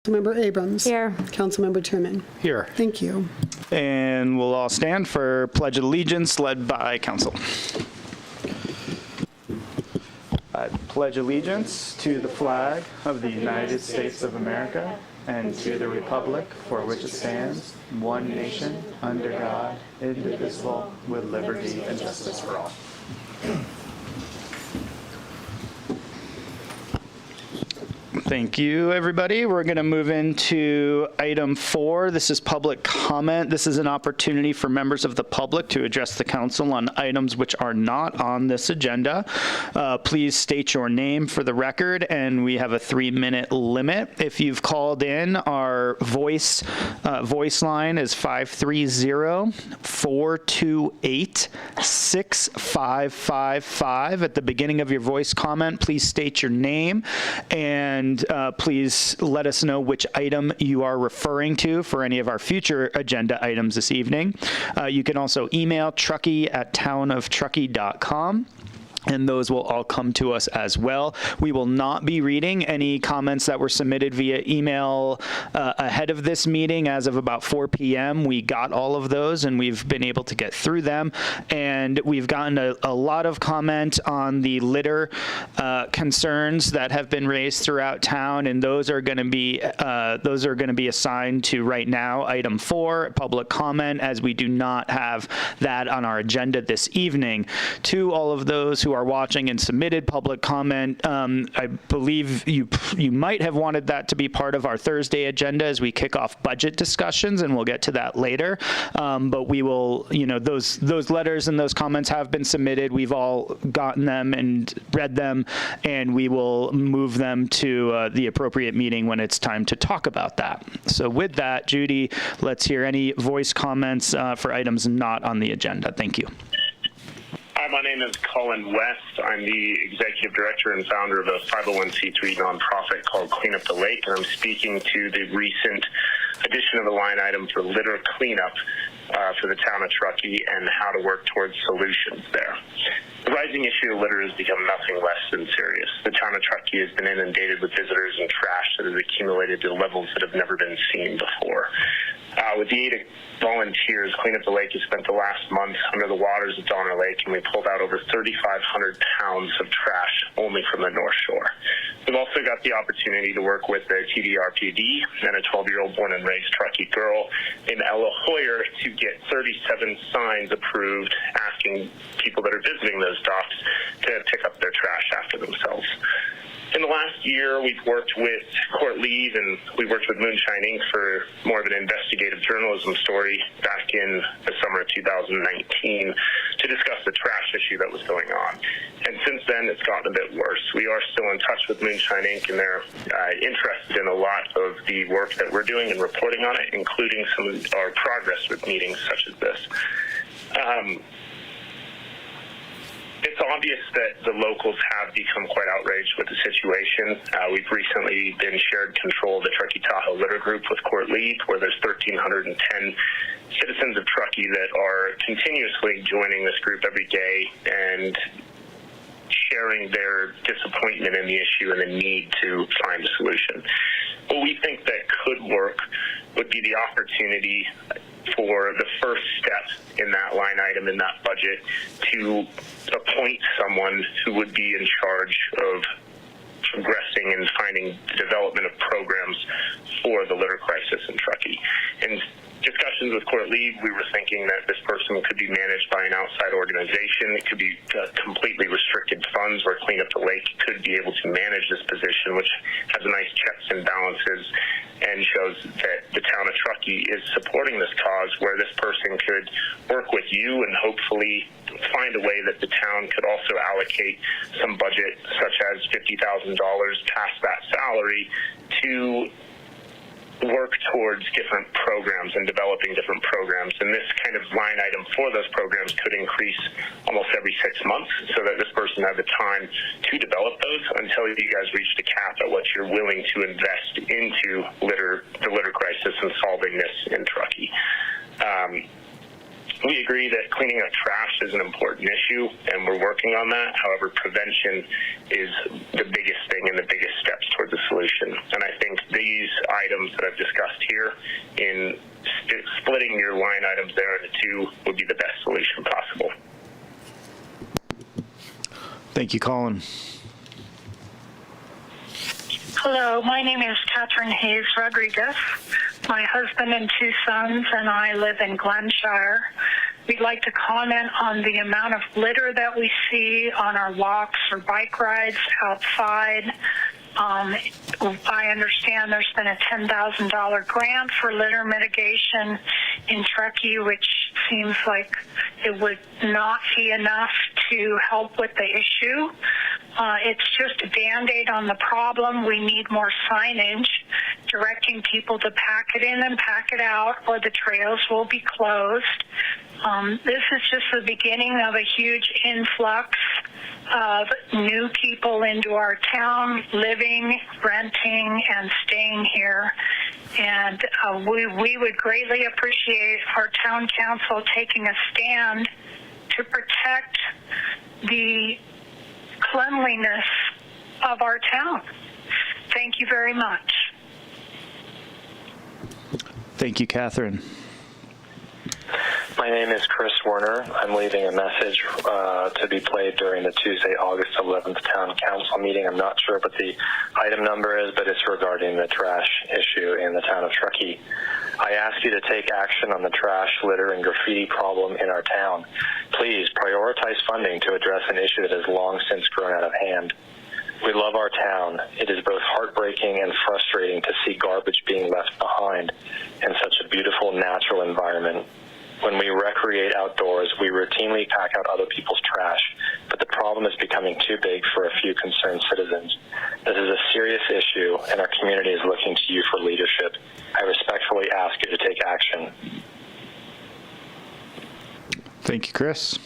Councilmember Abrams. Here. Councilmember Truman. Here. Thank you. And we'll all stand for Pledge of Allegiance led by Council. I pledge allegiance to the flag of the United States of America and to the republic for which it stands, one nation, under God, indivisible, with liberty and justice for all. Thank you, everybody. We're going to move into item 4. This is public comment. This is an opportunity for members of the public to address the council on items which are not on this agenda. Please state your name for the record, and we have a 3-minute limit. If you've called in, our voice line is 530-428-6555. At the beginning of your voice comment, please state your name and please let us know which item you are referring to for any of our future agenda items this evening. You can also email truckee@townoftruckee.com. And those will all come to us as well. We will not be reading any comments that were submitted via email ahead of this meeting. As of about 4 p.m., we got all of those, and we've been able to get through them. And we've gotten a lot of comment on the litter concerns that have been raised throughout town, and those are going to be assigned to right now item 4, public comment, as we do not have that on our agenda this evening. To all of those who are watching and submitted public comment, I believe you might have wanted that to be part of our Thursday agenda as we kick off budget discussions, and we'll get to that later. But we will, those letters and those comments have been submitted. We've all gotten them and read them, and we will move them to the appropriate meeting when it's time to talk about that. So with that, Judy, let's hear any voice comments for items not on the agenda. Thank you. Hi, my name is Colin West. I'm the executive director and founder of a 501c3 nonprofit called Clean Up the Lake, and I'm speaking to the recent addition of a line item for litter cleanup for the town of Truckee and how to work towards solutions there. The rising issue of litter has become nothing less than serious. The town of Truckee has been inundated with visitors and trash that has accumulated to levels that have never been seen before. With the aid of volunteers, Clean Up the Lake has spent the last month under the waters of Donner Lake, and we pulled out over 3,500 pounds of trash only from the North Shore. We've also got the opportunity to work with the TDRPD and a 12-year-old born and raised Truckee girl in Ella Hoyer to get 37 signs approved asking people that are visiting those docks to pick up their trash after themselves. In the last year, we've worked with Court Leave and we worked with Moonshine Inc. for more of an investigative journalism story back in the summer of 2019 to discuss the trash issue that was going on. And since then, it's gotten a bit worse. We are still in touch with Moonshine Inc. and they're interested in a lot of the work that we're doing and reporting on it, including some of our progress with meetings such as this. It's obvious that the locals have become quite outraged with the situation. We've recently been shared control of the Truckee Tahoe Litter Group with Court Leave, where there's 1,310 citizens of Truckee that are continuously joining this group every day and sharing their disappointment in the issue and the need to find a solution. What we think that could work would be the opportunity for the first step in that line item in that budget to appoint someone who would be in charge of progressing and finding the development of programs for the litter crisis in Truckee. In discussions with Court Leave, we were thinking that this person could be managed by an outside organization. It could be completely restricted funds where Clean Up the Lake could be able to manage this position, which has a nice checks and balances and shows that the town of Truckee is supporting this cause, where this person could work with you and hopefully find a way that the town could also allocate some budget, such as $50,000 past that salary, to work towards different programs and developing different programs. And this kind of line item for those programs could increase almost every 6 months so that this person has the time to develop those until you guys reach the cap at what you're willing to invest into the litter crisis and solving this in Truckee. We agree that cleaning up trash is an important issue, and we're working on that. However, prevention is the biggest thing and the biggest steps towards towards a solution. And I think these items that I've discussed here, in splitting your line items there into two, would be the best solution possible. Thank you, Colin. Hello, my name is Catherine Hayes Rodriguez. My husband and two sons and I live in Glenshire. We'd like to comment on the amount of litter that we see on our walks or bike rides outside. I understand there's been a $10,000 grant for litter mitigation in Truckee, which seems like it would not be enough to help with the issue. It's just a Band-Aid on the problem. We need more signage directing people to pack it in and pack it out, or the trails will be closed. This is just the beginning of a huge influx of new people into our town, living, renting, and staying here. And we would greatly appreciate our town council taking a stand to protect the cleanliness of our town. Thank you very much. Thank you, Catherine. My name is Chris Werner. I'm leaving a message to be played during the Tuesday, August 11th Town Council meeting. I'm not sure what the item number is, but it's regarding the trash issue in the town of Truckee. I ask you to take action on the trash, litter, and graffiti problem in our town. Please prioritize funding to address an issue that has long since grown out of hand. We love our town. It is both heartbreaking and frustrating to see garbage being left behind in such a beautiful natural environment. When we recreate outdoors, we routinely pack out other people's trash, but the problem is becoming too big for a few concerned citizens. This is a serious issue, and our community is looking to you for leadership. I respectfully ask you to take action. Thank you, Chris.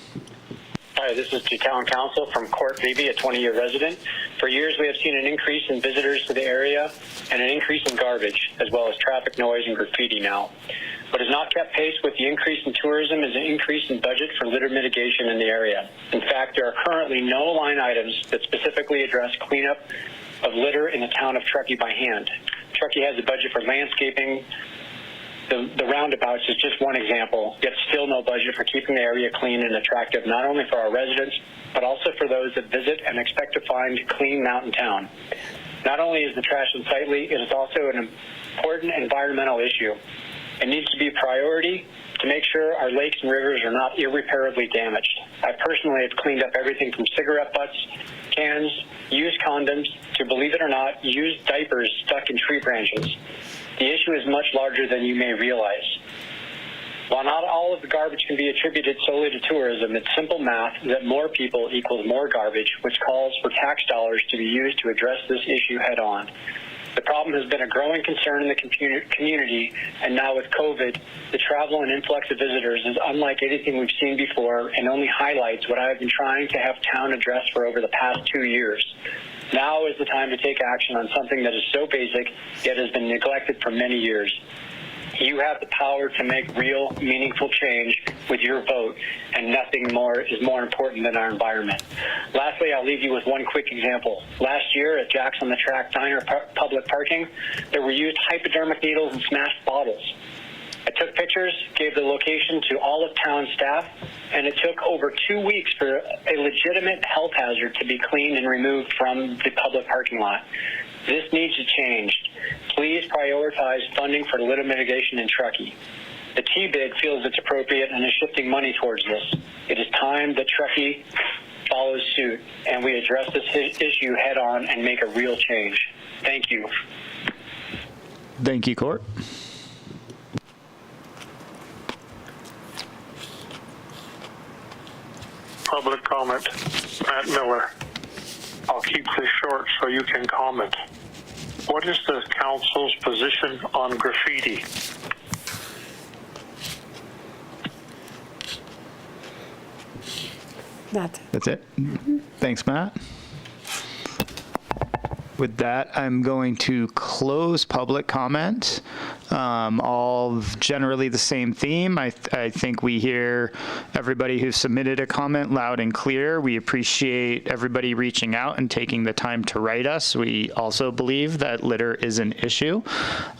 Hi, this is the Town Council from Court Beebe, a 20-year resident. For years, we have seen an increase in visitors to the area and an increase in garbage, as well as traffic noise and graffiti now. What has not kept pace with the increase in tourism is an increase in budget for litter mitigation in the area. In fact, there are currently no line items that specifically address cleanup of litter in the town of Truckee by hand. Truckee has a budget for landscaping. The roundabouts is just one example, yet still no budget for keeping the area clean and attractive, not only for our residents, but also for those that visit and expect to find clean mountain town. Not only is the trash unsightly, it is also an important environmental issue. It needs to be a priority to make sure our lakes and rivers are not irreparably damaged. I personally have cleaned up everything from cigarette butts, cans, used condoms, to, believe it or not, used diapers stuck in tree branches. The issue is much larger than you may realize. While not all of the garbage can be attributed solely to tourism, it's simple math that more people equals more garbage, which calls for tax dollars to be used to address this issue head on. The problem has been a growing concern in the community, and now with COVID, the travel and influx of visitors is unlike anything we've seen before and only highlights what I've been trying to have town address for over the past 2 years. Now is the time to take action on something that is so basic, yet has been neglected for many years. You have the power to make real, meaningful change with your vote, and nothing more is more important than our environment. Lastly, I'll leave you with one quick example. Last year at Jack's on the Track Diner public parking, there were used hypodermic needles and smashed bottles. I took pictures, gave the location to all of town staff, and it took over 2 weeks for a legitimate health hazard to be cleaned and removed from the public parking lot. This needs to change. Please prioritize funding for litter mitigation in Truckee. The T-Bid feels it's appropriate and is shifting money towards this. It is time that Truckee follows suit and we address this issue head on and make a real change. Thank you. Thank you, Court. Public comment. Matt Miller. I'll keep this short so you can comment. What is the council's position on graffiti? That's it. Thanks, Matt. With that, I'm going to close public comment. all generally the same theme. I think we hear everybody who submitted a comment loud and clear. We appreciate everybody reaching out and taking the time to write us. We also believe that litter is an issue,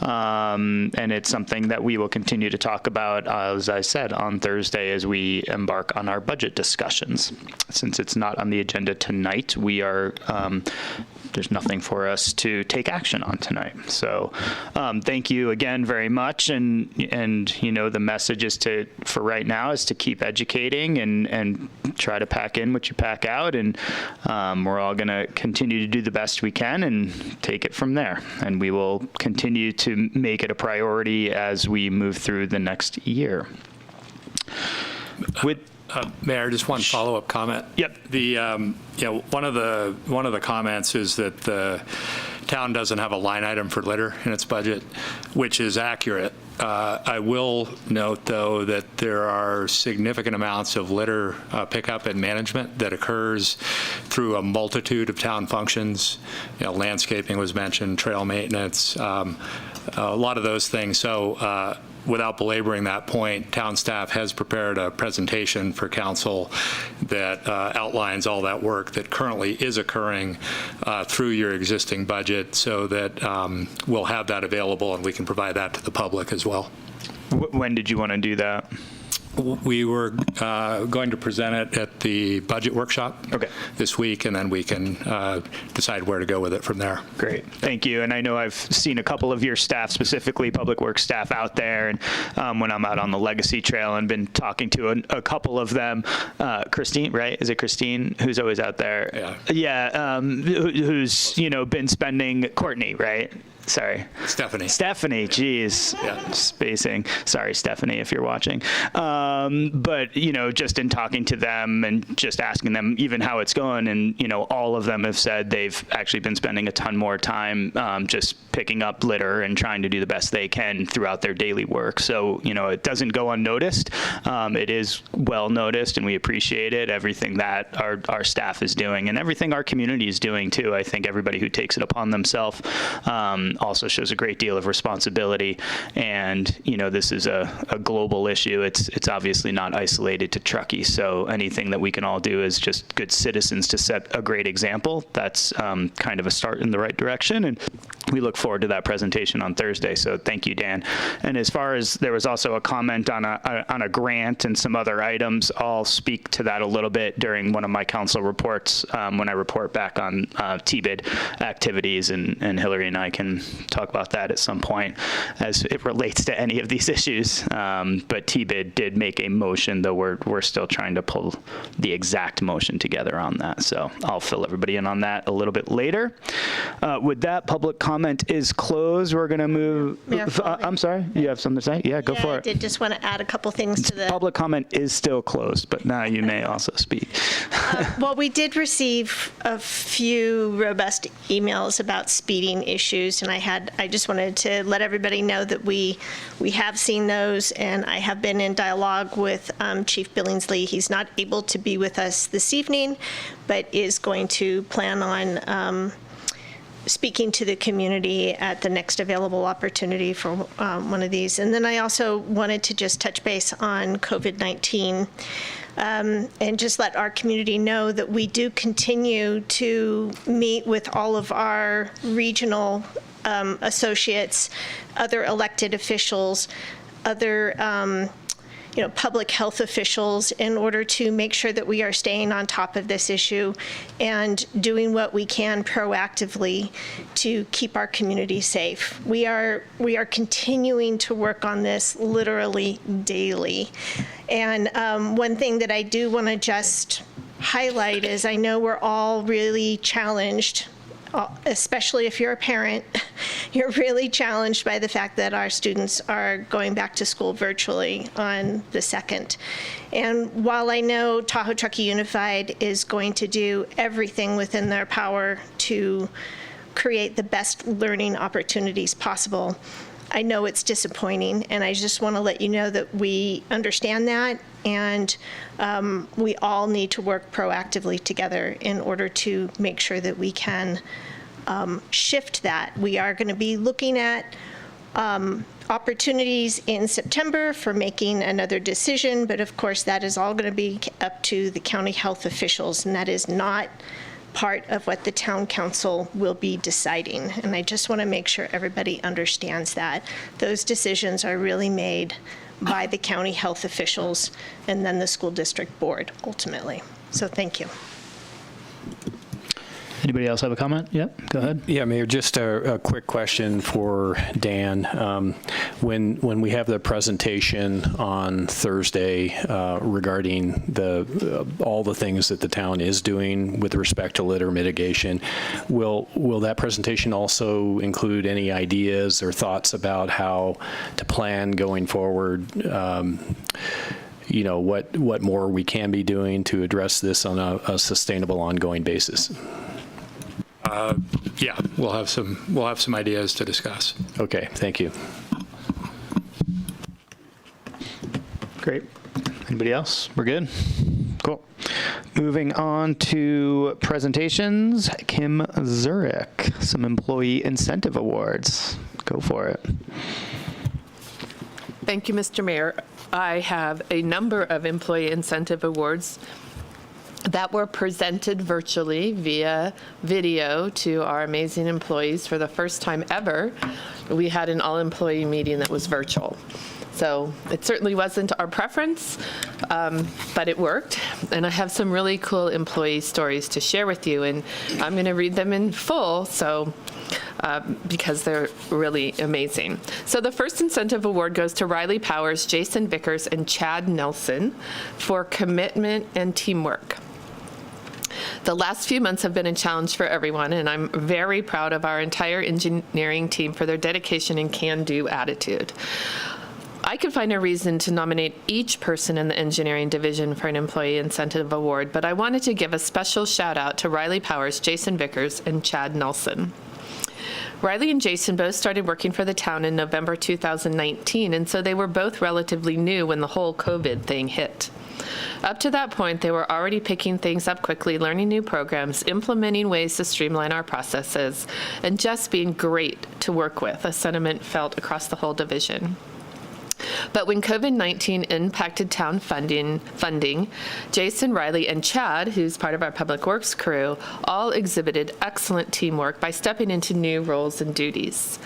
and it's something that we will continue to talk about, as I said, on Thursday as we embark on our budget discussions. Since it's not on the agenda tonight, we are there's nothing for us to take action on tonight. So thank you again very much. And the message is for right now is to keep educating and try to pack in what you pack out. And we're all going to continue to do the best we can and take it from there. And we will continue to make it a priority as we move through the next year. Mayor, just one follow-up comment. Yep. One of the comments is that the town doesn't have a line item for litter in its budget, which is accurate. I will note, though, that there are significant amounts of litter pickup and management that occurs through a multitude of town functions. Landscaping was mentioned, trail maintenance, a lot of those things. So without belaboring that point, town staff has prepared a presentation for council that outlines all that work that currently is occurring through your existing budget, so that we'll have that available and we can provide that to the public as well. When did you want to do that? We were going to present it at the budget workshop this week, and then we can decide where to go with it from there. Great. Thank you. And I know I've seen a couple of your staff, specifically Public Works staff, out there. And when I'm out on the Legacy Trail and been talking to a couple of them, Christine, right? Is it Christine who's always out there? Yeah. Yeah. Who's, been spending, Courtney, right? Sorry. Stephanie, geez. Yeah. Spacing. Sorry, Stephanie, if you're watching. But, just in talking to them and just asking them even how it's going, and, all of them have said they've actually been spending a ton more time just picking up litter and trying to do the best they can throughout their daily work. So, it doesn't go unnoticed. It is well noticed, and we appreciate it, everything that our staff is doing and everything our community is doing, too. I think everybody who takes it upon themselves also shows a great deal of responsibility. And, this is a global issue. It's obviously not isolated to Truckee. So anything that we can all do as just good citizens to set a great example, that's kind of a start in the right direction. And we look forward to that presentation on Thursday. So thank you, Dan. And as far as there was also a comment on a grant and some other items, I'll speak to that a little bit during one of my council reports when I report back on TBID activities, and Hillary and I can talk about that at some point as it relates to any of these issues. But TBID did make a motion, though we're still trying to pull the exact motion together on that. So I'll fill everybody in on that a little bit later. With that, public comment is closed. We're going to move. I'm sorry, you have something to say? Yeah, go for it. I did just want to add a couple things to the public comment is still closed, but now you may also speak. Well, we did receive a few robust emails about speeding issues, and I just wanted to let everybody know that we have seen those, and I have been in dialogue with Chief Billingsley. He's not able to be with us this evening, but is going to plan on speaking to the community at the next available opportunity for one of these. And then I also wanted to just touch base on COVID-19 and just let our community know that we do continue to meet with all of our regional associates, other elected officials, other public health officials, in order to make sure that we are staying on top of this issue and doing what we can proactively to keep our community safe. We are continuing to work on this literally daily. And one thing that I do want to just highlight is I know we're all really challenged, especially if you're a parent, you're really challenged by the fact that our students are going back to school virtually on the 2nd. And while I know Tahoe Truckee Unified is going to do everything within their power to create the best learning opportunities possible, I know it's disappointing, and I just want to let you know that we understand that, and we all need to work proactively together in order to make sure that we can shift that. We are going to be looking at opportunities in September for making another decision, but of course that is all going to be up to the county health officials, and that is not part of what the town council will be deciding. And I just want to make sure everybody understands that. Those decisions are really made by the county health officials and then the school district board ultimately. So thank you. Anybody else have a comment? Yep, go ahead. Yeah, Mayor, just a quick question for Dan. When we have the presentation on Thursday regarding all the things that the town is doing with respect to litter mitigation, will that presentation also include any ideas or thoughts about how to plan going forward? What more we can be doing to address this on a sustainable, ongoing basis? Yeah, we'll have some ideas to discuss. Okay, thank you. Great. Anybody else? We're good? Cool. Moving on to presentations. Kim Zurich, some employee incentive awards. Go for it. Thank you, Mr. Mayor. I have a number of employee incentive awards that were presented virtually via video to our amazing employees for the first time ever. We had an all-employee meeting that was virtual. So it certainly wasn't our preference, but it worked. And I have some really cool employee stories to share with you, and I'm going to read them in full, because they're really amazing. So the first incentive award goes to Riley Powers, Jason Vickers, and Chad Nelson for commitment and teamwork. The last few months have been a challenge for everyone, and I'm very proud of our entire engineering team for their dedication and can-do attitude. I could find a reason to nominate each person in the engineering division for an employee incentive award, but I wanted to give a special shout out to Riley Powers, Jason Vickers, and Chad Nelson. Riley and Jason both started working for the town in November 2019, and so they were both relatively new when the whole COVID thing hit. Up to that point, they were already picking things up quickly, learning new programs, implementing ways to streamline our processes, and just being great to work with, a sentiment felt across the whole division. But when COVID-19 impacted town funding, Jason, Riley, and Chad, who's part of our Public Works crew, all exhibited excellent teamwork by stepping into new roles and duties.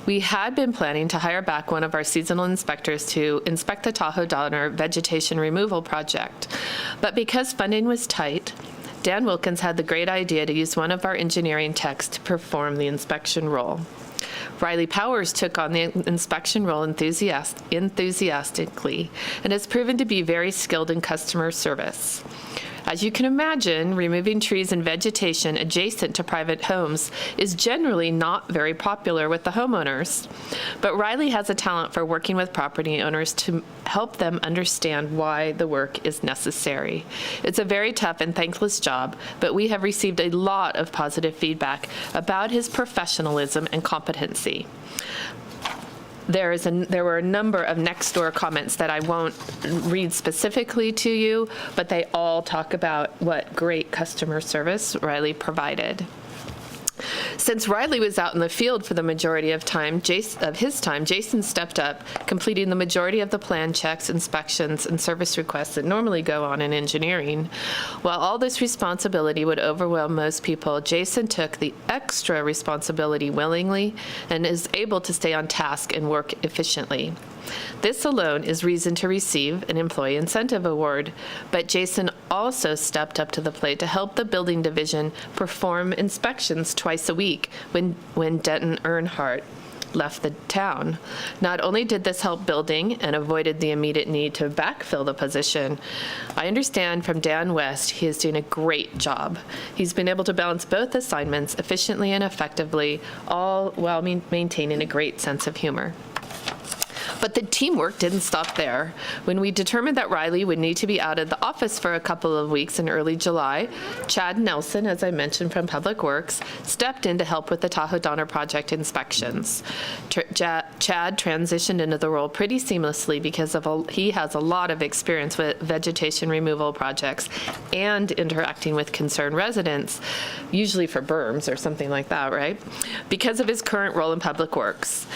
We had been planning to hire back one of our seasonal inspectors to inspect the Tahoe Donner vegetation removal project. But because funding was tight, Dan Wilkins had the great idea to use one of our engineering techs to perform the inspection role. Riley Powers took on the inspection role enthusiastically and has proven to be very skilled in customer service. As you can imagine, removing trees and vegetation adjacent to private homes is generally not very popular with the homeowners. But Riley has a talent for working with property owners to help them understand why the work is necessary. It's a very tough and thankless job, but we have received a lot of positive feedback about his professionalism and competency. There were a number of next door comments that I won't read specifically to you, but they all talk about what great customer service Riley provided. Since Riley was out in the field for the majority of his time, Jason stepped up, completing the majority of the plan checks, inspections, and service requests that normally go on in engineering. While all this responsibility would overwhelm most people, Jason took the extra responsibility willingly and is able to stay on task and work efficiently. This alone is reason to receive an employee incentive award, but Jason also stepped up to the plate to help the building division perform inspections twice a week when Denton Earnhardt left the town. Not only did this help building and avoided the immediate need to backfill the position, I understand from Dan West he is doing a great job. He's been able to balance both assignments efficiently and effectively, all while maintaining a great sense of humor. But the teamwork didn't stop there. When we determined that Riley would need to be out of the office for a couple of weeks in early July, Chad Nelson, as I mentioned from Public Works, stepped in to help with the Tahoe Donner project inspections. Chad transitioned into the role pretty seamlessly because he has a lot of experience with vegetation removal projects and interacting with concerned residents, usually for berms or something like that, right? Because of his current role in Public Works.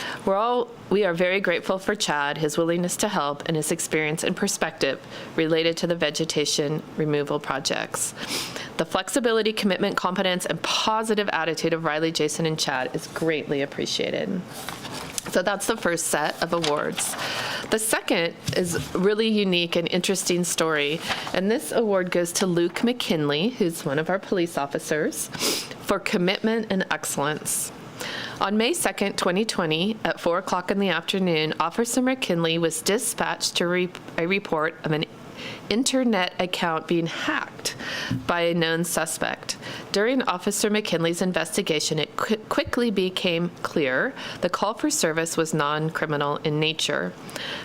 We are very grateful for Chad, his willingness to help, and his experience and perspective related to the vegetation removal projects. The flexibility, commitment, competence, and positive attitude of Riley, Jason, and Chad is greatly appreciated. So that's the first set of awards. The second is a really unique and interesting story, and this award goes to Luke McKinley, who's one of our police officers, for commitment and excellence. On May 2nd, 2020, at 4 o'clock in the afternoon, Officer McKinley was dispatched to a report of an internet account being hacked by a known suspect. During Officer McKinley's investigation, it quickly became clear the call for service was non-criminal in nature.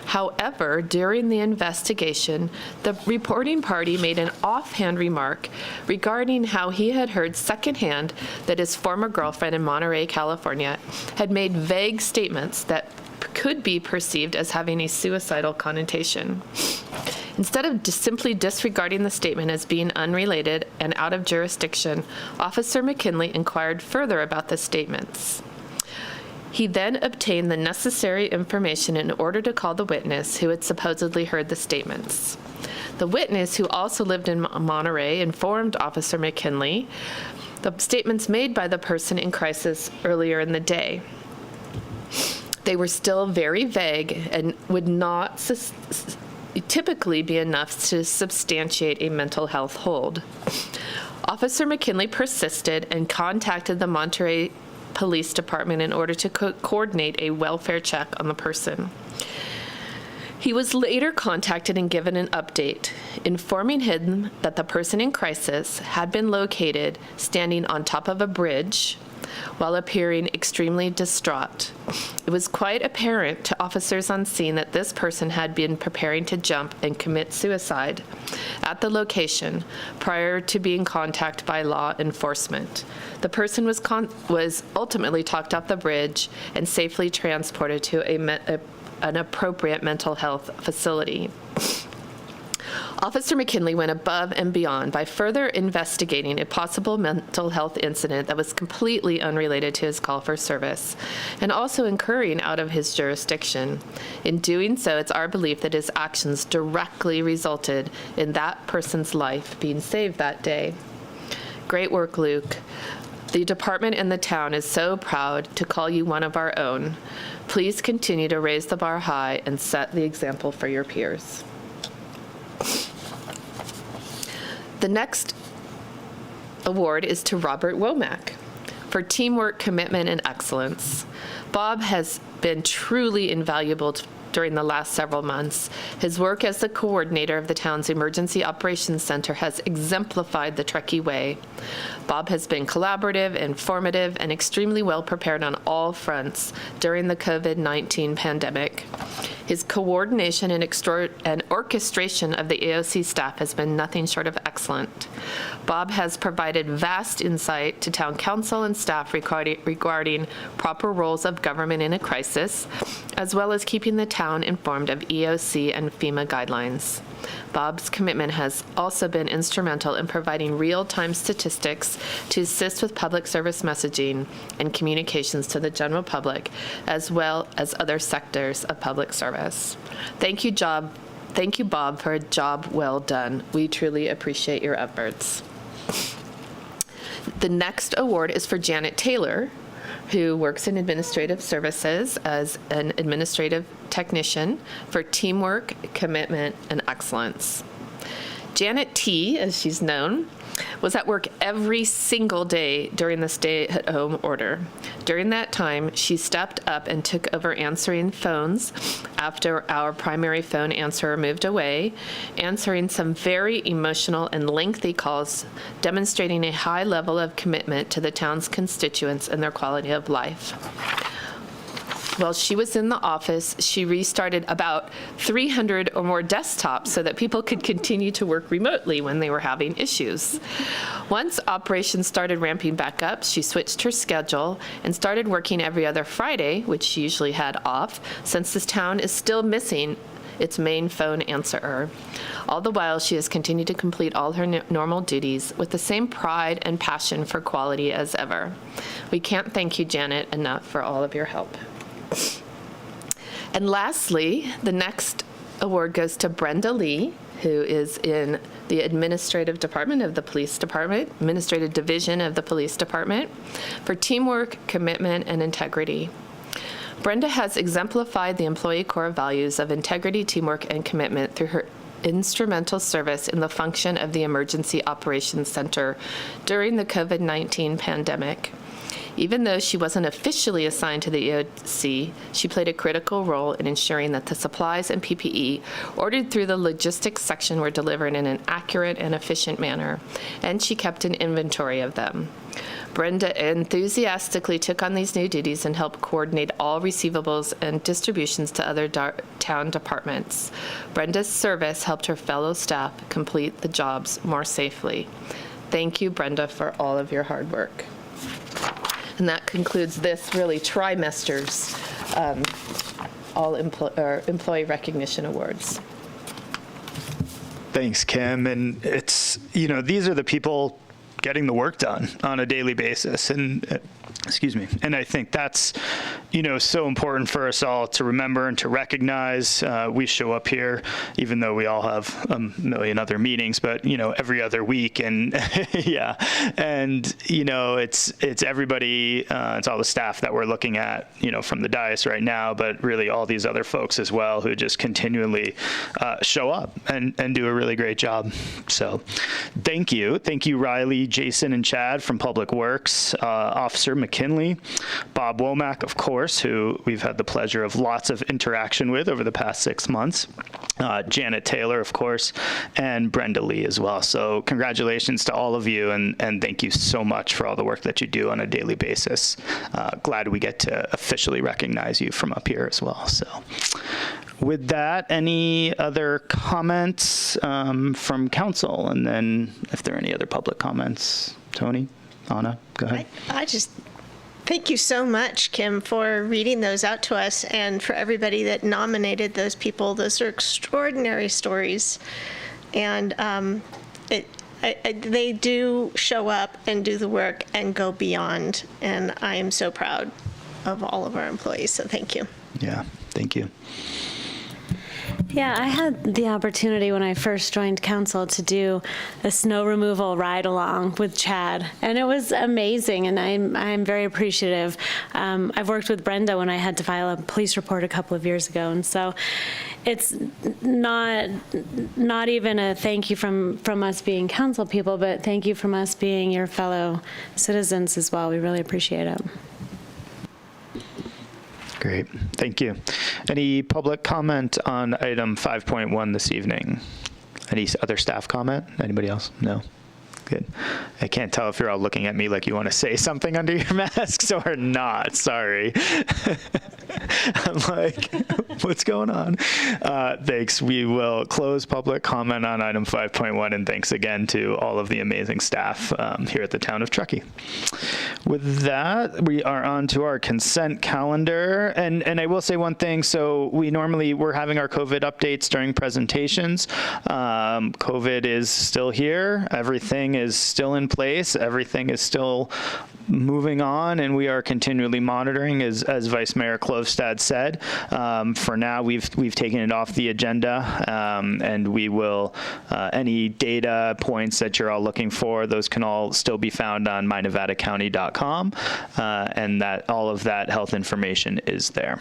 However, during the investigation, the reporting party made an offhand remark regarding how he had heard secondhand that his former girlfriend in Monterey, California, had made vague statements that could be perceived as having a suicidal connotation. Instead of simply disregarding the statement as being unrelated and out of jurisdiction, Officer McKinley inquired further about the statements. He then obtained the necessary information in order to call the witness who had supposedly heard the statements. The witness, who also lived in Monterey, informed Officer McKinley the statements made by the person in crisis earlier in the day. They were still very vague and would not typically be enough to substantiate a mental health hold. Officer McKinley persisted and contacted the Monterey Police Department in order to coordinate a welfare check on the person. He was later contacted and given an update, informing him that the person in crisis had been located standing on top of a bridge while appearing extremely distraught. It was quite apparent to officers on scene that this person had been preparing to jump and commit suicide at the location prior to being contacted by law enforcement. The person was ultimately talked off the bridge and safely transported to an appropriate mental health facility. Officer McKinley went above and beyond by further investigating a possible mental health incident that was completely unrelated to his call for service, and also incurring out of his jurisdiction. In doing so, it's our belief that his actions directly resulted in that person's life being saved that day. Great work, Luke. The department and the town is so proud to call you one of our own. Please continue to raise the bar high and set the example for your peers. The next award is to Robert Womack for teamwork, commitment, and excellence. Bob has been truly invaluable during the last several months. His work as the coordinator of the town's Emergency Operations Center has exemplified the Truckee way. Bob has been collaborative, informative, and extremely well prepared on all fronts during the COVID-19 pandemic. His coordination and orchestration of the AOC staff has been nothing short of excellent. Bob has provided vast insight to town council and staff regarding proper roles of government in a crisis, as well as keeping the town informed of EOC and FEMA guidelines. Bob's commitment has also been instrumental in providing real-time statistics to assist with public service messaging and communications to the general public, as well as other sectors of public service. Thank you, Bob, for a job well done. We truly appreciate your efforts. The next award is for Janet Taylor, who works in administrative services as an administrative technician for teamwork, commitment, and excellence. Janet T., as she's known, was at work every single day during the stay-at-home order. During that time, she stepped up and took over answering phones after our primary phone answerer moved away, answering some very emotional and lengthy calls, demonstrating a high level of commitment to the town's constituents and their quality of life. While she was in the office, she restarted about 300 or more desktops so that people could continue to work remotely when they were having issues. Once operations started ramping back up, she switched her schedule and started working every other Friday, which she usually had off, since this town is still missing its main phone answerer. All the while, she has continued to complete all her normal duties with the same pride and passion for quality as ever. We can't thank you, Janet, enough for all of your help. And lastly, the next award goes to Brenda Lee, who is in the Administrative Department of the Police Department, Administrative Division of the Police Department, for teamwork, commitment, and integrity. Brenda has exemplified the employee core values of integrity, teamwork, and commitment through her instrumental service in the function of the Emergency Operations Center during the COVID-19 pandemic. Even though she wasn't officially assigned to the EOC, she played a critical role in ensuring that the supplies and PPE ordered through the logistics section were delivered in an accurate and efficient manner, and she kept an inventory of them. Brenda enthusiastically took on these new duties and helped coordinate all receivables and distributions to other town departments. Brenda's service helped her fellow staff complete the jobs more safely. Thank you, Brenda, for all of your hard work. And that concludes this really trimester's all employee recognition awards. Thanks, Kim. And it's, these are the people getting the work done on a daily basis. And excuse me. And I think that's, so important for us all to remember and to recognize. We show up here, even though we all have a million other meetings, but, every other week. And yeah. And, it's everybody, it's all the staff that we're looking at, from the dais right now, but really all these other folks as well who just continually show up and do a really great job. So thank you. Thank you, Riley, Jason, and Chad from Public Works, Officer McKinley, Bob Womack, of course, who we've had the pleasure of lots of interaction with over the past 6 months, Janet Taylor, of course, and Brenda Lee as well. So congratulations to all of you, and thank you so much for all the work that you do on a daily basis. Glad we get to officially recognize you from up here as well. So with that, any other comments from council? And then if there are any other public comments, Tony, Anna, go ahead. I just thank you so much, Kim, for reading those out to us, and for everybody that nominated those people. Those are extraordinary stories, and they do show up and do the work and go beyond, and I am so proud of all of our employees, so thank you. Yeah, thank you. Yeah, I had the opportunity when I first joined council to do a snow removal ride along with Chad, and it was amazing, and I'm very appreciative. I've worked with Brenda when I had to file a police report a couple of years ago, and so it's not even a thank you from us being council people, but thank you from us being your fellow citizens as well. We really appreciate it. Great, thank you. Any public comment on item 5.1 this evening? Any other staff comment? Anybody else? No? Good. I can't tell if you're all looking at me like you want to say something under your masks or not. Sorry. I'm like, what's going on? Thanks. We will close public comment on item 5.1, and thanks again to all of the amazing staff here at the town of Truckee. With that, we are on to our consent calendar. And I will say one thing. So we're having our COVID updates during presentations. COVID is still here. Everything is still in place. Everything is still moving on, and we are continually monitoring, as Vice Mayor Klostad said. For now, we've taken it off the agenda, and we will, any data points that you're all looking for, those can all still be found on mynevadacounty.com, and that all of that health information is there.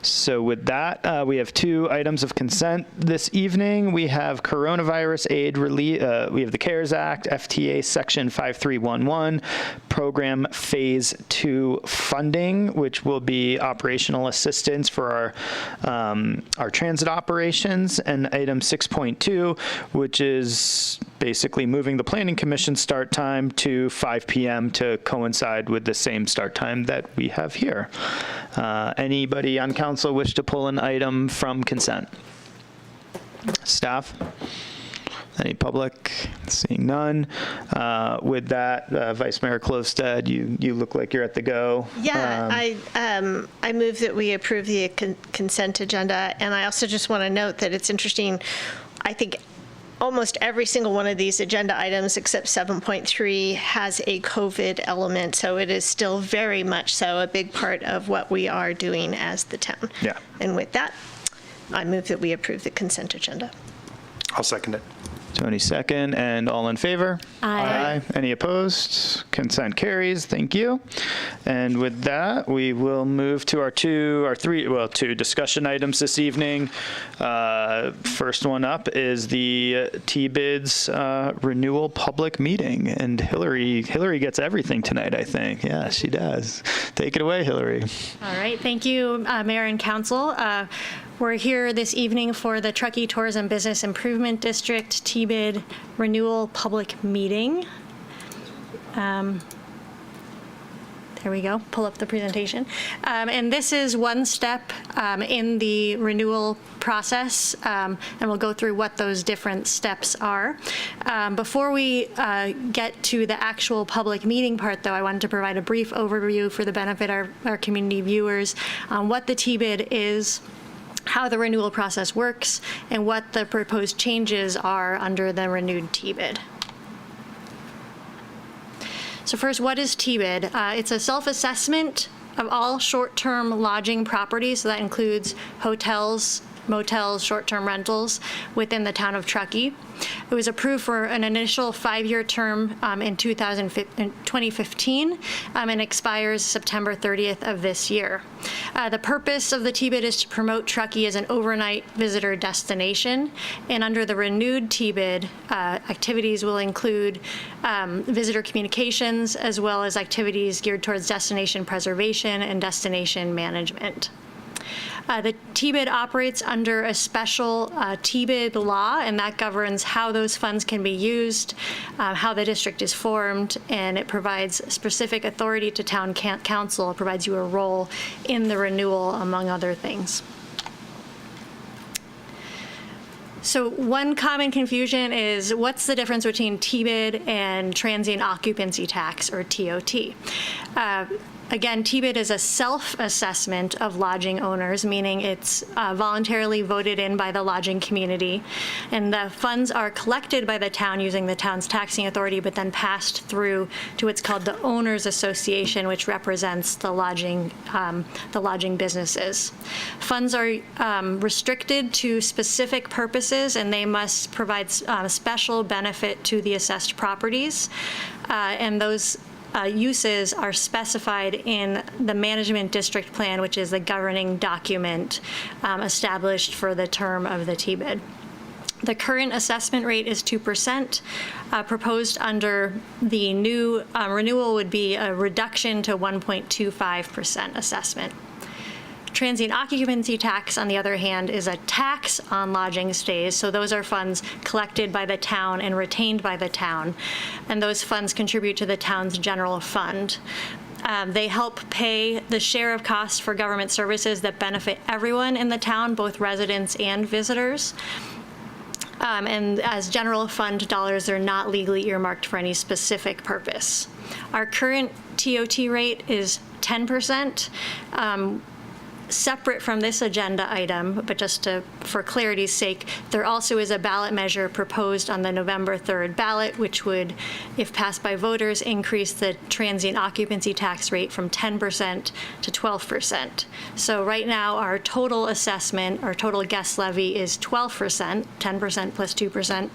So with that, we have 2 items of consent this evening. We have coronavirus aid relief. We have the CARES Act, FTA Section 5311, Program Phase 2 funding, which will be operational assistance for our transit operations, and item 6.2, which is basically moving the Planning Commission start time to 5 p.m. to coincide with the same start time that we have here. Anybody on council wish to pull an item from consent? Staff? Any public? Seeing none. With that, Vice Mayor Klosted, you look like you're at the go. Yeah, I move that we approve the consent agenda, and I also just want to note that it's interesting. I think almost every single one of these agenda items except 7.3 has a COVID element, so it is still very much so a big part of what we are doing as the town. Yeah. And with that, I move that we approve the consent agenda. I'll second it. Tony second, and all in favor? Aye. Any opposed? Consent carries. Thank you. And with that, we will move to our two discussion items this evening. First one up is the T-Bids renewal public meeting, and Hillary gets everything tonight, I think. Yeah, she does. Take it away, Hillary. All right. Thank you, Mayor and Council. We're here this evening for the Truckee Tourism Business Improvement District T-Bid renewal public meeting. There we go. Pull up the presentation. And this is one step in the renewal process, and we'll go through what those different steps are. Before we get to the actual public meeting part, though, I wanted to provide a brief overview for the benefit of our community viewers on what the T-Bid is, how the renewal process works, and what the proposed changes are under the renewed T-Bid. So first, what is T-Bid? It's a self-assessment of all short-term lodging properties, so that includes hotels, motels, short-term rentals within the town of Truckee. It was approved for an initial 5-year term in 2015 and expires September 30th of this year. The purpose of the T-Bid is to promote Truckee as an overnight visitor destination, and under the renewed T-Bid, activities will include visitor communications as well as activities geared towards destination preservation and destination management. The T-Bid operates under a special T-Bid law, and that governs how those funds can be used, how the district is formed, and it provides specific authority to town council. It provides you a role in the renewal, among other things. So one common confusion is what's the difference between T-Bid and transient occupancy tax, or TOT? Again, T-Bid is a self-assessment of lodging owners, meaning it's voluntarily voted in by the lodging community. And the funds are collected by the town using the town's taxing authority, but then passed through to what's called the Owners Association, which represents the lodging businesses. Funds are restricted to specific purposes, and they must provide special benefit to the assessed properties. And those uses are specified in the management district plan, which is the governing document established for the term of the T-Bid. The current assessment rate is 2%. Proposed under the new renewal would be a reduction to 1.25% assessment. Transient occupancy tax, on the other hand, is a tax on lodging stays. So those are funds collected by the town and retained by the town. And those funds contribute to the town's general fund. They help pay the share of costs for government services that benefit everyone in the town, both residents and visitors. And as general fund dollars, they're not legally earmarked for any specific purpose. Our current TOT rate is 10%. Separate from this agenda item, but just for clarity's sake, there also is a ballot measure proposed on the November 3rd ballot, which would, if passed by voters, increase the transient occupancy tax rate from 10% to 12%. So right now, our total assessment, our total guest levy is 12%, 10% plus 2%.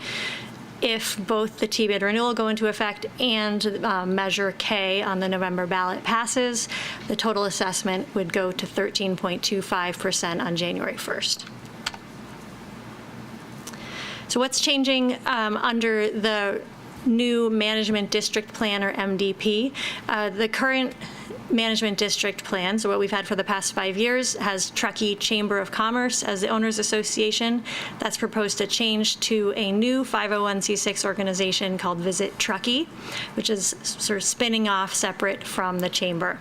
if both the T-bid renewal go into effect and Measure K on the November ballot passes, the total assessment would go to 13.25% on January 1st. So what's changing under the new management district plan, or MDP? The current management district plan, so what we've had for the past 5 years, has Truckee Chamber of Commerce as the owners association. That's proposed to change to a new 501c6 organization called Visit Truckee, which is sort of spinning off separate from the chamber.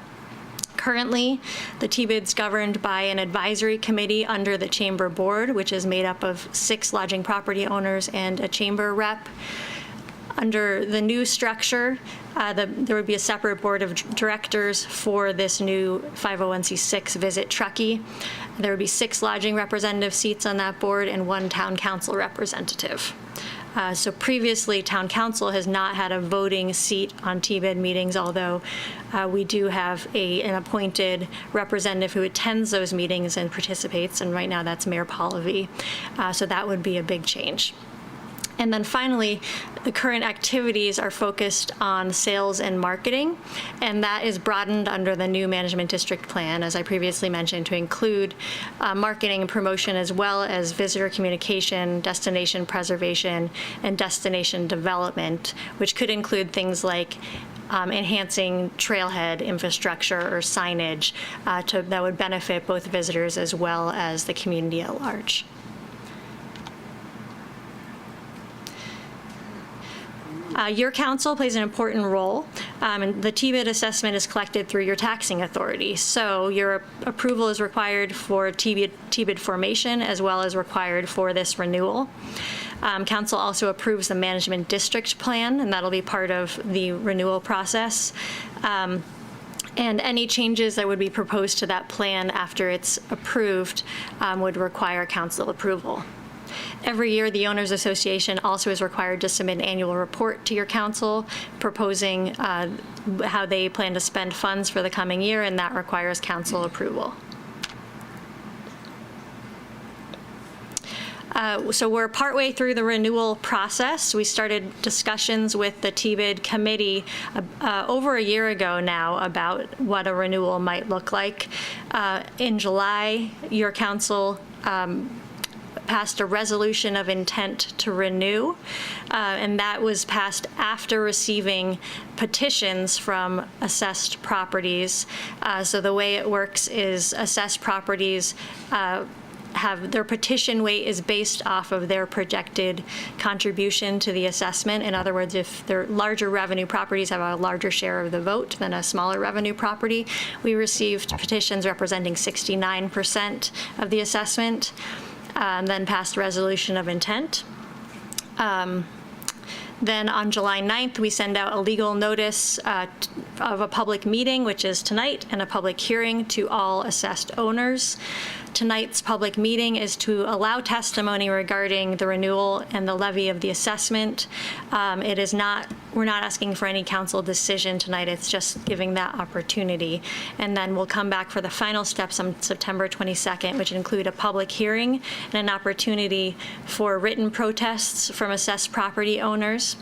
Currently, the T-bid's governed by an advisory committee under the chamber board, which is made up of 6 lodging property owners and a chamber rep. Under the new structure, there would be a separate board of directors for this new 501c6 Visit Truckee. There would be 6 lodging representative seats on that board and 1 town council representative. So previously, town council has not had a voting seat on T-bid meetings, although we do have an appointed representative who attends those meetings and participates, and right now that's Mayor Polivy. So that would be a big change. And then finally, the current activities are focused on sales and marketing, and that is broadened under the new management district plan, as I previously mentioned, to include marketing and promotion, as well as visitor communication, destination preservation, and destination development, which could include things like enhancing trailhead infrastructure or signage that would benefit both visitors as well as the community at large. Your council plays an important role, and the T-bid assessment is collected through your taxing authority. So your approval is required for T-bid formation, as well as required for this renewal. Council also approves the management district plan, and that'll be part of the renewal process. And any changes that would be proposed to that plan after it's approved would require council approval. Every year, the Owners Association also is required to submit an annual report to your council proposing how they plan to spend funds for the coming year, and that requires council approval. So we're partway through the renewal process. We started discussions with the T-bid committee over a year ago now about what a renewal might look like. In July, your council passed a resolution of intent to renew, and that was passed after receiving petitions from assessed properties. So the way it works is assessed properties have their petition weight is based off of their projected contribution to the assessment. In other words, if their larger revenue properties have a larger share of the vote than a smaller revenue property, we received petitions representing 69% of the assessment. Then passed resolution of intent. Then on July 9th, we send out a legal notice of a public meeting, which is tonight, and a public hearing to all assessed owners. Tonight's public meeting is to allow testimony regarding the renewal and the levy of the assessment. We're not asking for any council decision tonight. It's just giving that opportunity. And then we'll come back for the final steps on September 22nd, which include a public hearing and an opportunity for written protests from assessed property owners.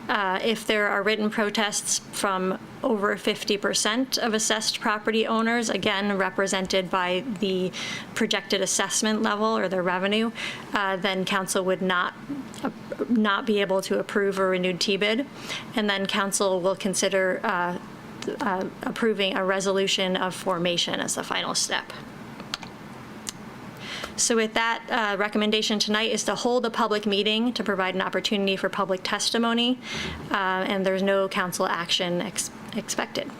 If there are written protests from over 50% of assessed property owners, again represented by the projected assessment level or their revenue, then council would not be able to approve a renewed T-bid, and then council will consider approving a resolution of formation as the final step. So with that, recommendation tonight is to hold a public meeting to provide an opportunity for public testimony, and there's no council action expected.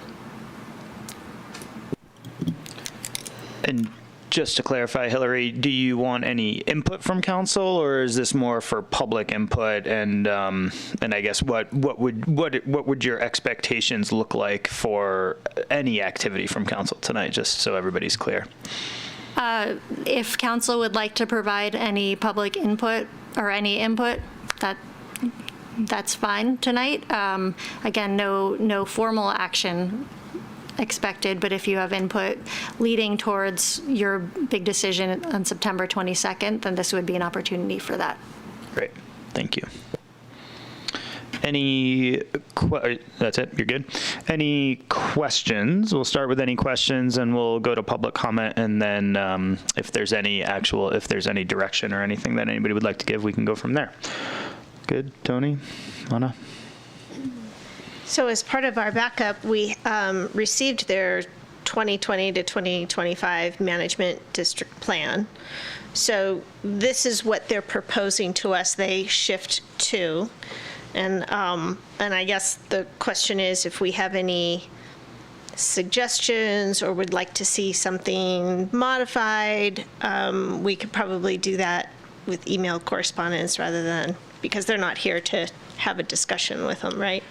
And just to clarify, Hillary, do you want any input from council, or is this more for public input? And I guess what would your expectations look like for any activity from council tonight, just so everybody's clear? If council would like to provide any public input or any input, that's fine tonight. Again, no formal action expected, but if you have input leading towards your big decision on September 22nd, then this would be an opportunity for that. Great, thank you. That's it? You're good? Any questions? We'll start with any questions, and we'll go to public comment, and then if there's any direction or anything that anybody would like to give, we can go from there. Good. Tony? Anna? So as part of our backup, we received their 2020 to 2025 management district plan. So this is what they're proposing to us. They shift to, and I guess the question is if we have any suggestions or would like to see something modified, we could probably do that with email correspondence rather than, because they're not here to have a discussion with them, right?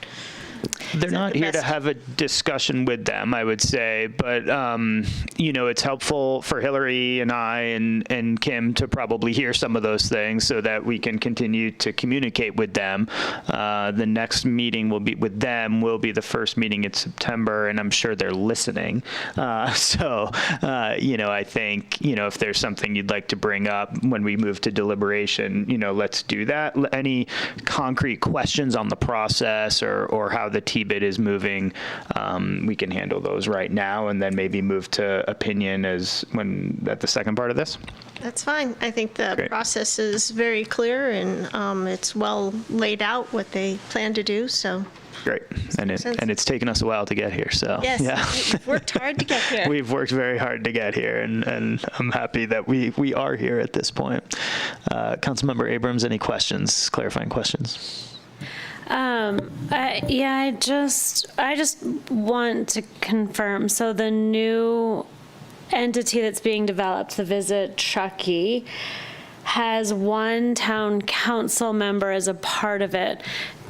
They're not here to have a discussion with them, I would say, but it's helpful for Hillary and I and Kim to probably hear some of those things so that we can continue to communicate with them. The next meeting will be the first meeting in September, and I'm sure they're listening. I think, if there's something you'd like to bring up when we move to deliberation, let's do that. Any concrete questions on the process or how the TBID is moving, we can handle those right now, and then maybe move to opinion at the second part of this. That's fine. I think the process is very clear, and it's well laid out what they plan to do. So great, and it's taken us a while to get here. So yes, yeah. We've worked hard to get here. We've worked very hard to get here, and I'm happy that we are here at this point. Councilmember Abrams, any questions? Clarifying questions? I just want to confirm. So the new entity that's being developed, the Visit Truckee, has one town council member as a part of it.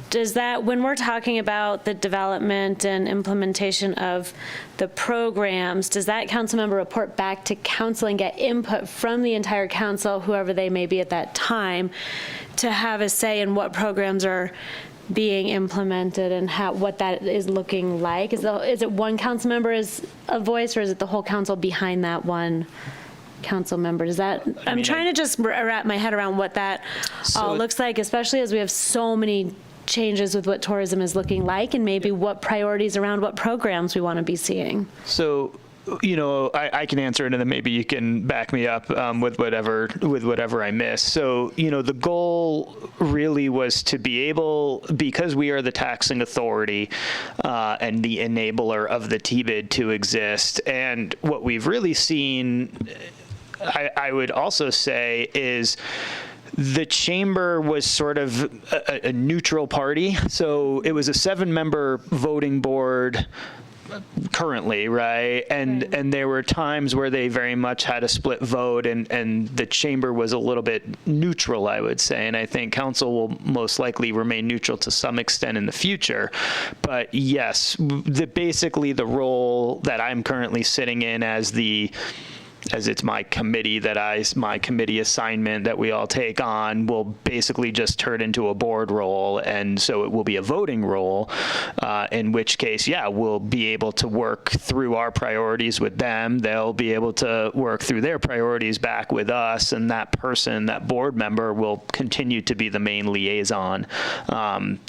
Does that, when we're talking about the development and implementation of the programs, does that council member report back to council and get input from the entire council, whoever they may be at that time, to have a say in what programs are being implemented and what that is looking like? Is it one council member as a voice, or is it the whole council behind that one council member? I'm trying to just wrap my head around what that all looks like, especially as we have so many changes with what tourism is looking like, and maybe what priorities around what programs we want to be seeing. So, I can answer it, and then maybe you can back me up with whatever I miss. So, the goal really was to be able, because we are the taxing authority and the enabler of the TBID to exist, and what we've really seen, I would also say, is the chamber was sort of a neutral party. So it was a 7-member voting board currently, right? And there were times where they very much had a split vote, and the chamber was a little bit neutral, I would say. And I think council will most likely remain neutral to some extent in the future. But yes, basically the role that I'm currently sitting in as it's my committee my committee assignment that we all take on, will basically just turn into a board role, and so it will be a voting role, in which case, we'll be able to work through our priorities with them. They'll be able to work through their priorities back with us, and that board member will continue to be the main liaison,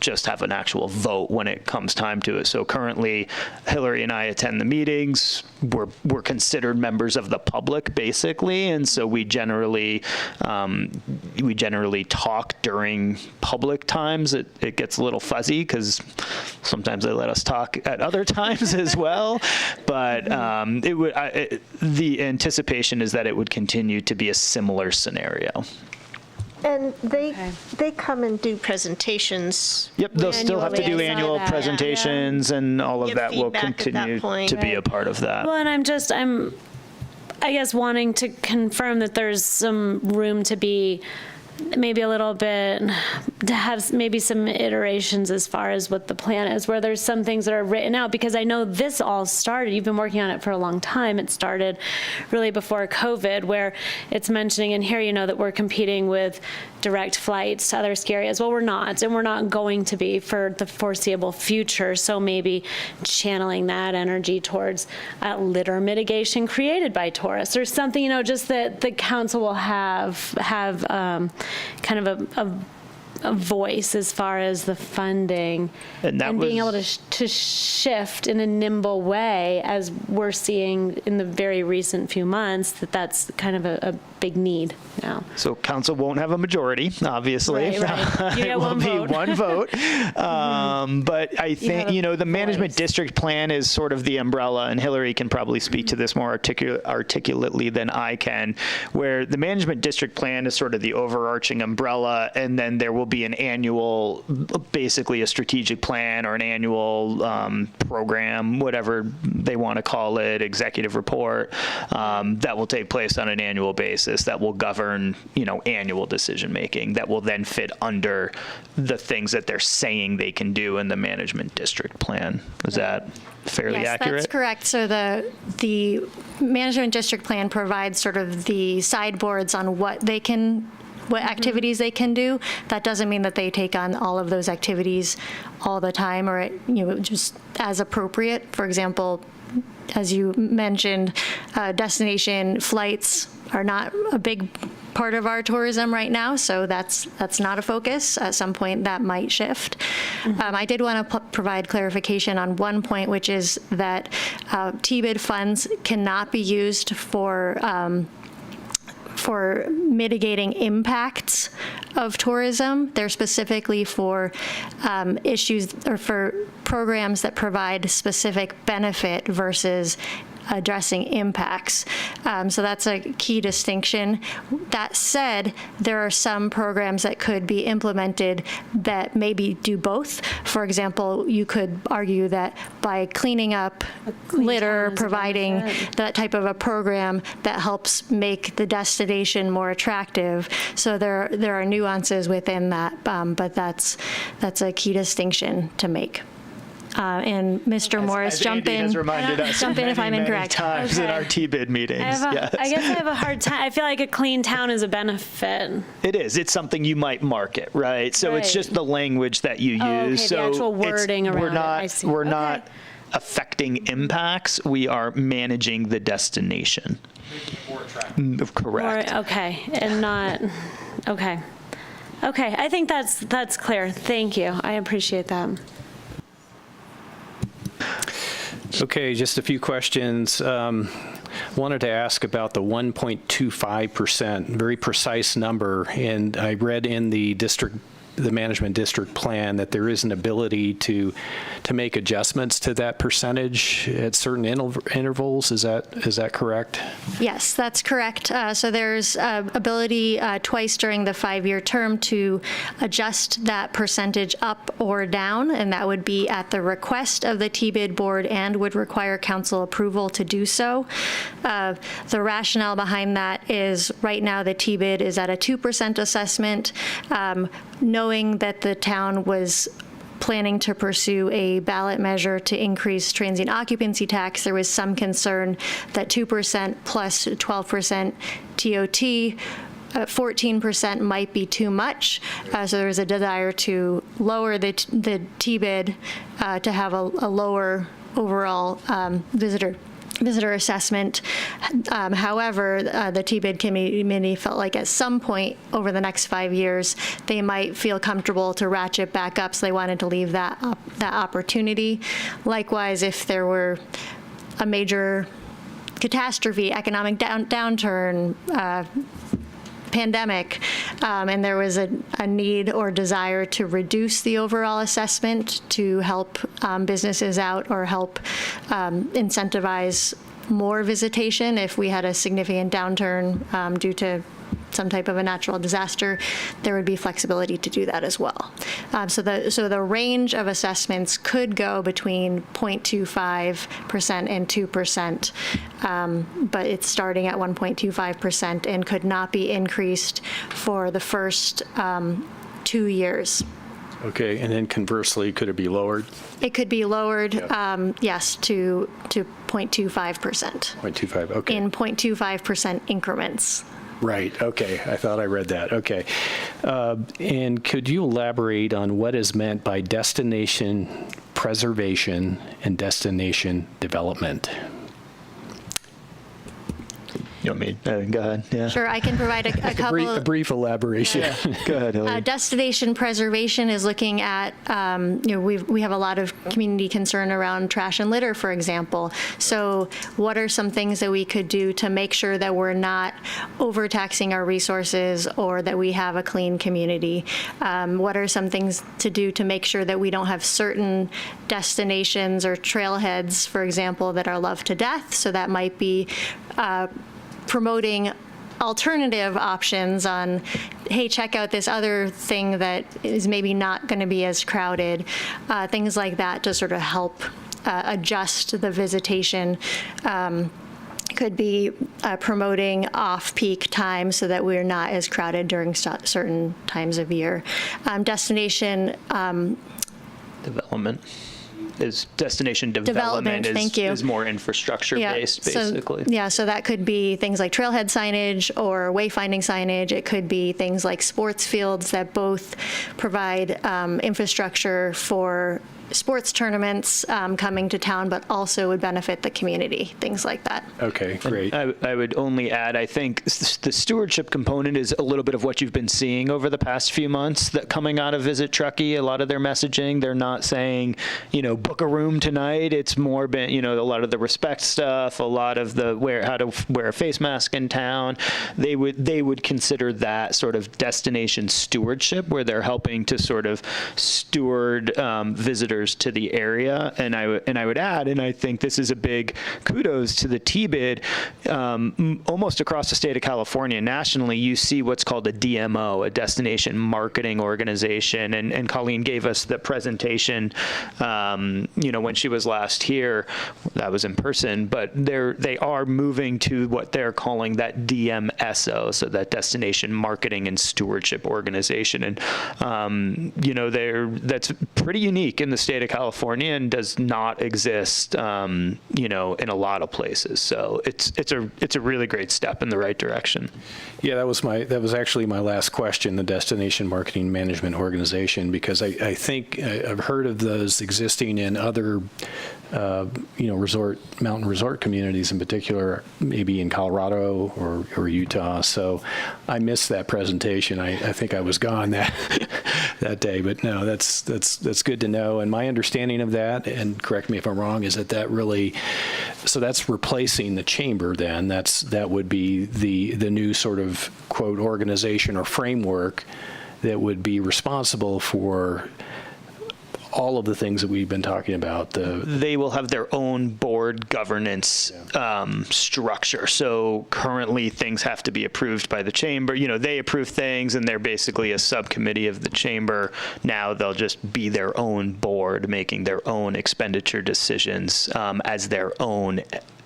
just have an actual vote when it comes time to it. So currently, Hillary and I attend the meetings. We're considered members of the public, basically, and so we generally talk during public times. It gets a little fuzzy because sometimes they let us talk at other times as well. But the anticipation is that it would continue to be a similar scenario. And they come and do presentations. Yep, they'll still have to do annual presentations, and all of that will continue to be a part of that. Well, and I'm I guess wanting to confirm that there's some room to be maybe a little bit, to have maybe some iterations as far as what the plan is, where there's some things that are written out, because I know this all started, you've been working on it for a long time. It started really before COVID, where it's mentioning in here, that we're competing with direct flights to other ski areas. Well, we're not, and we're not going to be for the foreseeable future. So maybe channeling that energy towards litter mitigation created by tourists, or something, just that the council will have kind of a voice as far as the funding And that being able was- to shift in a nimble way, as we're seeing in the very recent few months, that's kind of a big need now. So council won't have a majority, obviously. Right. You It get will one be vote. one vote. But I think, have a the management voice. district plan is sort of the umbrella, and Hillary can probably speak to this more articulately than I can, where the management district plan is sort of the overarching umbrella, and then there will be an annual, basically a strategic plan or an annual program, whatever they want to call it, executive report, that will take place on an annual basis that will govern, annual decision making that will then fit under the things that they're saying they can do in the management district plan. Is that fairly accurate? That's correct. So the management district plan provides sort of the sideboards on what activities they can do. That doesn't mean that they take on all of those activities all the time, or just as appropriate. For example, as you mentioned, destination flights are not a big part of our tourism right now, so that's not a focus. At some point, that might shift. I did want to provide clarification on one point, which is that TBID funds cannot be used for mitigating impacts of tourism. They're specifically for issues or for programs that provide specific benefit versus addressing impacts. So that's a key distinction. That said, there are some programs that could be implemented that maybe do both. For example, you could argue that by cleaning up litter, providing that type of a program that helps make the destination more attractive. So there are nuances within that, but that's a key distinction to make. And Mr. Morris, jump Andy in. has reminded us Jump in if I'm many incorrect. times in our TBID meetings. Yes. I guess I have a hard time. I feel like a clean town is a benefit. It is. It's something you might market, right? So it's Right. just the language that you use. Oh, okay, so the actual wording we're around it. not, I see. We're Okay. not affecting impacts. We are managing the destination. Correct. Okay, and not, okay. Okay, I think that's clear. Thank you. I appreciate that. Okay, just a few questions. Wanted to ask about the 1.25%, very precise number, and I read in the management district plan that there is an ability to make adjustments to that percentage at certain intervals. Is that correct? Yes, that's correct. So there's ability twice during the 5-year term to adjust that percentage up or down, and that would be at the request of the TBID board and would require council approval to do so. The rationale behind that is right now the TBID is at a 2% assessment. Knowing that the town was planning to pursue a ballot measure to increase transient occupancy tax, there was some concern that 2% plus 12% TOT, 14% might be too much. So there was a desire to lower the TBID to have a lower overall visitor assessment. However, the TBID committee felt like at some point over the next 5 years, they might feel comfortable to ratchet back up, so they wanted to leave that opportunity. Likewise, if there were a major catastrophe, economic downturn, pandemic, and there was a need or desire to reduce the overall assessment to help businesses out or help incentivize more visitation if we had a significant downturn due to some type of a natural disaster, there would be flexibility to do that as well. So the range of assessments could go between 0.25% and 2%, but it's starting at 1.25% and could not be increased for the first 2 years. Okay, and then conversely, could it be lowered? It could be lowered, yes, to 0.25%. 0.25, okay. In 0.25% increments. Right, okay, I thought I read that, okay. And could you elaborate on what is meant by destination preservation and destination development? You want me? Go ahead. Yeah. Sure, I can provide a couple. A brief elaboration. Go ahead, Hillary. Destination preservation is looking at, we have a lot of community concern around trash and litter, for example. So what are some things that we could do to make sure that we're not overtaxing our resources or that we have a clean community? What are some things to do to make sure that we don't have certain destinations or trailheads, for example, that are loved to death? So that might be promoting alternative options on, hey, check out this other thing that is maybe not going to be as crowded, things like that to sort of help adjust the visitation. Could be promoting off-peak times so that we're not as crowded during certain times of year. Destination Development. Destination development, thank you. Is more infrastructure based, basically. So that could be things like trailhead signage or wayfinding signage. It could be things like sports fields that both provide infrastructure for sports tournaments coming to town, but also would benefit the community, things like that. Okay, great. I would only add, I think the stewardship component is a little bit of what you've been seeing over the past few months that coming out of Visit Truckee. A lot of their messaging, they're not saying, book a room tonight. It's more been, a lot of the respect stuff, a lot of the how to wear a face mask in town. They would consider that sort of destination stewardship, where they're helping to sort of steward visitors to the area. And I would add, and I think this is a big kudos to the TBID, almost across the state of California, nationally, you see what's called a DMO, a destination marketing organization. And Colleen gave us the presentation, when she was last here. That was in person, but they are moving to what they're calling that DMSO, so that destination marketing and stewardship organization. And that's pretty unique in the state of Actually and does not exist, in a lot of places. So it's a really great step in the right direction. Yeah, that was actually my last question, the Destination Marketing Management Organization, because I think I've heard of those existing in other mountain resort communities in particular, maybe in Colorado or Utah. So I missed that presentation. I think I was gone that day, but no, that's good to know. And my understanding of that, and correct me if I'm wrong, is that really, so that's replacing the chamber then. That would be the new sort of quote organization or framework that would be responsible for all of the things that we've been talking about. They will have their own board governance structure. So currently things have to be approved by the chamber. They approve things and they're basically a subcommittee of the chamber. Now they'll just be their own board, making their own expenditure decisions as their own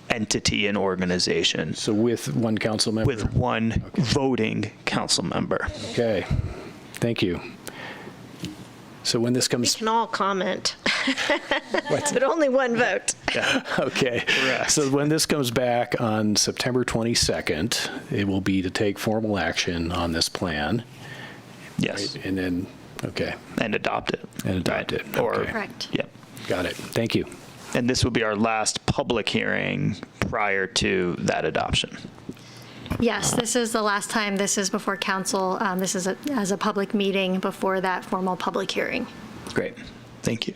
entity and organization. So with one council member? With one voting council member. Okay, thank you. So when this comes... We can all comment, but only one vote. Yeah. Okay. Correct. So when this comes back on September 22nd, it will be to take formal action on this plan. Yes. Right? And then, okay. And adopt it. Okay. Correct. Yep. Got it. Thank you. And this will be our last public hearing prior to that adoption. Yes, this is the last time this is before council. This is as a public meeting before that formal public hearing. Great. Thank you.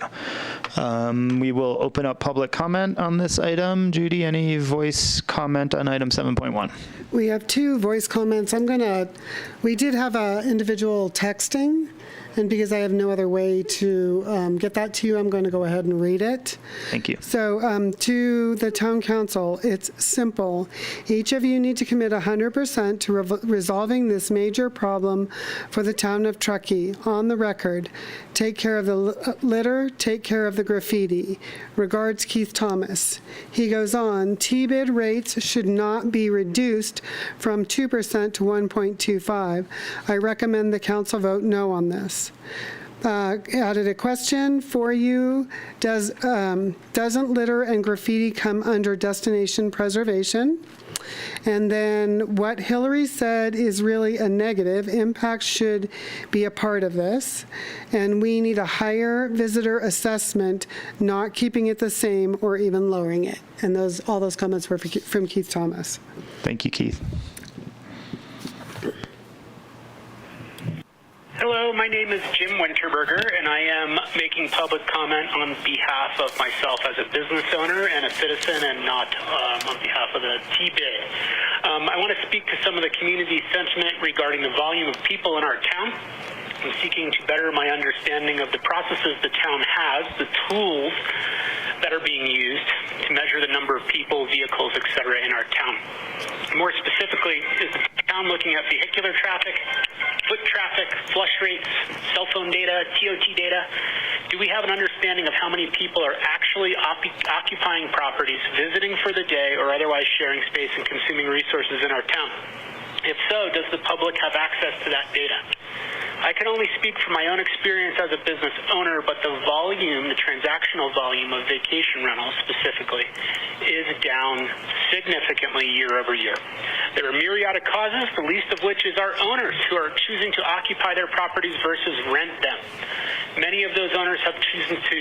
We will open up public comment on this item. Judy, any voice comment on item 7.1? We have 2 voice comments. We did have individual texting, and because I have no other way to get that to you, I'm going to go ahead and read it. Thank you. So to the town council, it's simple. Each of you need to commit 100% to resolving this major problem for the town of Truckee. On the record, take care of the litter, take care of the graffiti. Regards, Keith Thomas. He goes on, TBID rates should not be reduced from 2% to 1.25. I recommend the council vote no on this. Added a question for you. Doesn't litter and graffiti come under destination preservation? And then what Hillary said is really a negative. Impact should be a part of this. And we need a higher visitor assessment, not keeping it the same or even lowering it. And all those comments were from Keith Thomas. Thank you, Keith. Hello, my name is Jim Winterberger, and I am making public comment on behalf of myself as a business owner and a citizen, and not on behalf of the TBID. I want to speak to some of the community sentiment regarding the volume of people in our town. I'm seeking to better my understanding of the processes the town has, the tools that are being used to measure the number of people, vehicles, etc. in our town. More specifically, is the town looking at vehicular traffic, foot traffic, flush rates, cell phone data, TOT data? Do we have an understanding of how many people are actually occupying properties, visiting for the day, or otherwise sharing space and consuming resources in our town? If so, does the public have access to that data? I can only speak from my own experience as a business owner, but the volume, the transactional volume of vacation rentals specifically, is down significantly year over year. There are myriad of causes, the least of which is our owners who are choosing to occupy their properties versus rent them. Many of those owners have chosen to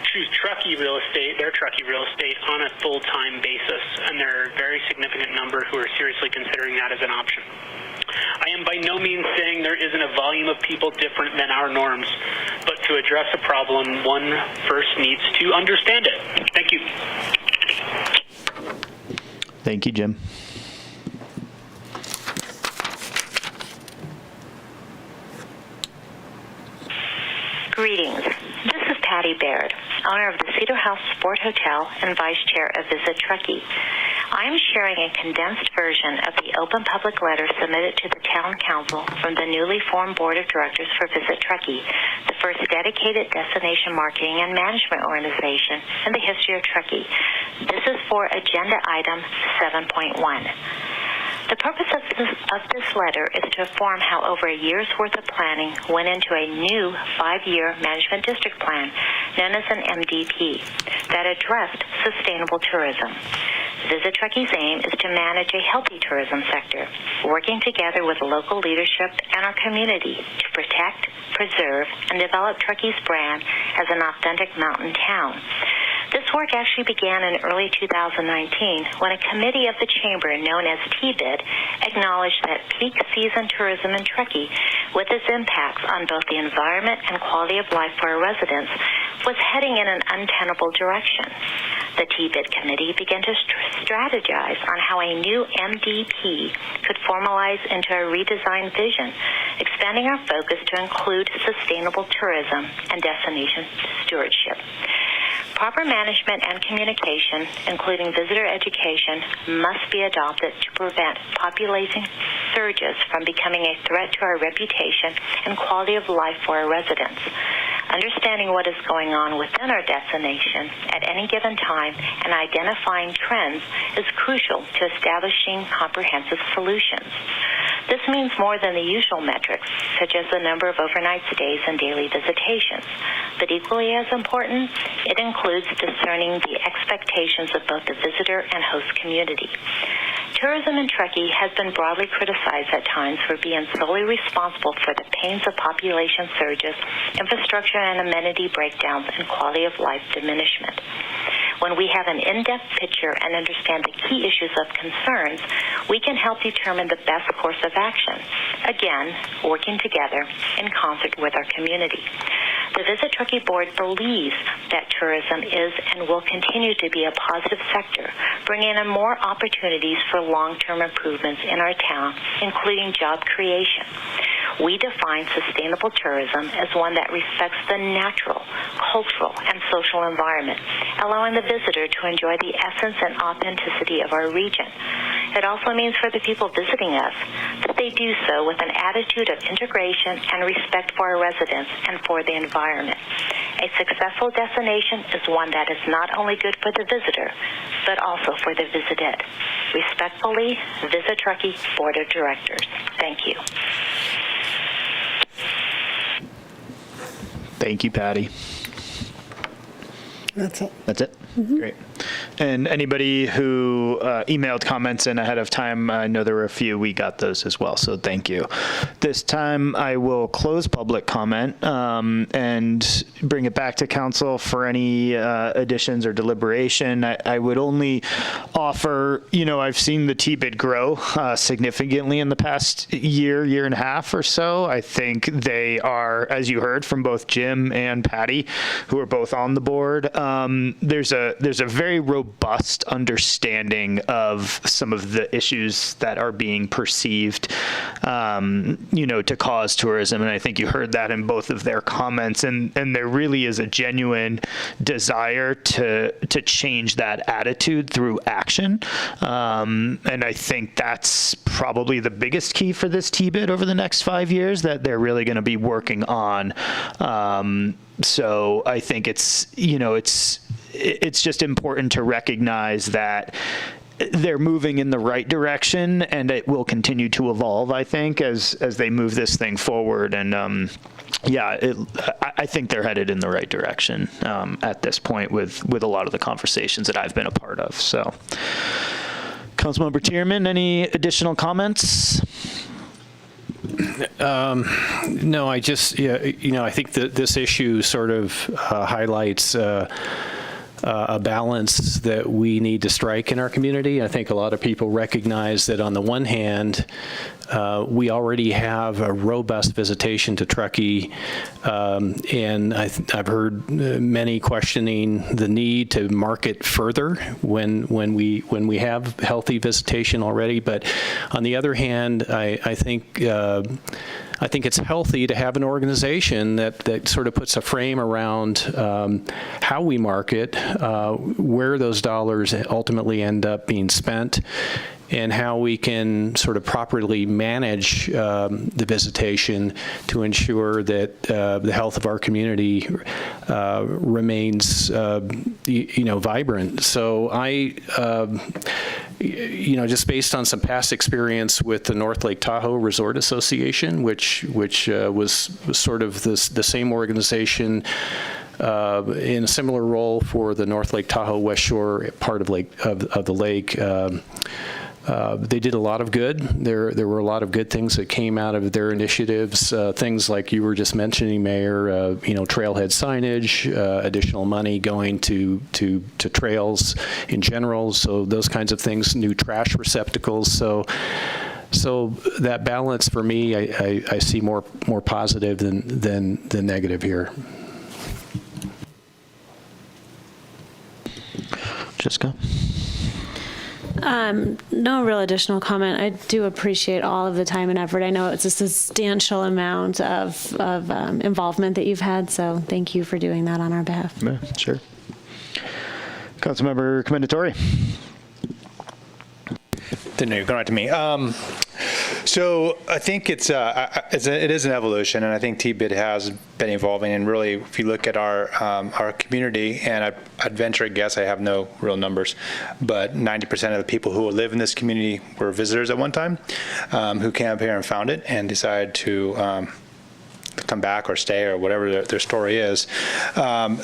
choose Truckee real estate, their Truckee real estate, on a full-time basis, and there are a very significant number who are seriously considering that as an option. I am by no means saying there isn't a volume of people different than our norms, but to address a problem, one first needs to understand it. Thank you. Thank you, Jim. Greetings. This is Patty Baird, owner of the Cedar House Sport Hotel and Vice Chair of Visit Truckee. I am sharing a condensed version of the open public letter submitted to the Town Council from the newly formed Board of Directors for Visit Truckee, the first dedicated destination marketing and management organization in the history of Truckee. This is for Agenda Item 7.1. The purpose of this letter is to inform how over a year's worth of planning went into a new 5-year management district plan, known as an MDP, that addressed sustainable tourism. Visit Truckee's aim is to manage a healthy tourism sector, working together with local leadership and our community to protect, preserve, and develop Truckee's brand as an authentic mountain town. This work actually began in early 2019 when a committee of the Chamber, known as TBID, acknowledged that peak season tourism in Truckee, with its impacts on both the environment and quality of life for our residents, was heading in an untenable direction. The TBID committee began to strategize on how a new MDP could formalize into a redesigned vision, expanding our focus to include sustainable tourism and destination stewardship. Proper management and communication, including visitor education, must be adopted to prevent population surges from becoming a threat to our reputation and quality of life for our residents. Understanding what is going on within our destination at any given time and identifying trends is crucial to establishing comprehensive solutions. This means more than the usual metrics, such as the number of overnight stays and daily visitations. But equally as important, it includes discerning the expectations of both the visitor and host community. Tourism in Truckee has been broadly criticized at times for being solely responsible for the pains of population surges, infrastructure and amenity breakdowns, and quality of life diminishment. When we have an in-depth picture and understand the key issues of concerns, we can help determine the best course of action, again, working together in concert with our community. The Visit Truckee Board believes that tourism is and will continue to be a positive sector, bringing in more opportunities for long-term improvements in our town, including job creation. We define sustainable tourism as one that respects the natural, cultural, and social environment, allowing the visitor to enjoy the essence and authenticity of our region. It also means for the people visiting us that they do so with an attitude of integration and respect for our residents and for the environment. A successful destination is one that is not only good for the visitor, but also for the visited. Respectfully, Visit Truckee Board of Directors. Thank you. Thank you, Patty. That's it. That's it? Mm-hmm. Great. And anybody who emailed comments in ahead of time, I know there were a few, we got those as well, so thank you. This time I will close public comment and bring it back to council for any additions or deliberation. I would only offer, I've seen the TBID grow significantly in the past year and a half or so. I think they are, as you heard from both Jim and Patty, who are both on the board, there's a very robust understanding of some of the issues that are being perceived, to cause tourism. And I think you heard that in both of their comments. And there really is a genuine desire to change that attitude through action. And I think that's probably the biggest key for this TBID over the next 5 years that they're really going to be working on. So I think it's just important to recognize that they're moving in the right direction, and it will continue to evolve, I think, as they move this thing forward. And I think they're headed in the right direction at this point with a lot of the conversations that I've been a part of. So, Councilmember Tierman, any additional comments? No, I just, I think that this issue sort of highlights a balance that we need to strike in our community. I think a lot of people recognize that on the one hand, we already have a robust visitation to Truckee, and I've heard many questioning the need to market further when we have healthy visitation already. But on the other hand, I think it's healthy to have an organization that sort of puts a frame around how we market, where those dollars ultimately end up being spent, and how we can sort of properly manage the visitation to ensure that the health of our community remains, vibrant. So just based on some past experience with the North Lake Tahoe Resort Association, which was sort of the same organization in a similar role for the North Lake Tahoe West Shore part of the lake. They did a lot of good. There were a lot of good things that came out of their initiatives. Things like you were just mentioning, Mayor. Trailhead signage, additional money going to trails in general. So those kinds of things. New trash receptacles. So that balance for me, I see more positive than negative here. Jessica? No real additional comment. I do appreciate all of the time and effort. I know it's a substantial amount of involvement that you've had, so thank you for doing that on our behalf. Yeah, sure. Councilmember Commendatore. Didn't know you were going right to me. So I think it is an evolution, and I think TBID has been evolving. And really, if you look at our community, and I'd venture a guess, I have no real numbers, but 90% of the people who live in this community were visitors at one time, who came up here and found it and decided to come back or stay or whatever their story is.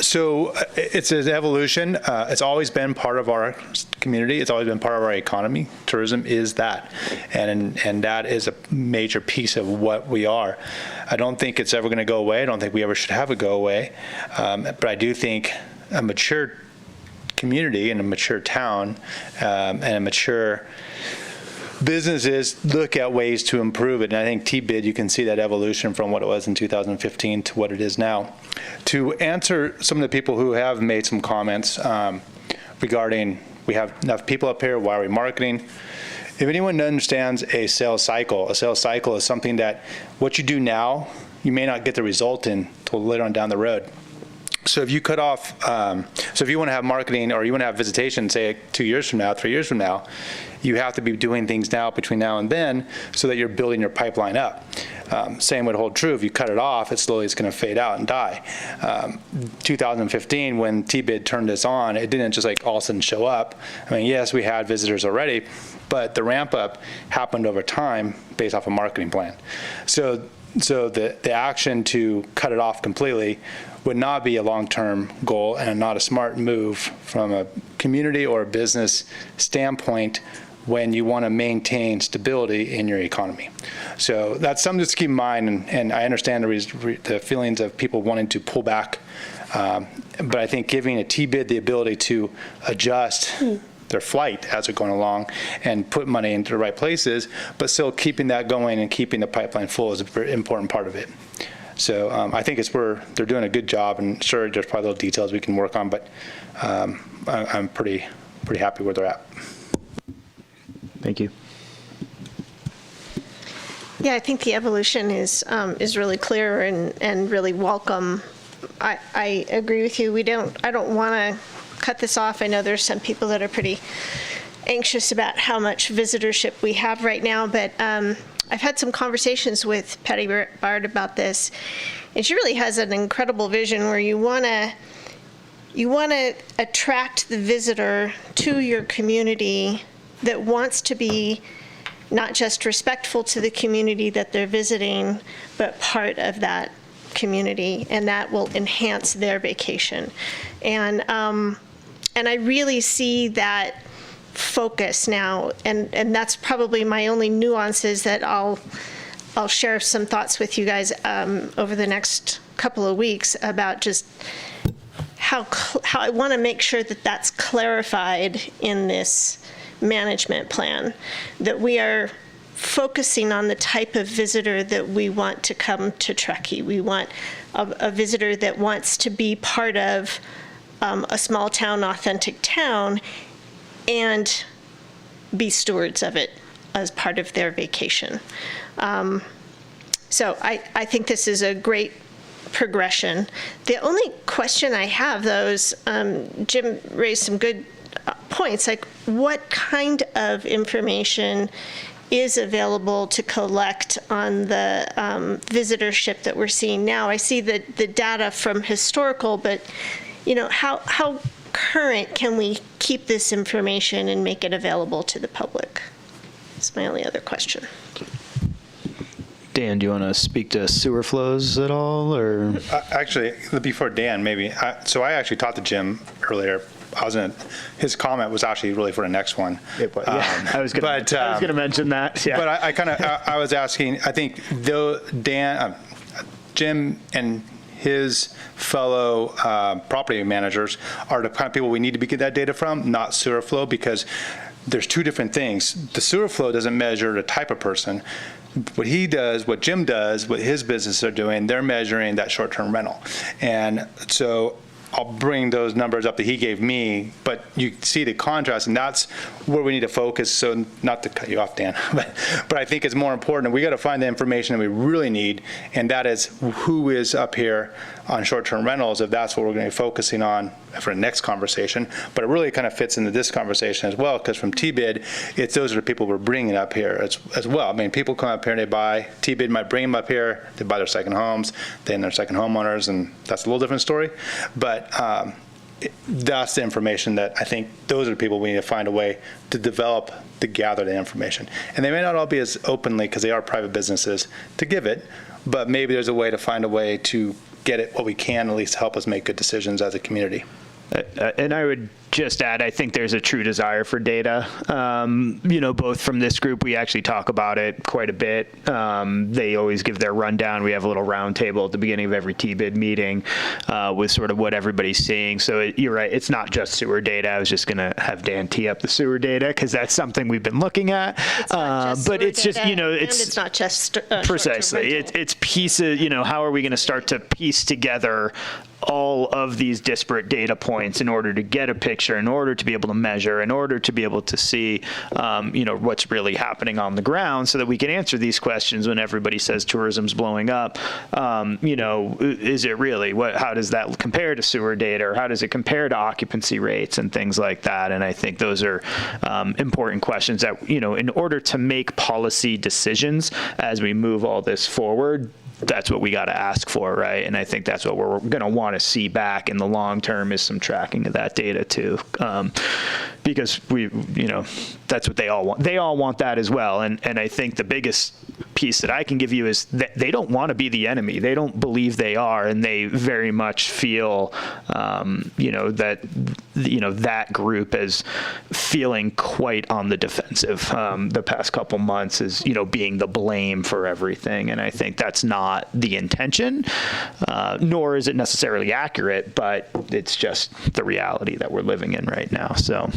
So it's an evolution. It's always been part of our community. It's always been part of our economy. Tourism is that, and that is a major piece of what we are. I don't think it's ever going to go away. I don't think we ever should have it go away. But I do think a mature community and a mature town and a mature businesses look at ways to improve it. And I think TBID, you can see that evolution from what it was in 2015 to what it is now. To answer some of the people who have made some comments regarding, we have enough people up here, why are we marketing? If anyone understands a sales cycle is something that what you do now, you may not get the result in until later on down the road. So if you cut off, so if you want to have marketing or you want to have visitation, say 2 years from now, 3 years from now, you have to be doing things now between now and then so that you're building your pipeline up. Same would hold true. If you cut it off, it's going to fade out and die. 2015, when TBID turned this on, it didn't just like all of a sudden show up. I mean, yes, we had visitors already, but the ramp up happened over time based off a marketing plan. So So the action to cut it off completely would not be a long-term goal and not a smart move from a community or a business standpoint when you want to maintain stability in your economy. So that's something to keep in mind, and I understand the feelings of people wanting to pull back, but I think giving a T-bid the ability to adjust their flight as they're going along and put money into the right places, but still keeping that going and keeping the pipeline full is a very important part of it. So I think they're doing a good job, and sure, there's probably little details we can work on, but I'm pretty happy where they're at. Thank you. Yeah, I think the evolution is really clear and really welcome. I agree with you. I don't want to cut this off. I know there's some people that are pretty anxious about how much visitorship we have right now, but I've had some conversations with Patty Bard about this, and she really has an incredible vision where you want to attract the visitor to your community that wants to be not just respectful to the community that they're visiting, but part of that community, and that will enhance their vacation. And I really see that focus now, and that's probably my only nuances that I'll share some thoughts with you guys over the next couple of weeks about just how I want to make sure that that's clarified in this management plan, that we are focusing on the type of visitor that we want to come to Truckee. We want a visitor that wants to be part of a small town, authentic town, and be stewards of it as part of their vacation. So I think this is a great progression. The only question I have, though, is Jim raised some good points, like what kind of information is available to collect on the visitorship that we're seeing now? I see the data from historical, but how current can we keep this information and make it available to the public? That's my only other question. Dan, do you want to speak to sewer flows at all, or? Actually, before Dan, maybe. So I actually talked to Jim earlier. His comment was actually really for the next one. I was going to mention that. Yeah. But I was asking, I think though Jim and his fellow property managers are the kind of people we need to get that data from, not sewer flow, because there's two different things. The sewer flow doesn't measure the type of person. What he does, what Jim does, what his businesses are doing, they're measuring that short-term rental. And so I'll bring those numbers up that he gave me, but you see the contrast, and that's where we need to focus. So not to cut you off, Dan, but I think it's more important. We got to find the information that we really need, and that is who is up here on short-term rentals, if that's what we're going to be focusing on for the next conversation. But it really kind of fits into this conversation as well, because from T-bid, those are the people we're bringing up here as well. I mean, people come up here and they buy, T-bid might bring them up here, they buy their second homes, then they're second homeowners, and that's a little different story. But that's the information that I think those are the people we need to find a way to develop to gather the information. And they may not all be as openly, because they are private businesses, to give it, but maybe there's a way to find a way to get it what we can, at least help us make good decisions as a community. And I would just add, I think there's a true desire for data. Both from this group, we actually talk about it quite a bit. They always give their rundown. We have a little round table at the beginning of every T-bid meeting with sort of what everybody's seeing. So you're right, it's not just sewer data. I was just going to have Dan tee up the sewer data, because that's something we've been looking at. But it's just, it's not just precisely. It's pieces, how are we going to start to piece together all of these disparate data points in order to get a picture, in order to be able to measure, in order to be able to see, what's really happening on the ground, so that we can answer these questions when everybody says tourism's blowing up. Is it really? How does that compare to sewer data, or how does it compare to occupancy rates and things like that? And I think those are important questions that, in order to make policy decisions as we move all this forward, that's what we got to ask for, right? And I think that's what we're going to want to see back in the long term, is some tracking of that data too, because that's what they all want. They all want that as well. And I think the biggest piece that I can give you is that they don't want to be the enemy. They don't believe they are, and they very much feel, that group is feeling quite on the defensive the past couple months, is being the blame for everything, and I think that's not the intention, nor is it necessarily accurate, but it's just the reality that we're living in right now. So.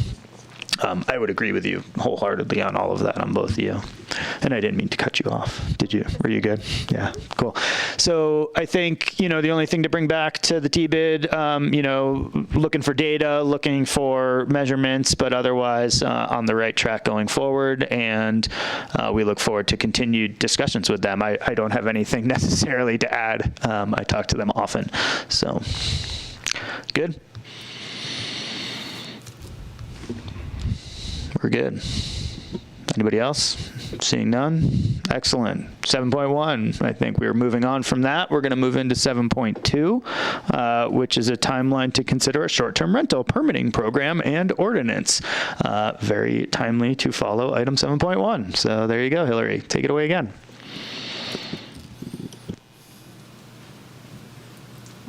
I would agree with you wholeheartedly on all of that, on both of you. And I didn't mean to cut you off. Did you? Were you good? Yeah, cool. So I think, the only thing to bring back to the T-bid, looking for data, looking for measurements, but otherwise on the right track going forward. And we look forward to continued discussions with them. I don't have anything necessarily to add. I talk to them often. So, good. We're good. Anybody else? Seeing none? Excellent. 7.1, I think we're moving on from that. We're going to move into 7.2, which is a timeline to consider a short-term rental permitting program and ordinance. Very timely to follow item 7.1. So there you go, Hillary. Take it away again.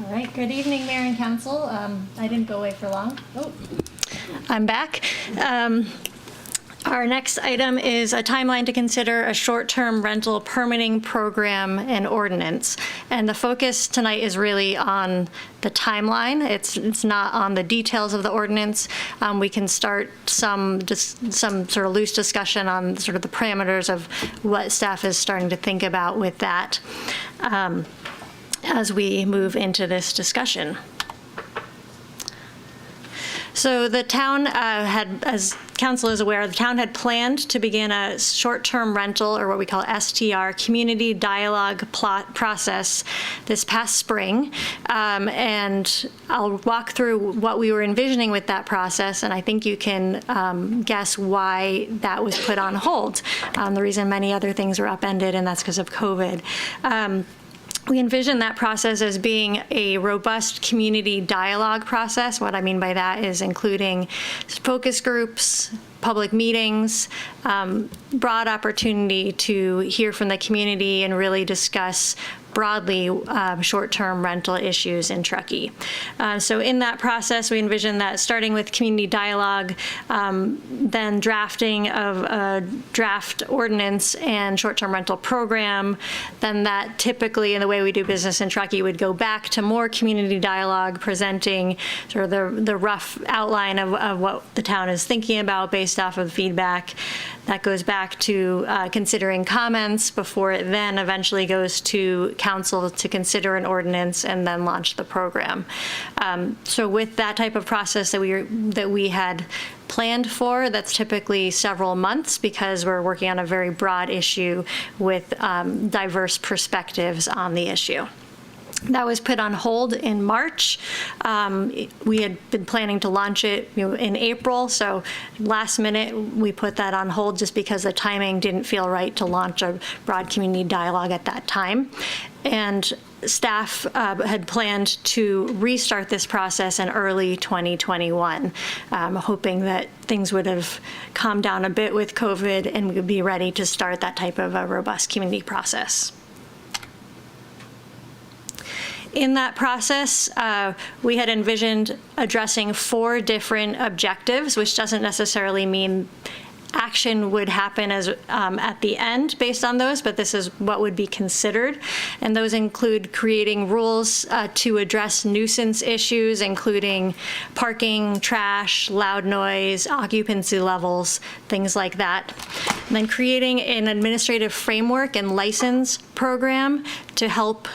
All right. Good evening, Mayor and Council. I didn't go away for long. Oh, I'm back. Our next item is a timeline to consider a short-term rental permitting program and ordinance. And the focus tonight is really on the timeline. It's not on the details of the ordinance. We can start some sort of loose discussion on sort of the parameters of what staff is starting to think about with that as we move into this discussion. So the town had, as council is aware, the town had planned to begin a short-term rental, or what we call STR, community dialogue process this past spring. And I'll walk through what we were envisioning with that process, and I think you can guess why that was put on hold. The reason many other things were upended, and that's because of COVID. We envision that process as being a robust community dialogue process. What I mean by that is including focus groups, public meetings, broad opportunity to hear from the community and really discuss broadly short-term rental issues in Truckee. So in that process, we envision that starting with community dialogue, then drafting of a draft ordinance and short-term rental program, then that typically in the way we do business in Truckee would go back to more community dialogue, presenting sort of the rough outline of what the town is thinking about based off of feedback. That goes back to considering comments before it then eventually goes to council to consider an ordinance and then launch the program. So with that type of process that we had planned for, that's typically several months because we're working on a very broad issue with diverse perspectives on the issue. That was put on hold in March. We had been planning to launch it in April, so last minute we put that on hold just because the timing didn't feel right to launch a broad community dialogue at that time. And staff had planned to restart this process in early 2021, hoping that things would have calmed down a bit with COVID and we would be ready to start that type of a robust community process. In that process, we had envisioned addressing 4 different objectives, which doesn't necessarily mean action would happen as at the end based on those, but this is what would be considered. And those include creating rules to address nuisance issues, including parking, trash, loud noise, occupancy levels, things like that. And then creating an administrative framework and license program to help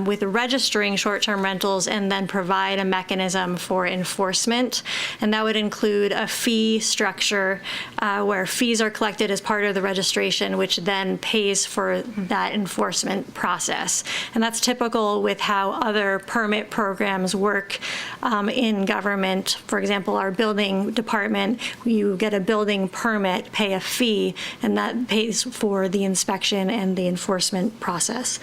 with registering short-term rentals and then provide a mechanism for enforcement. And that would include a fee structure where fees are collected as part of the registration, which then pays for that enforcement process. And that's typical with how other permit programs work in government. For example, our building department, you get a building permit, pay a fee, and that pays for the inspection and the enforcement process.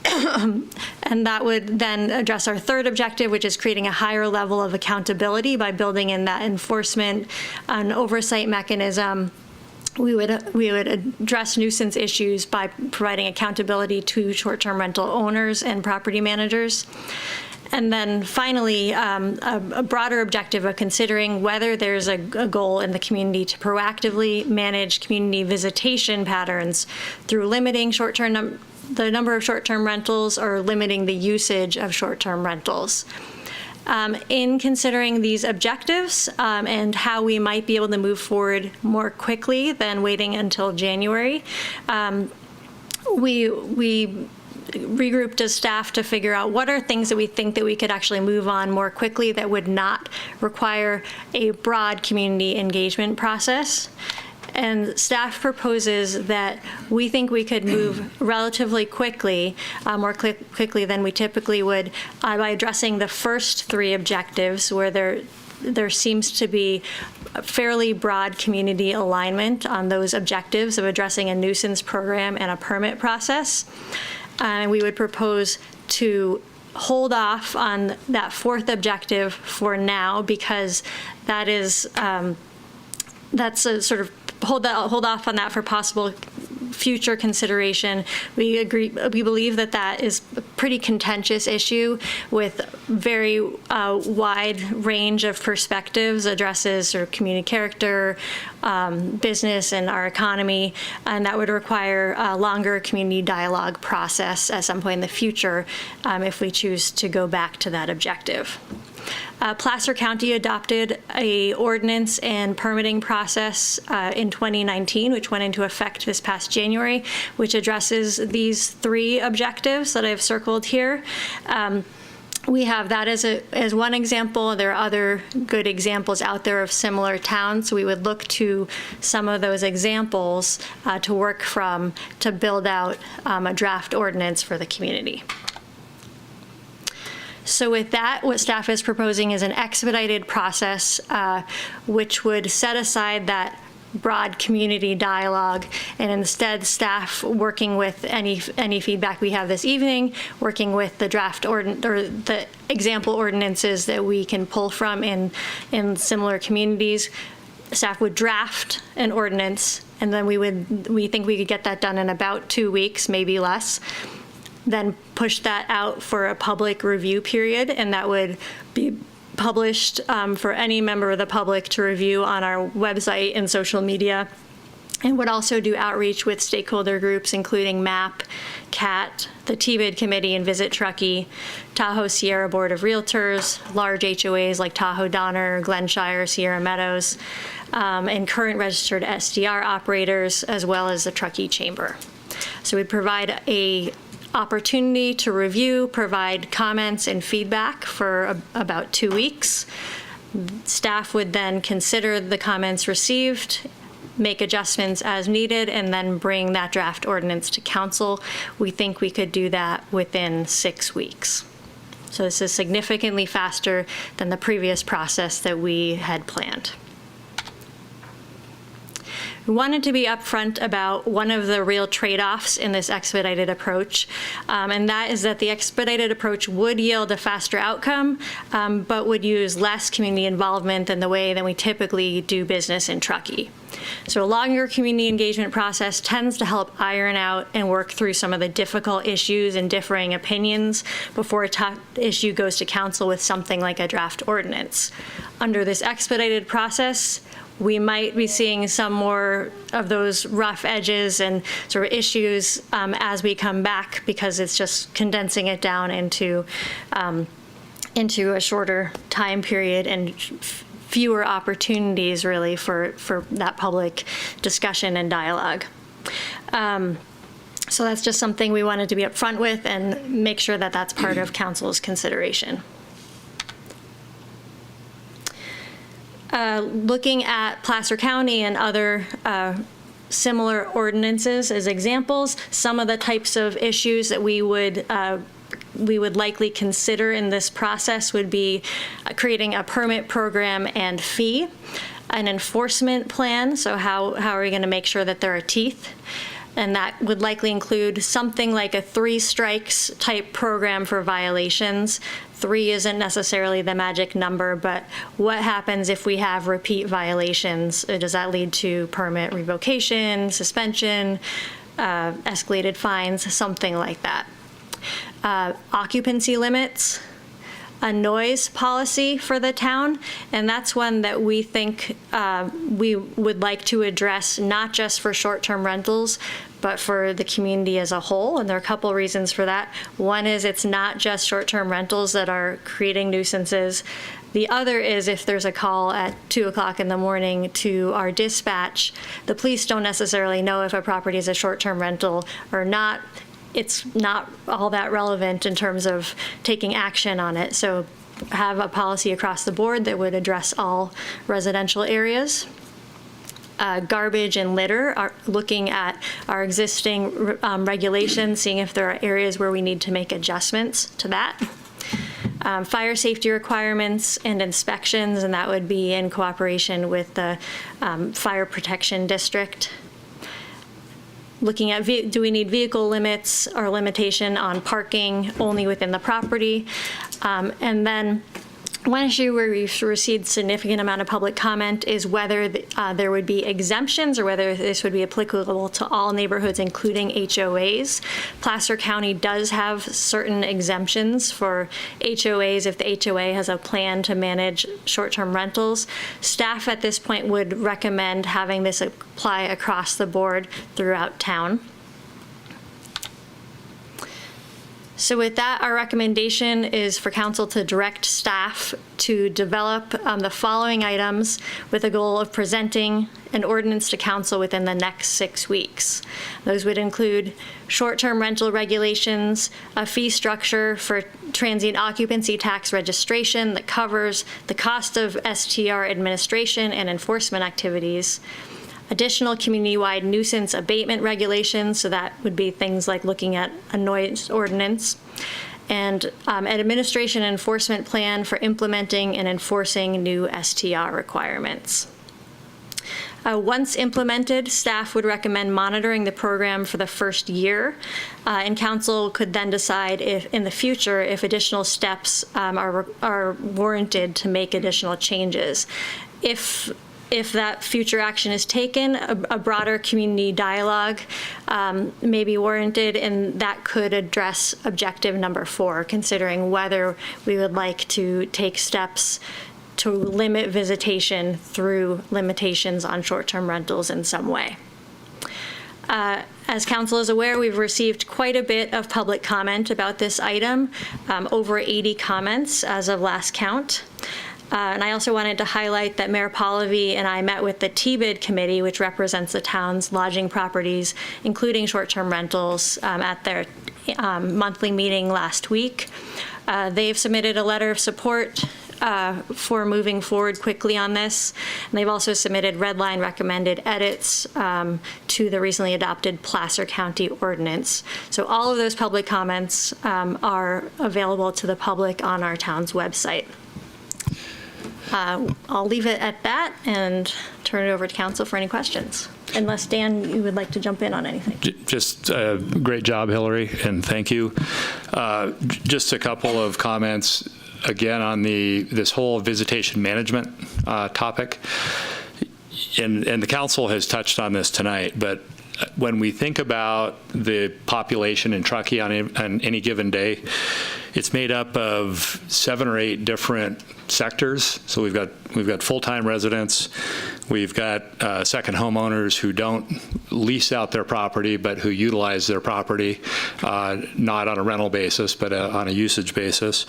And that would then address our third objective, which is creating a higher level of accountability by building in that enforcement and oversight mechanism we would address nuisance issues by providing accountability to short-term rental owners and property managers. And then finally, a broader objective of considering whether there's a goal in the community to proactively manage community visitation patterns through limiting the number of short-term rentals or limiting the usage of short-term rentals. In considering these objectives and how we might be able to move forward more quickly than waiting until January, we regrouped as staff to figure out what are things that we think that we could actually move on more quickly that would not require a broad community engagement process. And staff proposes that we think we could move relatively quickly, more quickly than we typically would, by addressing the first three objectives where there seems to be a fairly broad community alignment on those objectives of addressing a nuisance program and a permit process. And we would propose to hold off on that fourth objective for now because that is, that's a sort of hold off on that for possible future consideration. We believe that that is a pretty contentious issue with very wide range of perspectives, addresses sort of community character, business, and our economy, and that would require a longer community dialogue process at some point in the future if we choose to go back to that objective. Placer County adopted a ordinance and permitting process in 2019, which went into effect this past January, which addresses these three objectives that I've circled here. We have that as one example. There are other good examples out there of similar towns. So we would look to some of those examples to work from to build out a draft ordinance for the community. So with that, what staff is proposing is an expedited process, which would set aside that broad community dialogue, and instead staff working with any feedback we have this evening, working with the draft or the example ordinances that we can pull from in similar communities. Staff would draft an ordinance, and then we think we could get that done in about 2 weeks, maybe less. Then push that out for a public review period, and that would be published for any member of the public to review on our website and social media, and would also do outreach with stakeholder groups, including MAP, CAT, the TBID Committee, and Visit Truckee, Tahoe Sierra Board of Realtors, large HOAs like Tahoe Donner, Glenshire, Sierra Meadows, and current registered SDR operators, as well as the Truckee Chamber. So we'd provide a opportunity to review, provide comments and feedback for about 2 weeks. Staff would then consider the comments received, make adjustments as needed, and then bring that draft ordinance to council. We think we could do that within 6 weeks. So this is significantly faster than the previous process that we had planned. We wanted to be upfront about one of the real trade-offs in this expedited approach, and that is that the expedited approach would yield a faster outcome, but would use less community involvement than the way that we typically do business in Truckee. So a longer community engagement process tends to help iron out and work through some of the difficult issues and differing opinions before a tough issue goes to council with something like a draft ordinance. Under this expedited process, we might be seeing some more of those rough edges and sort of issues as we come back, because it's just condensing it down into a shorter time period and fewer opportunities really for that public discussion and dialogue. So that's just something we wanted to be upfront with and make sure that that's part of council's consideration. Looking at Placer County and other similar ordinances as examples, some of the types of issues that we would likely consider in this process would be creating a permit program and fee, an enforcement plan, so how are we going to make sure that there are teeth, And that would likely include something like a 3 strikes type program for violations. 3 isn't necessarily the magic number, but what happens if we have repeat violations? Does that lead to permit revocation, suspension, escalated fines, something like that? Occupancy limits, a noise policy for the town, and that's one that we think we would like to address, not just for short-term rentals, but for the community as a whole. And there are a couple reasons for that. One is it's not just short-term rentals that are creating nuisances. The other is if there's a call at 2 o'clock in the morning to our dispatch, the police don't necessarily know if a property is a short-term rental or not. It's not all that relevant in terms of taking action on it. So have a policy across the board that would address all residential areas. Garbage and litter, are looking at our existing regulations, seeing if there are areas where we need to make adjustments to that. Fire safety requirements and inspections, and that would be in cooperation with the fire protection district. Looking at, do we need vehicle limits or limitation on parking only within the property? And then one issue where we've received significant amount of public comment is whether there would be exemptions or whether this would be applicable to all neighborhoods, including HOAs. Placer County does have certain exemptions for HOAs if the HOA has a plan to manage short-term rentals. Staff at this point would recommend having this apply across the board throughout town. So with that, our recommendation is for council to direct staff to develop the following items with a goal of presenting an ordinance to council within the next 6 weeks. Those would include short-term rental regulations, a fee structure for transient occupancy tax registration that covers the cost of STR administration and enforcement activities, additional community-wide nuisance abatement regulations, so that would be things like looking at a noise ordinance, and an administration and enforcement plan for implementing and enforcing new STR requirements. Once implemented, staff would recommend monitoring the program for the first year, and council could then decide if, in the future, if additional steps are warranted to make additional changes. If that future action is taken, a broader community dialogue may be warranted, and that could address objective number 4, considering whether we would like to take steps to limit visitation through limitations on short-term rentals in some way. As council is aware, we've received quite a bit of public comment about this item, over 80 comments as of last count. And I also wanted to highlight that Mayor Polivy and I met with the TBID committee, which represents the town's lodging properties, including short-term rentals, at their monthly meeting last week. They've submitted a letter of support for moving forward quickly on this. And they've also submitted red line recommended edits to the recently adopted Placer County ordinance. So all of those public comments are available to the public on our town's website. I'll leave it at that and turn it over to council for any questions. Unless, Dan, you would like to jump in on anything. Just a great job, Hillary, and thank you. Just a couple of comments, again, on this whole visitation management topic. And the council has touched on this tonight, but when we think about the population in Truckee on any given day, it's made up of 7 or 8 different sectors. So we've got full-time residents, we've got second homeowners who don't lease out their property, but who utilize their property, not on a rental basis, but on a usage basis.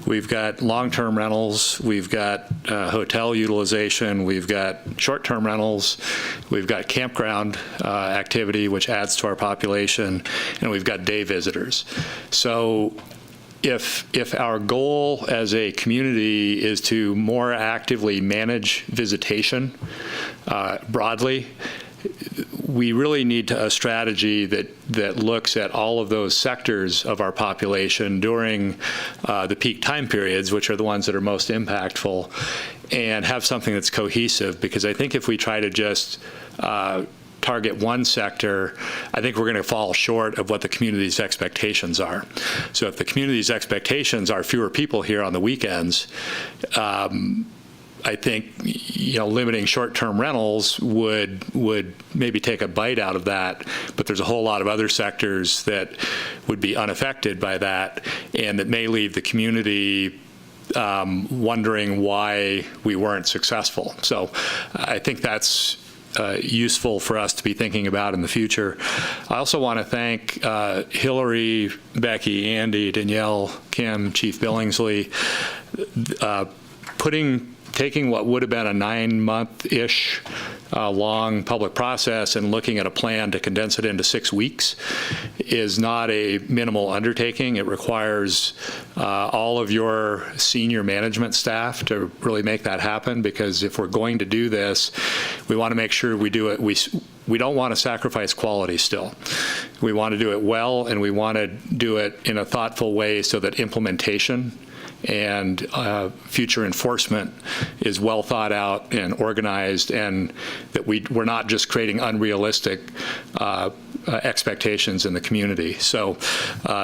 We've got long-term rentals, we've got hotel utilization, we've got short-term rentals, we've got campground activity, which adds to our population, and we've got day visitors. So if our goal as a community is to more actively manage visitation broadly, we really need a strategy that looks at all of those sectors of our population during the peak time periods, which are the ones that are most impactful, and have something that's cohesive. Because I think if we try to just target one sector, I think we're going to fall short of what the community's expectations are. So if the community's expectations are fewer people here on the weekends, I think, limiting short-term rentals would maybe take a bite out of that, but there's a whole lot of other sectors that would be unaffected by that, and that may leave the community wondering why we weren't successful. So I think that's useful for us to be thinking about in the future. I also want to thank Hillary, Becky, Andy, Danielle, Kim, Chief Billingsley, taking what would have been a 9-month-ish long public process and looking at a plan to condense it into 6 weeks is not a minimal undertaking. It requires all of your senior management staff to really make that happen, because if we're going to do this, we want to make sure we do it. We don't want to sacrifice quality still. We want to do it well, and we want to do it in a thoughtful way so that implementation and future enforcement is well thought out and organized, and that we're not just creating unrealistic expectations in the community. So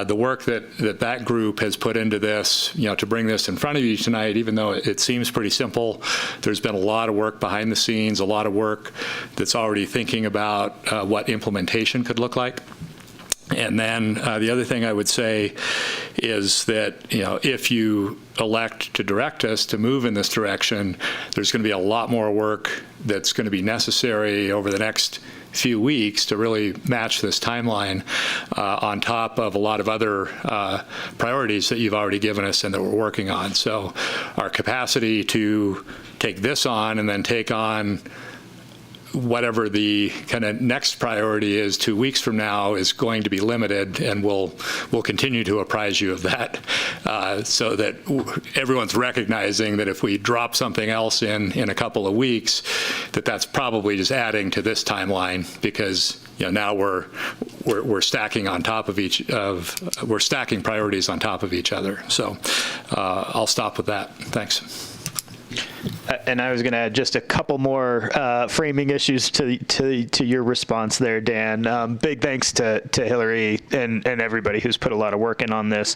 the work that group has put into this, to bring this in front of you tonight, even though it seems pretty simple, there's been a lot of work behind the scenes, a lot of work that's already thinking about what implementation could look like. And then the other thing I would say is that, if you elect to direct us to move in this direction, there's going to be a lot more work that's going to be necessary over the next few weeks to really match this timeline on top of a lot of other priorities that you've already given us and that we're working on. So our capacity to take this on and then take on whatever the kind of next priority is 2 weeks from now is going to be limited, and we'll continue to apprise you of that, so that everyone's recognizing that if we drop something else in a couple of weeks, that's probably just adding to this timeline, because now we're stacking on top of we're stacking priorities on top of each other. So I'll stop with that. Thanks. And I was going to add just a couple more framing issues to your response there, Dan. Big thanks to Hillary and everybody who's put a lot of work in on this.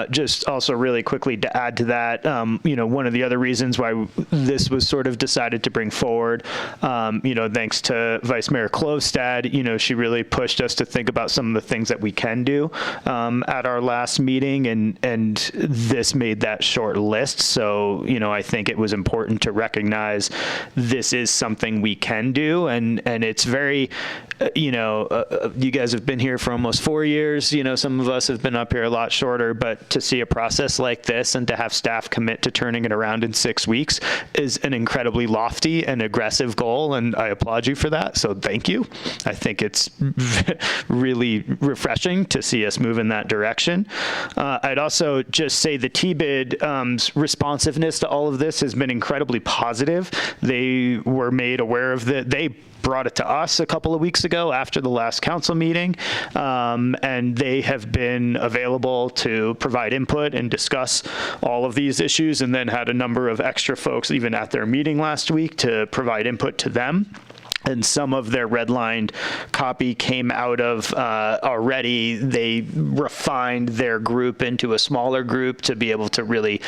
Just also really quickly to add to that, one of the other reasons why this was sort of decided to bring forward, thanks to Vice Mayor Klostad, she really pushed us to think about some of the things that we can do at our last meeting, and this made that short list. So, I think it was important to recognize this is something we can do, and it's very, you guys have been here for almost 4 years. Some of us have been up here a lot shorter, but to see a process like this and to have staff commit to turning it around in 6 weeks is an incredibly lofty and aggressive goal, and I applaud you for that. So thank you. I think it's really refreshing to see us move in that direction. I'd also just say the TBID's responsiveness to all of this has been incredibly positive. They were made aware of they brought it to us a couple of weeks ago after the last council meeting, and they have been available to provide input and discuss all of these issues, and then had a number of extra folks even at their meeting last week to provide input to them. And some of their redlined copy came out of already. They refined their group into a smaller group to be able to really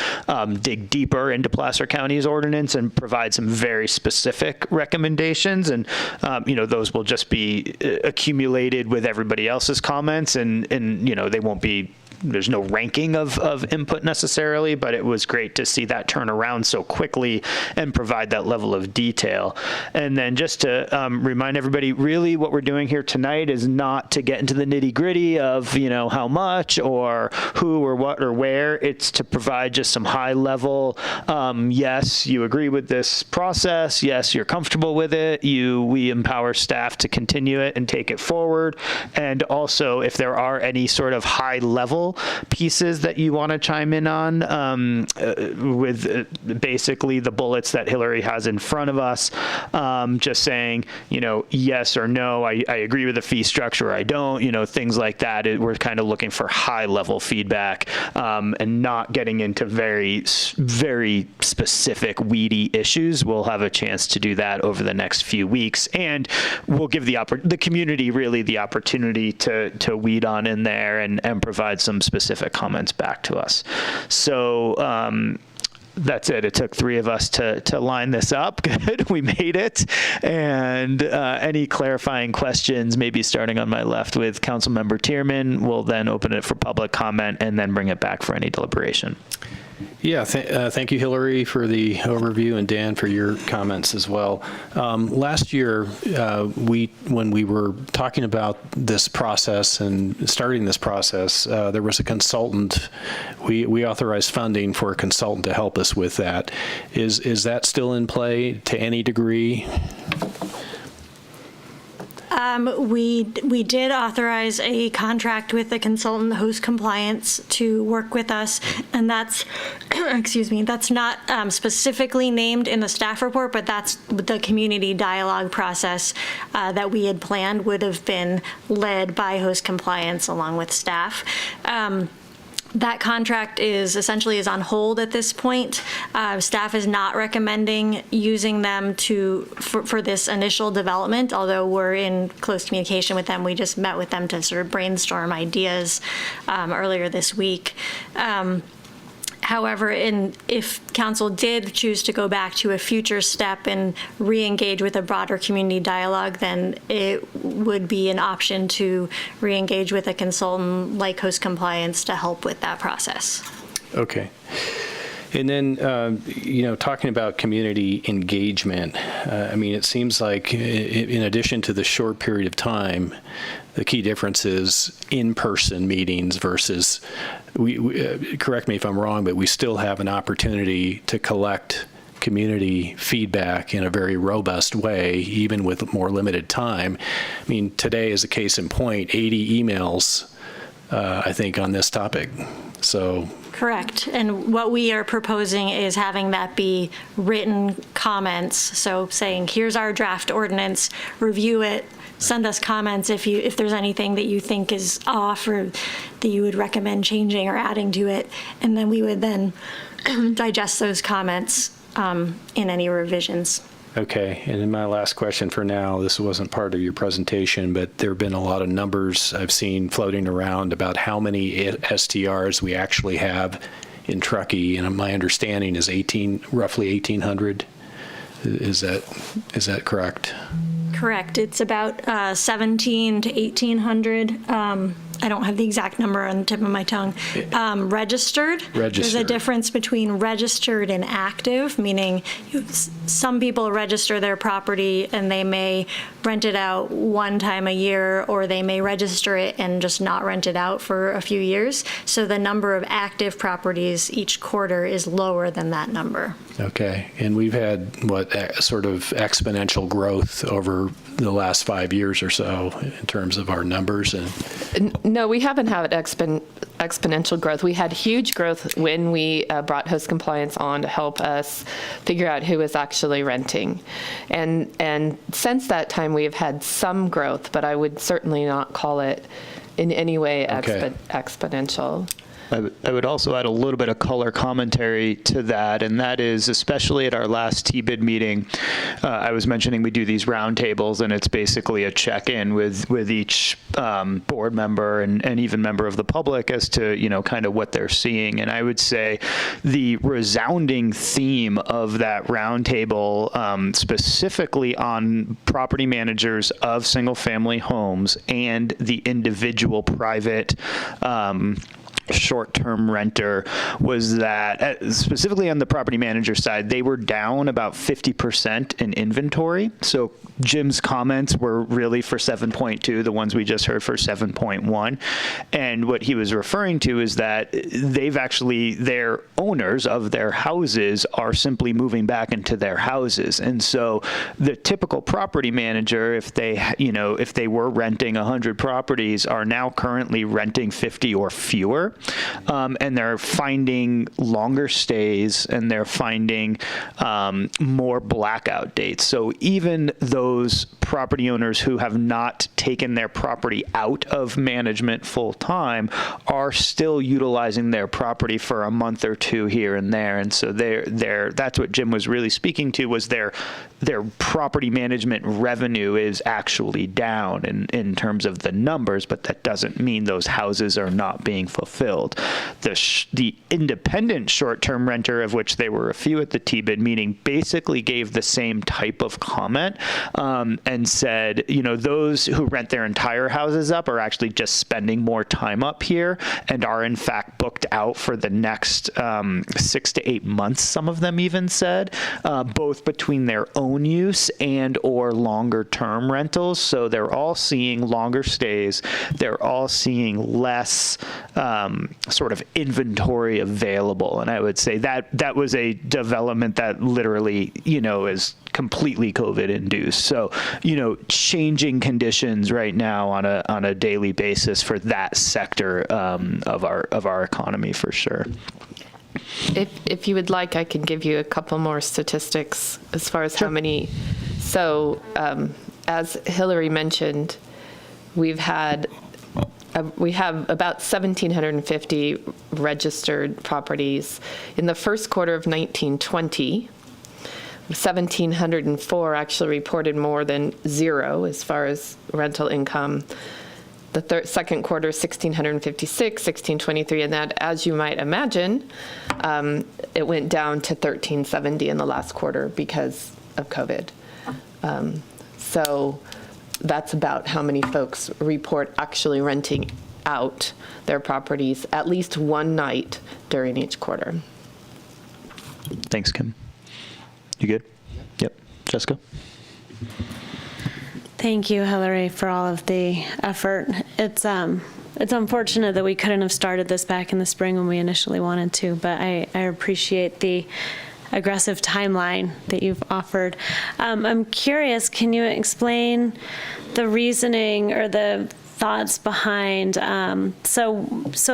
dig deeper into Placer County's ordinance and provide some very specific recommendations. And, those will just be accumulated with everybody else's comments, and they won't be, there's no ranking of input necessarily, but it was great to see that turn around so quickly and provide that level of detail. And then just to remind everybody, really what we're doing here tonight is not to get into the nitty gritty of, how much or who or what or where. It's to provide just some high level, yes, you agree with this process. Yes, you're comfortable with it. We empower staff to continue it and take it forward. And also, if there are any sort of high level pieces that you want to chime in on, with basically the bullets that Hillary has in front of us, just saying, saying, yes or no, I agree with the fee structure, or I don't, things like that. We're kind of looking for high level feedback and not getting into very, very specific weedy issues. We'll have a chance to do that over the next few weeks, and we'll give the community really the opportunity to weed on in there and provide some specific comments back to us. So that's it. It took 3 of us to line this up. Good, we made it. And any clarifying questions, maybe starting on my left with Councilmember Tierman, we'll then open it for public comment and then bring it back for any deliberation. Yeah, thank you, Hillary, for the overview, and Dan for your comments as well. Last year, when we were talking about this process and starting this process, there was a consultant. We authorized funding for a consultant to help us with that. Is that still in play to any degree? We did authorize a contract with the consultant Host Compliance to work with us, and that's, that's not specifically named in the staff report, but that's the community dialogue process that we had planned would have been led by Host Compliance along with staff. That contract is on hold at this point. Staff is not recommending using them for this initial development, although we're in close communication with them. We just met with them to sort of brainstorm ideas earlier this week. However, if council did choose to go back to a future step and re-engage with a broader community dialogue, then it would be an option to re-engage with a consultant like Host Compliance to help with that process. Okay. And then, talking about community engagement, it seems like in addition to the short period of time, the key difference is in-person meetings versus, correct me if I'm wrong, but we still have an opportunity to collect community feedback in a very robust way, even with more limited time. Today is a case in point, 80 emails, I think, on this topic. So. Correct. And what we are proposing is having that be written comments. So saying, here's our draft ordinance, review it, send us comments if there's anything that you think is off or that you would recommend changing or adding to it. And then we would then digest those comments in any revisions. Okay, and then my last question for now, this wasn't part of your presentation, but there have been a lot of numbers I've seen floating around about how many STRs we actually have in Truckee, and my understanding is roughly 1,800. Is that correct? Correct. It's about 1,700 to 1,800. I don't have the exact number on the tip of my tongue. Registered. There's a difference between registered and active, meaning some people register their property and they may rent it out one time a year, or they may register it and just not rent it out for a few years. So the number of active properties each quarter is lower than that number. Okay, and we've had sort of exponential growth over the last 5 years or so in terms of our numbers? No, we haven't had exponential growth. We had huge growth when we brought Host Compliance on to help us figure out who was actually renting. And since that time, we have had some growth, but I would certainly not call it in any way exponential. I would also add a little bit of color commentary to that, and that is, especially at our last TBID meeting, I was mentioning we do these roundtables, and it's basically a check-in with each board member and even member of the public as to, kind of what they're seeing. And I would say the resounding theme of that roundtable, specifically on property managers of single-family homes and the individual private short-term renter, was that specifically on the property manager side, they were down about 50% in inventory. So Jim's comments were really for 7.2, the ones we just heard for 7.1. And what he was referring to is that their owners of their houses are simply moving back into their houses. And so the typical property manager, if they were renting 100 properties, are now currently renting 50 or fewer. and they're finding longer stays, and they're finding more blackout dates. So even those property owners who have not taken their property out of management full time are still utilizing their property for a month or two here and there. And so that's what Jim was really speaking to, was their property management revenue is actually down in terms of the numbers, but that doesn't mean those houses are not being fulfilled. The independent short-term renter, of which there were a few at the TBID meeting, basically gave the same type of comment and said, those who rent their entire houses up are actually just spending more time up here and are in fact booked out for the next 6 to 8 months, some of them even said, both between their own use and or longer term rentals. So they're all seeing longer stays. They're all seeing less sort of inventory available. And I would say that was a development that literally, is completely COVID induced. So, changing conditions right now on a daily basis for that sector of our economy for sure. If you would like, I can give you a couple more statistics as far as how many. So, as Hillary mentioned, we have about 1,750 registered properties. In the first quarter of 1920, 1,704 actually reported more than zero as far as rental income. The second quarter, 1,656, 1,623, and that, as you might imagine, it went down to 1,370 in the last quarter because of COVID. So that's about how many folks report actually renting out their properties at least one night during each quarter. Thanks, Kim. You good? Yep. Jessica? Thank you, Hillary, for all of the effort. It's unfortunate that we couldn't have started this back in the spring when we initially wanted to, but I appreciate the aggressive timeline that you've offered. I'm curious, can you explain the reasoning or the thoughts behind, so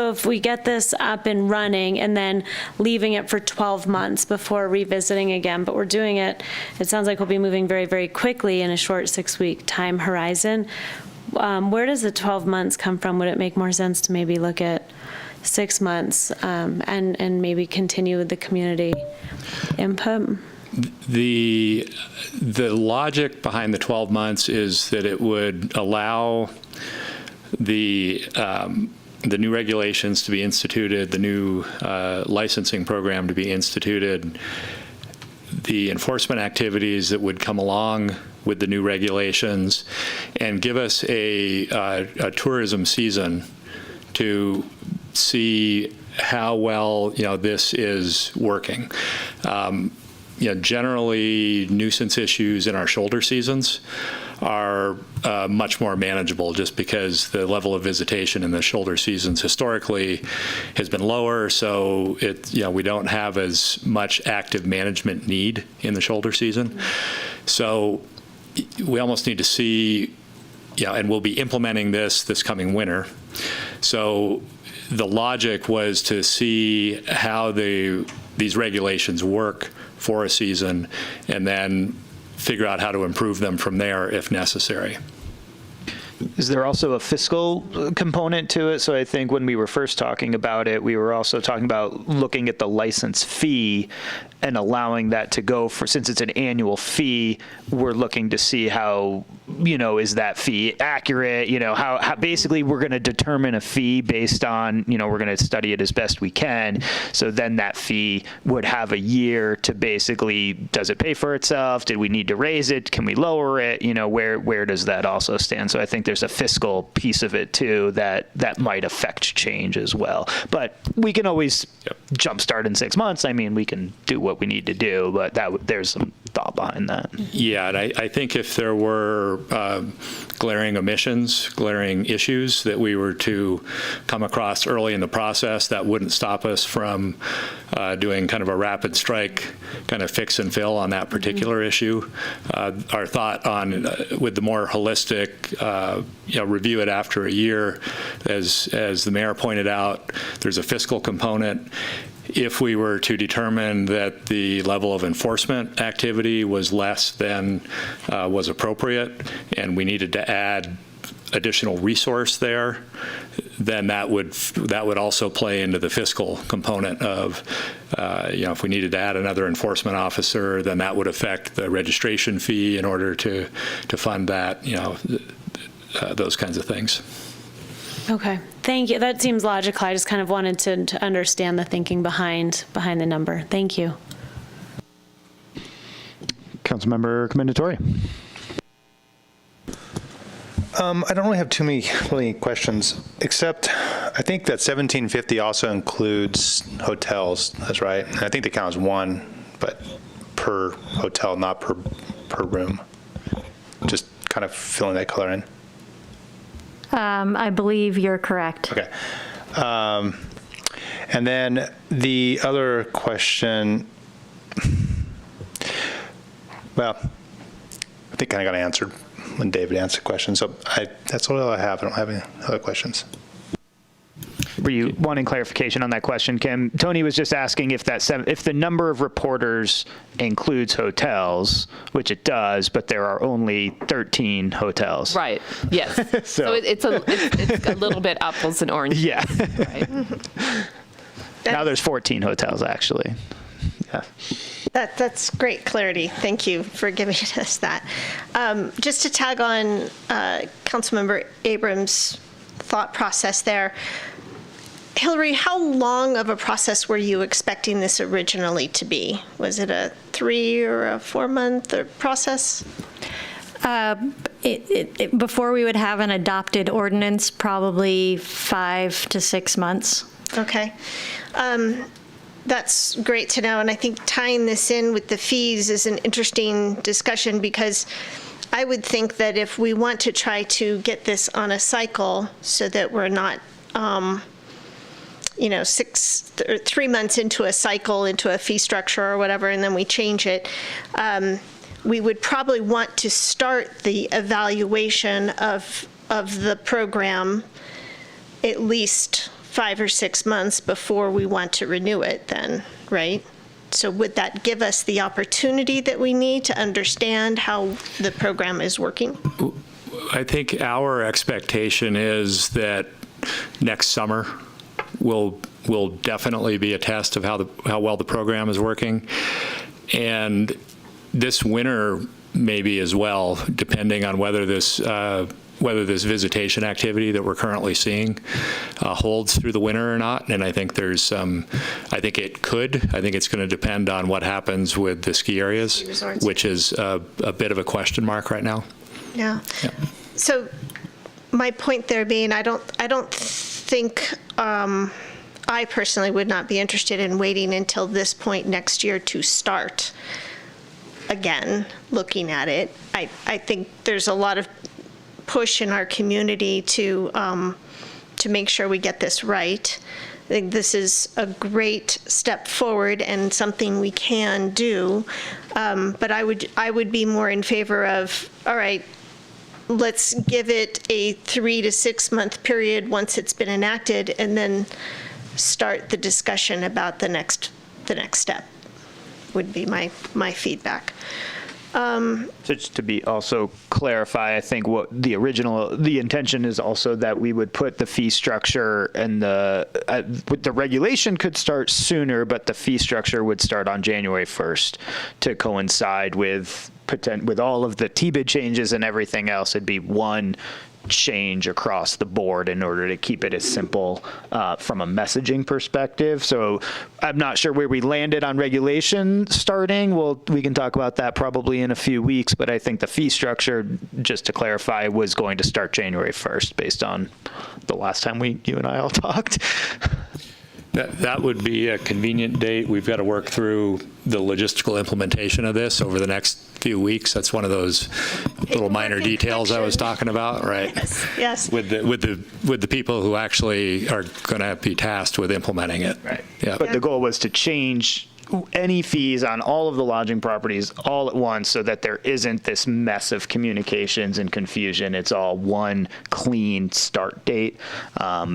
if we get this up and running and then leaving it for 12 months before revisiting again, but we're doing it sounds like we'll be moving very, very quickly in a short 6-week time horizon. Where does the 12 months come from? Would it make more sense to maybe look at 6 months and maybe continue with the community input? The logic behind the 12 months is that it would allow the new regulations to be instituted, the new licensing program to be instituted, the enforcement activities that would come along with the new regulations, and give us a tourism season to see how well this is working. Generally, nuisance issues in our shoulder seasons are much more manageable just because the level of visitation in the shoulder seasons historically has been lower, so we don't have as much active management need in the shoulder season. So we almost need to see, and we'll be implementing this coming winter. So the logic was to see how these regulations work for a season, and then figure out how to improve them from there if necessary. Is there also a fiscal component to it? So I think when we were first talking about it, we were also talking about looking at the license fee and allowing that to go for, since it's an annual fee, we're looking to see how, is that fee accurate? How basically we're going to determine a fee based on, we're going to study it as best we can. So then that fee would have a year to basically, does it pay for itself? Did we need to raise it? Can we lower it? Where does that also stand? So I think there's a fiscal piece of it too that might affect change as well. But we can always jumpstart in 6 months. I mean, we can do what we need to do, but there's thought behind that. Yeah, and I think if there were glaring omissions, glaring issues that we were to come across early in the process, that wouldn't stop us from doing kind of a rapid strike kind of fix and fill on that particular issue. Our thought on with the more holistic, review it after a year, as the mayor pointed out, there's a fiscal component. If we were to determine that the level of enforcement activity was less than was appropriate, and we needed to add additional resource there, then that would also play into the fiscal component of, if we needed to add another enforcement officer, then that would affect the registration fee in order to fund that, those kinds of things. Okay, thank you. That seems logical. I just kind of wanted to understand the thinking behind the number. Thank you. Councilmember Commendatore. I don't really have too many questions, except I think that 1750 also includes hotels. That's right. And I think they count as one, but per hotel, not per room. Just kind of filling that color in. I believe you're correct. Okay. And then the other question, well, I think kind of got answered when David answered the question. So that's all I have. I don't have any other questions. Were you wanting clarification on that question, Kim? Tony was just asking if the number of reporters includes hotels, which it does, but there are only 13 hotels. Right. Yes. so it's a little bit apples and oranges. Yeah. Right. Now there's 14 hotels actually. Yeah. That's great clarity. Thank you for giving us that. Just to tag on Councilmember Abrams' thought process there, Hillary, how long of a process were you expecting this originally to be? Was it a 3 or a 4 month process? Before we would have an adopted ordinance, probably 5 to 6 months. Okay. That's great to know. And I think tying this in with the fees is an interesting discussion, because I would think that if we want to try to get this on a cycle so that we're not 6 or 3 months into a cycle, into a fee structure or whatever, and then we change it, we would probably want to start the evaluation of the program at least 5 or 6 months before we want to renew it then, right? So would that give us the opportunity that we need to understand how the program is working? I think our expectation is that next summer will definitely be a test of how well the program is working. And this winter maybe as well, depending on whether this visitation activity that we're currently seeing holds through the winter or not. And I think I think it could. I think it's going to depend on what happens with the ski areas, which is a bit of a question mark right now. Yeah. So my point there being, I don't think I personally would not be interested in waiting until this point next year to start again looking at it. I think there's a lot of push in our community to make sure we get this right. I think this is a great step forward and something we can do. But I would be more in favor of, all right, let's give it a 3 to 6 month period once it's been enacted, and then start the discussion about the next step. Would be my feedback. So just to be also clarify, I think what the intention is also that we would put the fee structure and the regulation could start sooner, but the fee structure would start on January 1st to coincide with all of the TBID changes and everything else. It'd be one change across the board in order to keep it as simple from a messaging perspective. So I'm not sure where we landed on regulation starting. We can talk about that probably in a few weeks, but I think the fee structure, just to clarify, was going to start January 1st based on the last time you and I all talked. That would be a convenient date. We've got to work through the logistical implementation of this over the next few weeks. That's one of those little minor details I was talking about, right? Yes. With the people who actually are going to be tasked with implementing it. Right. Yeah. But the goal was to change any fees on all of the lodging properties all at once so that there isn't this mess of communications and confusion. It's all one clean start date,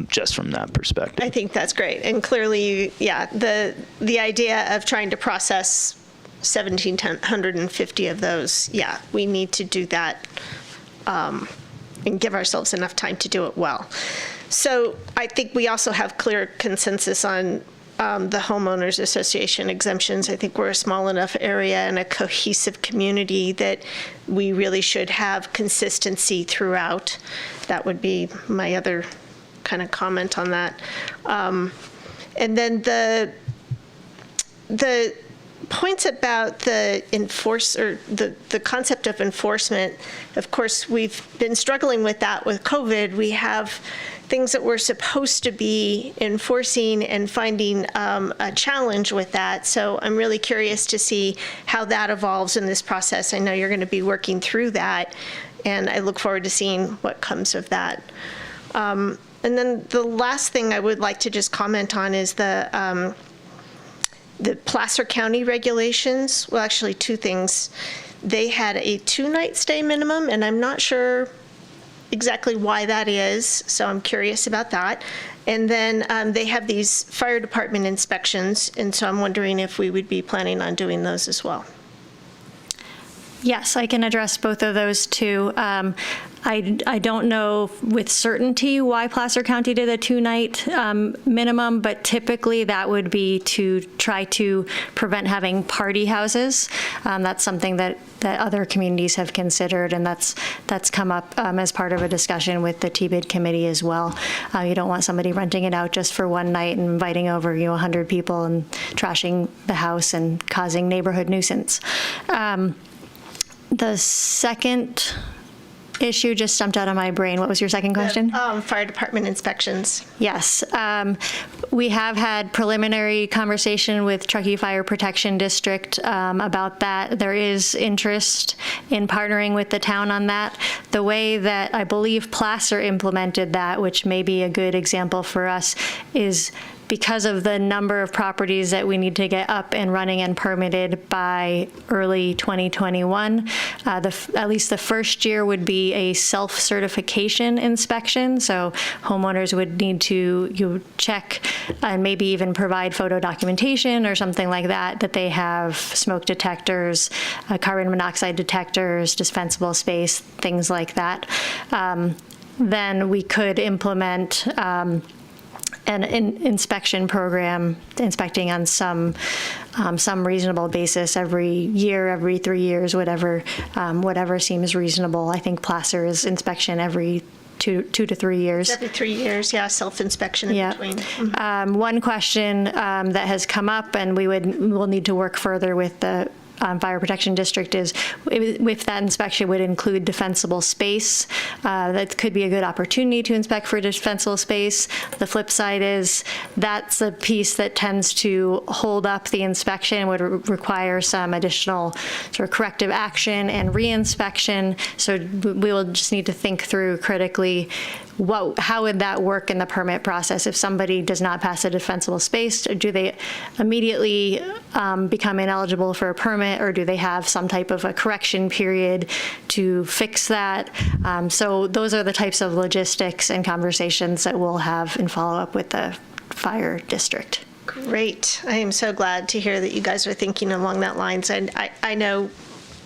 just from that perspective. I think that's great. And clearly, yeah, the idea of trying to process 1,750 of those, yeah, we need to do that and give ourselves enough time to do it well. So I think we also have clear consensus on the homeowners association exemptions. I think we're a small enough area and a cohesive community that we really should have consistency throughout. That would be my other kind of comment on that. And then the points about the the concept of enforcement, of course, we've been struggling with that with COVID. We have things that we're supposed to be enforcing and finding a challenge with that. So I'm really curious to see how that evolves in this process. I know you're going to be working through that, and I look forward to seeing what comes of that. And then the last thing I would like to just comment on is the Placer County regulations. Well, actually, two things. They had a 2-night stay minimum, and I'm not sure exactly why that is, so I'm curious about that. And then they have these fire department inspections, and so I'm wondering if we would be planning on doing those as well. Yes, I can address both of those too. I don't know with certainty why Placer County did a 2-night minimum, but typically that would be to try to prevent having party houses. That's something that other communities have considered, and that's come up as part of a discussion with the TBID committee as well. You don't want somebody renting it out just for one night and inviting over 100 people and trashing the house and causing neighborhood nuisance. The second issue just jumped out of my brain. What was your second question? Fire department inspections. Yes. We have had preliminary conversation with Truckee Fire Protection District about that. There is interest in partnering with the town on that. The way that I believe Placer implemented that, which may be a good example for us, is because of the number of properties that we need to get up and running and permitted by early 2021. At least the first year would be a self-certification inspection. So homeowners would need to check and maybe even provide photo documentation or something like that, that they have smoke detectors, carbon monoxide detectors, dispensable space, things like that. Then we could implement an inspection program, inspecting on some reasonable basis every year, every 3 years, whatever seems reasonable. I think Placer is inspection every 2 to 3 years. Every 3 years, yeah, self-inspection in between. Mm-hmm. One question that has come up, and we'll need to work further with the Fire Protection District, is if that inspection would include defensible space. That could be a good opportunity to inspect for defensible space. The flip side is that's a piece that tends to hold up the inspection, would require some additional sort of corrective action and re-inspection. So we will just need to think through critically how would that work in the permit process? If somebody does not pass a defensible space, do they immediately become ineligible for a permit, or do they have some type of a correction period to fix that? So those are the types of logistics and conversations that we'll have in follow-up with the fire district. Great. I am so glad to hear that you guys are thinking along that lines. And I know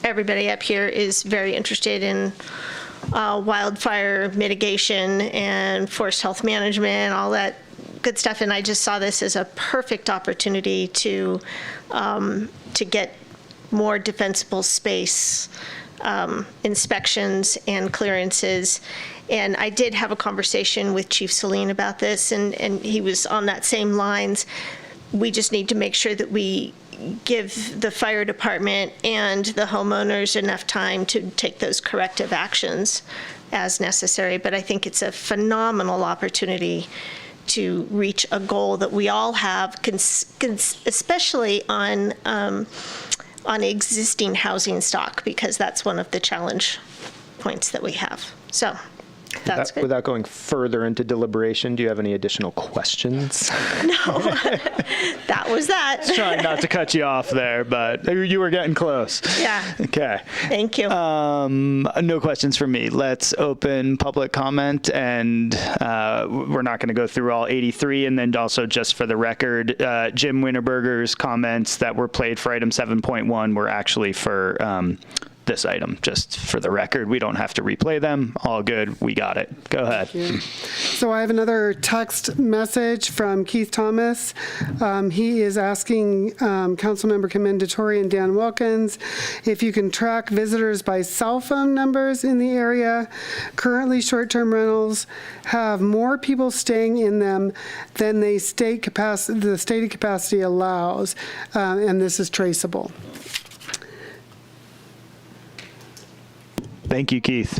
everybody up here is very interested in wildfire mitigation and forest health management, all that good stuff. And I just saw this as a perfect opportunity to get more defensible space inspections and clearances. And I did have a conversation with Chief Celine about this, and he was on that same lines. We just need to make sure that we give the fire department and the homeowners enough time to take those corrective actions as necessary. But I think it's a phenomenal opportunity to reach a goal that we all have, especially on existing housing stock, because that's one of the challenge points that we have. So that's good. Without going further into deliberation, do you have any additional questions? No, that was that. Trying not to cut you off there, but you were getting close. Yeah. Okay. Thank you. No questions from me. Let's open public comment, and we're not going to go through all 83. And then also, just for the record, Jim Winterberger's comments that were played for item 7.1 were actually for this item. Just for the record, we don't have to replay them. All good. We got it. Go ahead. So I have another text message from Keith Thomas. He is asking Councilmember Commendatore and Dan Wilkins if you can track visitors by cell phone numbers in the area. Currently, short-term rentals have more people staying in them than the stated capacity allows, and this is traceable. Thank you, Keith.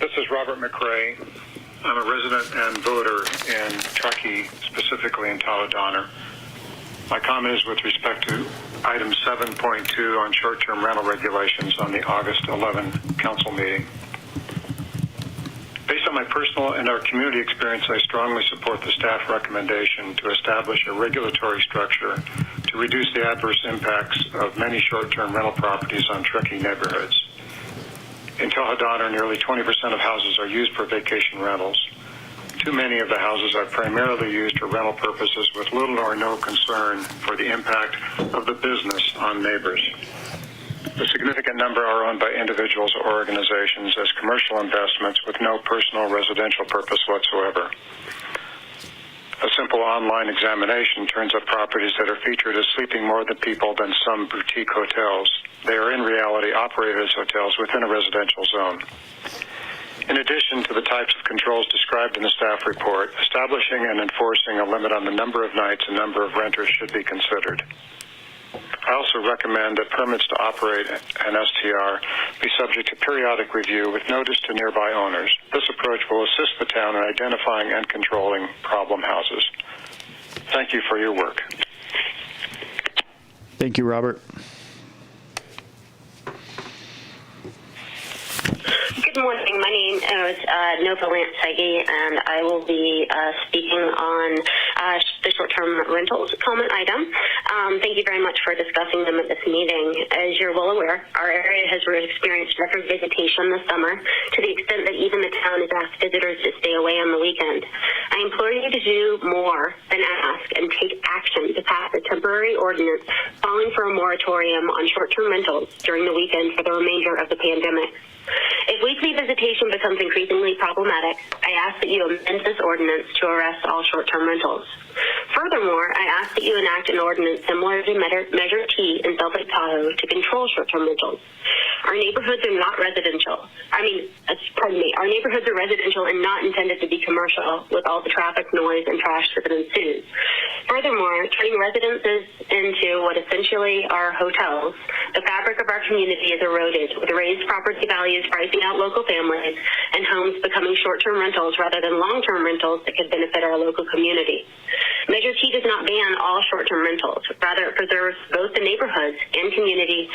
This is Robert McRae. I'm a resident and voter in Truckee, specifically in Tahoe-Donner. My comment is with respect to item 7.2 on short-term rental regulations on the August 11 council meeting. Based on my personal and our community experience, I strongly support the staff recommendation to establish a regulatory structure to reduce the adverse impacts of many short-term rental properties on Truckee neighborhoods. In Tahoe-Donner, nearly 20% of houses are used for vacation rentals. Too many of the houses are primarily used for rental purposes with little or no concern for the impact of the business on neighbors. A significant number are owned by individuals or organizations as commercial investments with no personal residential purpose whatsoever. A simple online examination turns up properties that are featured as sleeping more than people than some boutique hotels. They are in reality operated as hotels within a residential zone. In addition to the types of controls described in the staff report, establishing and enforcing a limit on the number of nights and number of renters should be considered. I also recommend that permits to operate an STR be subject to periodic review with notice to nearby owners. This approach will assist the town in identifying and controlling problem houses. Thank you for your work. Thank you, Robert. Good morning. My name is Nova Lantsegi, and I will be speaking on the short-term rentals comment item. Thank you very much for discussing them at this meeting. As you're well aware, our area has experienced record visitation this summer to the extent that even the town has asked visitors to stay away on the weekend. I implore you to do more than ask and take action to pass a temporary ordinance calling for a moratorium on short-term rentals during the weekend for the remainder of the pandemic. If weekly visitation becomes increasingly problematic, I ask that you amend this ordinance to arrest all short-term rentals. Furthermore, I ask that you enact an ordinance similar to Measure T in Salt Lake Tahoe to control short-term rentals. Our neighborhoods are not residential. Our neighborhoods are residential and not intended to be commercial with all the traffic noise and trash that ensues. Furthermore, turning residences into what essentially are hotels, the fabric of our community is eroded with raised property values pricing out local families and homes becoming short-term rentals rather than long-term rentals that could benefit our local community. Measure T does not ban all short-term rentals. Rather, it preserves both the neighborhoods and community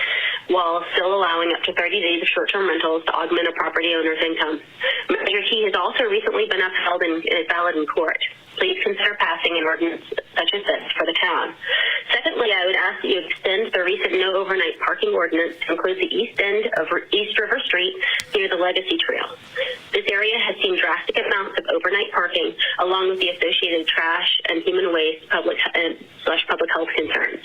while still allowing up to 30 days of short-term rentals to augment a property owner's income. Measure T has also recently been upheld and is valid in court. Please consider passing an ordinance such as this for the town. Secondly, I would ask that you extend the recent no overnight parking ordinance to include the east end of East River Street near the Legacy Trail. This area has seen drastic amounts of overnight parking, along with the associated trash and human waste public health concerns.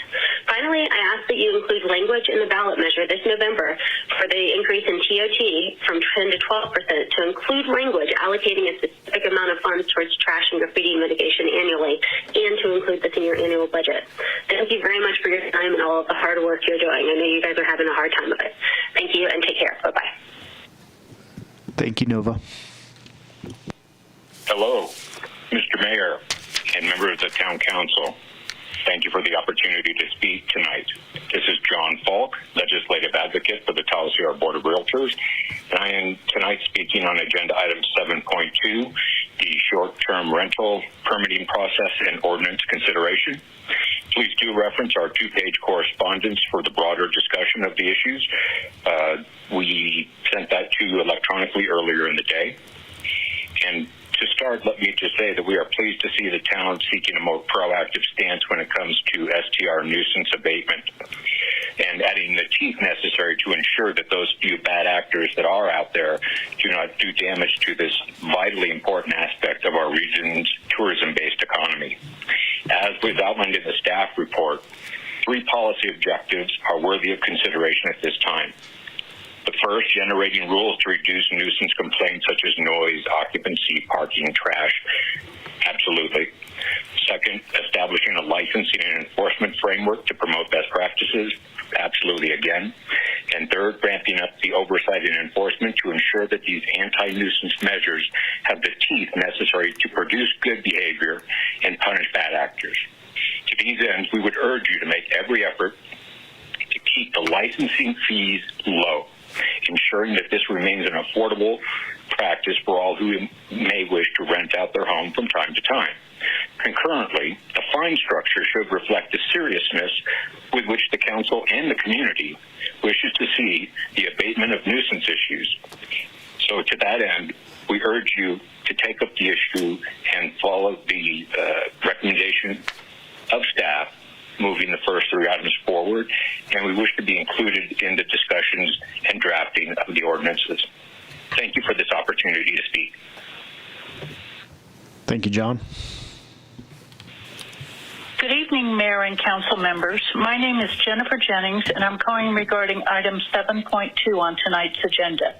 Finally, I ask that you include language in the ballot measure this November for the increase in TOT from 10 to 12% to include language allocating a specific amount of funds towards trash and graffiti mitigation annually, and to include this in your annual budget. Thank you very much for your time and all of the hard work you're doing. I know you guys are having a hard time of it. Thank you and take care. Bye-bye. Thank you, Nova. Hello, Mr. Mayor and members of the Town Council. Thank you for the opportunity to speak tonight. This is John Falk, Legislative Advocate for the Tahoe Sierra Board of Realtors, and I am tonight speaking on Agenda Item 7.2, the short-term rental permitting process and ordinance consideration. Please do reference our two-page correspondence for the broader discussion of the issues. We sent that to you electronically earlier in the day. And to start, let me just say that we are pleased to see the town seeking a more proactive stance when it comes to STR nuisance abatement and adding the teeth necessary to ensure that those few bad actors that are out there do not do damage to this vitally important aspect of our region's tourism-based economy. As was outlined in the staff report, 3 policy objectives are worthy of consideration at this time. The first, generating rules to reduce nuisance complaints such as noise, occupancy, parking, trash. Absolutely. Second, establishing a licensing and enforcement framework to promote best practices. Absolutely again. And third, ramping up the oversight and enforcement to ensure that these anti-nuisance measures have the teeth necessary to produce good behavior and punish bad actors. To these ends, we would urge you to make every effort to keep the licensing fees low, ensuring that this remains an affordable practice for all who may wish to rent out their home from time to time. Concurrently, the fine structure should reflect the seriousness with which the council and the community wishes to see the abatement of nuisance issues. So to that end, we urge you to take up the issue and follow the recommendation of staff moving the first 3 items forward, and we wish to be included in the discussions and drafting of the ordinances. Thank you for this opportunity to speak. Thank you, John. Good evening, Mayor and Council members. My name is Jennifer Jennings, and I'm calling regarding item 7.2 on tonight's agenda.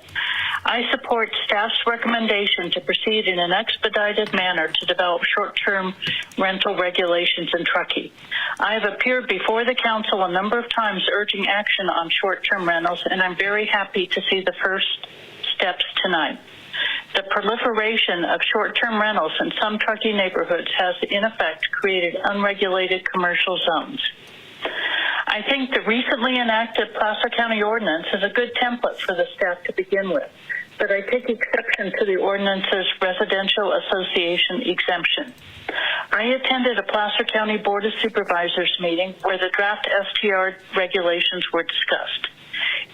I support staff's recommendation to proceed in an expedited manner to develop short-term rental regulations in Truckee. I have appeared before the council a number of times urging action on short-term rentals, and I'm very happy to see the first steps tonight. The proliferation of short-term rentals in some Truckee neighborhoods has, in effect, created unregulated commercial zones. I think the recently enacted Placer County ordinance is a good template for the staff to begin with, but I take exception to the ordinance's residential association exemption. I attended a Placer County Board of Supervisors meeting where the draft STR regulations were discussed.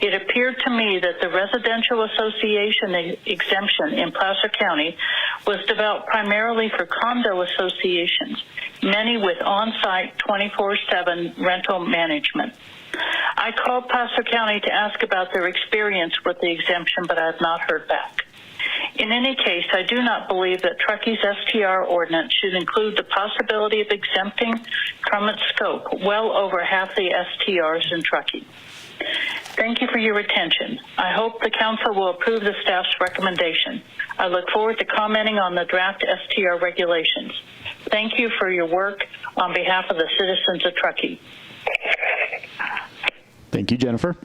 It appeared to me that the residential association exemption in Placer County was developed primarily for condo associations, many with on-site 24/7 rental management. I called Placer County to ask about their experience with the exemption, but I have not heard back. In any case, I do not believe that Truckee's STR ordinance should include the possibility of exempting from its scope well over half the STRs in Truckee. Thank you for your attention. I hope the council will approve the staff's recommendation. I look forward to commenting on the draft STR regulations. Thank you for your work on behalf of the citizens of Truckee. Thank you, Jennifer.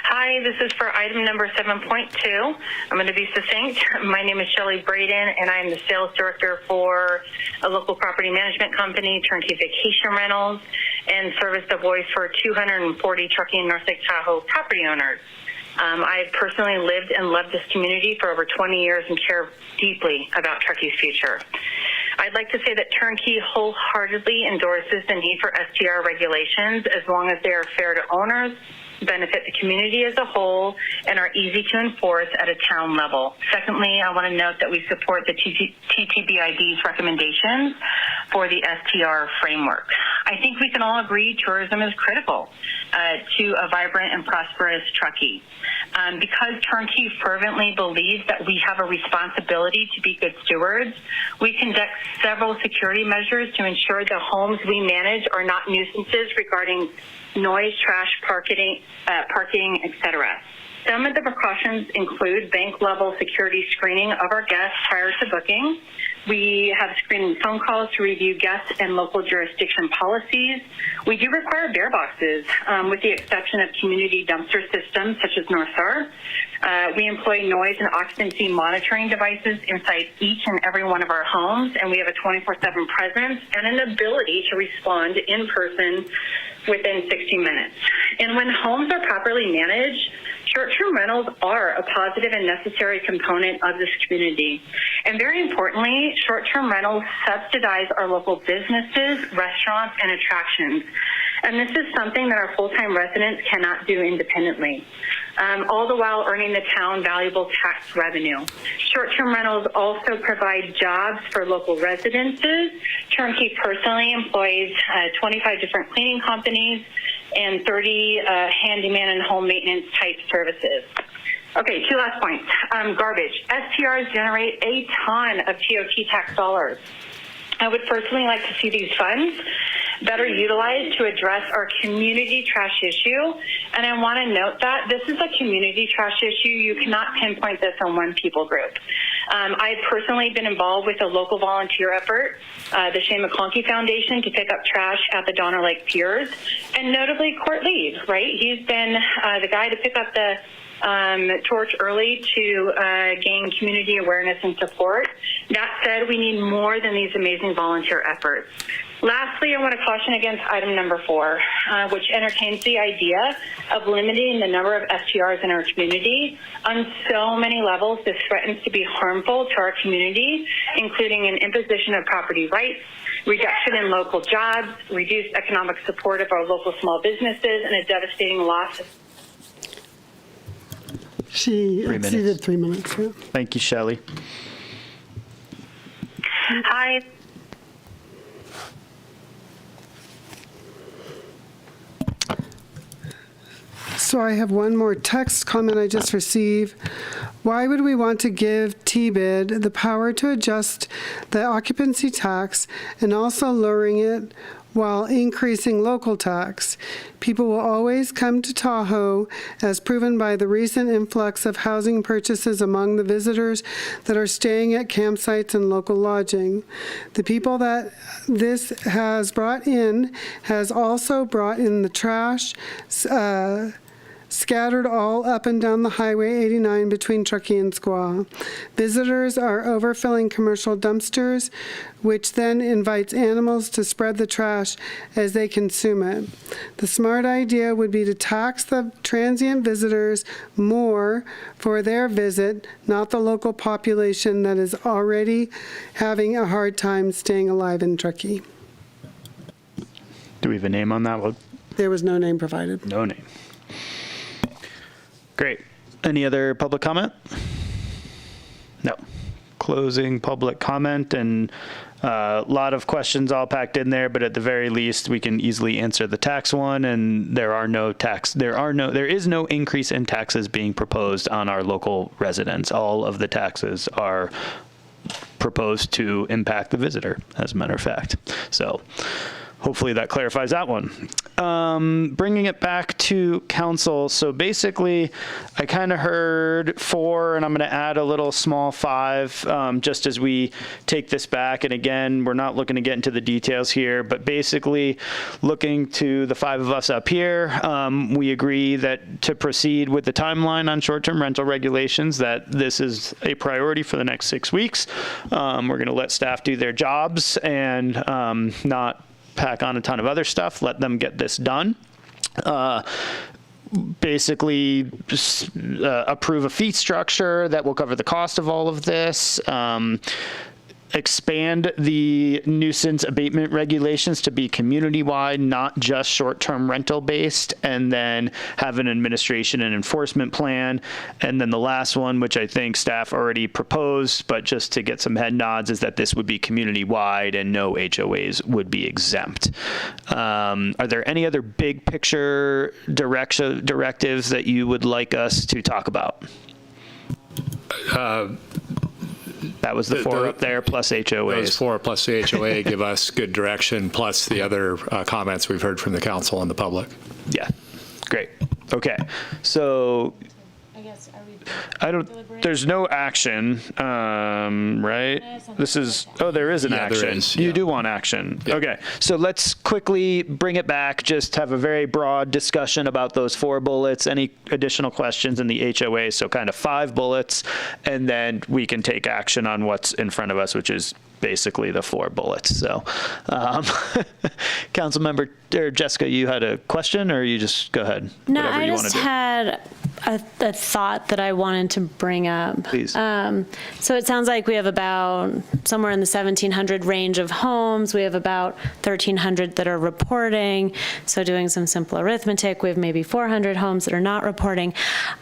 Hi, this is for item number 7.2. I'm going to be succinct. My name is Shelley Braden, and I am the sales director for a local property management company, Turnkey Vacation Rentals, and service the voice for 240 Truckee and North Lake Tahoe property owners. I've personally lived and loved this community for over 20 years and care deeply about Truckee's future. I'd like to say that Turnkey wholeheartedly endorses the need for STR regulations as long as they are fair to owners, benefit the community as a whole, and are easy to enforce at a town level. Secondly, I want to note that we support the TTBID's recommendations for the STR framework. I think we can all agree tourism is critical to a vibrant and prosperous Truckee. Because Turnkey fervently believes that we have a responsibility to be good stewards, we conduct several security measures to ensure the homes we manage are not nuisances regarding noise, trash, parking, etc. Some of the precautions include bank-level security screening of our guests prior to booking. We have screening phone calls to review guest and local jurisdiction policies. We do require bear boxes, with the exception of community dumpster systems such as North Star. We employ noise and occupancy monitoring devices inside each and every one of our homes, and we have a 24/7 presence and an ability to respond in person within 60 minutes. And when homes are properly managed, short-term rentals are a positive and necessary component of this community. And very importantly, short-term rentals subsidize our local businesses, restaurants, and attractions. And this is something that our full-time residents cannot do independently, all the while earning the town valuable tax revenue. Short-term rentals also provide jobs for local residences. Turnkey personally employs 25 different cleaning companies and 30 handyman and home maintenance type services. Okay, 2 last points. Garbage. STRs generate a ton of TOT tax dollars. I would personally like to see these funds better utilized to address our community trash issue. And I want to note that this is a community trash issue. You cannot pinpoint this on one people group. I've personally been involved with a local volunteer effort, the Shane McClunky Foundation, to pick up trash at the Donner Lake Piers. And notably, Court Lead, right? He's been the guy to pick up the torch early to gain community awareness and support. That said, we need more than these amazing volunteer efforts. Lastly, I want to caution against item number 4, which entertains the idea of limiting the number of STRs in our community. On so many levels, this threatens to be harmful to our community, including an imposition of property rights, reduction in local jobs, reduced economic support of our local small businesses, and a devastating loss of She exceeded 3 minutes. Yeah. Thank you, Shelley. Hi. So I have one more text comment I just received. Why would we want to give TBID the power to adjust the occupancy tax and also lowering it while increasing local tax? People will always come to Tahoe, as proven by the recent influx of housing purchases among the visitors that are staying at campsites and local lodging. The people that this has brought in has also brought in the trash, scattered all up and down the Highway 89 between Truckee and Squaw. Visitors are overfilling commercial dumpsters, which then invites animals to spread the trash as they consume it. The smart idea would be to tax the transient visitors more for their visit, not the local population that is already having a hard time staying alive in Truckee. Do we have a name on that one? There was no name provided. No name. Great. Any other public comment? No. Closing public comment, and a lot of questions all packed in there, but at the very least, we can easily answer the tax one, and there is no increase in taxes being proposed on our local residents. All of the taxes are proposed to impact the visitor, as a matter of fact. So hopefully that clarifies that one. Bringing it back to council. So basically, I kind of heard 4, and I'm going to add a little small 5 just as we take this back. And again, we're not looking to get into the details here, but basically looking to the 5 of us up here, we agree that to proceed with the timeline on short-term rental regulations, that this is a priority for the next 6 weeks. We're going to let staff do their jobs and not pack on a ton of other stuff, let them get this done. Basically, just, approve a fee structure that will cover the cost of all of this. Expand the nuisance abatement regulations to be community-wide, not just short-term rental-based, and then have an administration and enforcement plan. And then the last one, which I think staff already proposed, but just to get some head nods, is that this would be community-wide and no HOAs would be exempt. Are there any other big picture directives that you would like us to talk about? That was the 4 up there, plus HOAs. Those 4 plus the HOA give us good direction, plus the other comments we've heard from the council and the public. Yeah, great. Okay, so there's no action, right? This is, there is an action. There is, You do want action. Yeah. Okay, so let's quickly bring it back, just have a very broad discussion about those 4 bullets, any additional questions in the HOA, so kind of 5 bullets, and then we can take action on what's in front of us, which is basically the 4 bullets. So, Councilmember, or Jessica, you had a question, or you just go ahead? No, Whatever I you just want to do. had a thought that I wanted to bring up. Please. So it sounds like we have about somewhere in the 1,700 range of homes. We have about 1,300 that are reporting. So doing some simple arithmetic, we have maybe 400 homes that are not reporting.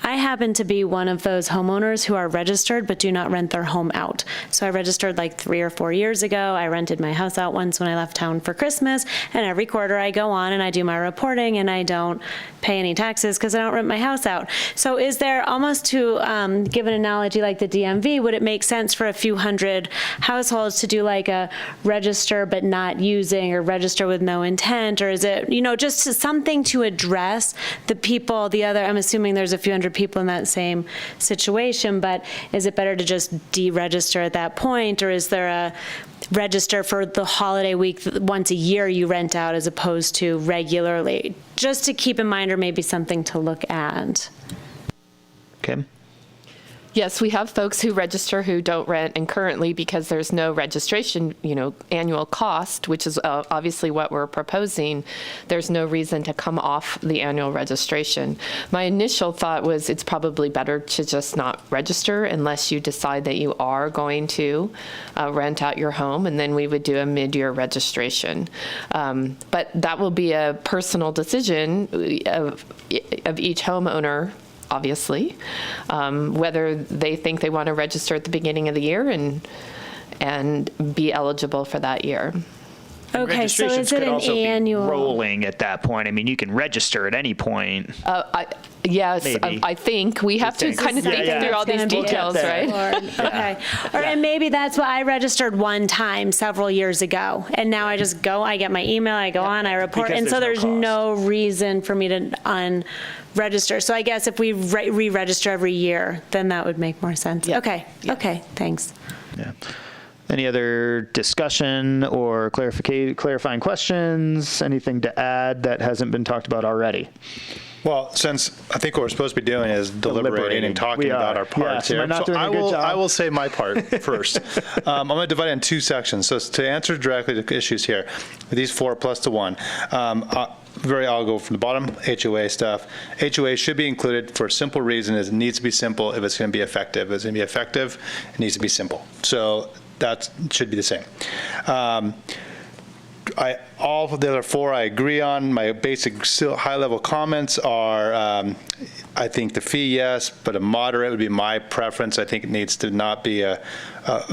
I happen to be one of those homeowners who are registered but do not rent their home out. So I registered like 3 or 4 years ago. I rented my house out once when I left town for Christmas, and every quarter I go on and I do my reporting, and I don't pay any taxes because I don't rent my house out. So is there, almost to give an analogy like the DMV, would it make sense for a few hundred households to do like a register but not using, or register with no intent? Or is it, just something to address the people, I'm assuming there's a few hundred people in that same situation, but is it better to just deregister at that point? Or is there a register for the holiday week once a year you rent out as opposed to regularly? Just to keep in mind, or maybe something to look at. Okay. Yes, we have folks who register who don't rent, and currently, because there's no registration, annual cost, which is obviously what we're proposing, there's no reason to come off the annual registration. My initial thought was it's probably better to just not register unless you decide that you are going to rent out your home, and then we would do a mid-year registration. But that will be a personal decision of each homeowner, obviously, whether they think they want to register at the beginning of the year and be eligible for that year. Okay, so is it an annual? Rolling at that point. I mean, you can register at any point. Yes, Maybe. I think we have to kind of think through all these details, right? Okay. And maybe that's why I registered one time several years ago, and now I just go, I get my email, I go on, I report, Because and so there's there's no no reason for me to unregister. So I guess if we re-register every year, then that would make more sense. Okay, okay, thanks. Yeah. Any other discussion or clarifying questions? Anything to add that hasn't been talked about already? Well, since I think what we're supposed to be doing is deliberating and talking about our parts Am I here, not doing a good job? I will say my part first. I'm going to divide it in 2 sections. So to answer directly the issues here, these 4 plus the 1, I'll go from the bottom, HOA stuff. HOA should be included for a simple reason, is it needs to be simple if it's going to be effective. If it's going to be effective, it needs to be simple. So that should be the same. All of the other 4 I agree on. My basic high-level comments are, I think the fee, yes, but a moderate would be my preference. I think it needs to not be a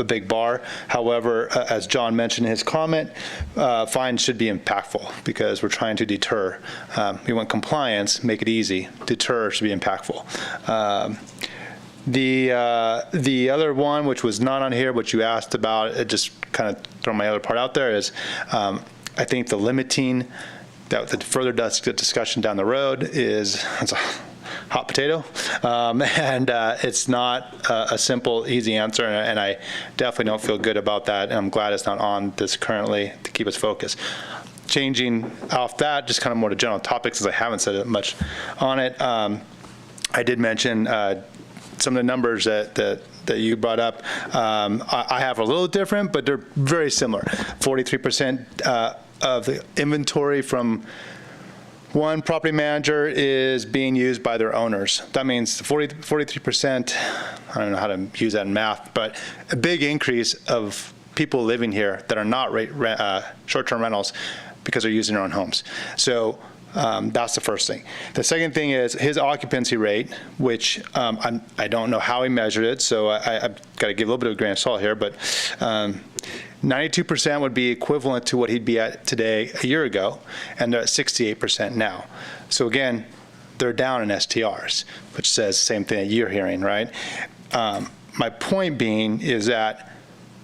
big bar. However, as John mentioned in his comment, fines should be impactful because we're trying to deter. We want compliance, make it easy. Deter should be impactful. The other one, which was not on here, which you asked about, it just kind of throw my other part out there, is I think the limiting, that the further discussion down the road it's a hot potato, and it's not a simple, easy answer, and I definitely don't feel good about that, and I'm glad it's not on this currently to keep us focused. Changing off that, just kind of more to general topics, as I haven't said much on it. I did mention some of the numbers that you brought up. I have a little different, but they're very similar. 43% of the inventory from one property manager is being used by their owners. That means 43%, I don't know how to use that in math, but a big increase of people living here that are not short-term rentals because they're using their own homes. So that's the first thing. The second thing is his occupancy rate, which I don't know how he measured it, so I've got to give a little bit of a grain of salt here, but 92% would be equivalent to what he'd be at today a year ago, and they're at 68% now. So again, they're down in STRs, which says the same thing that you're hearing, right? My point being is that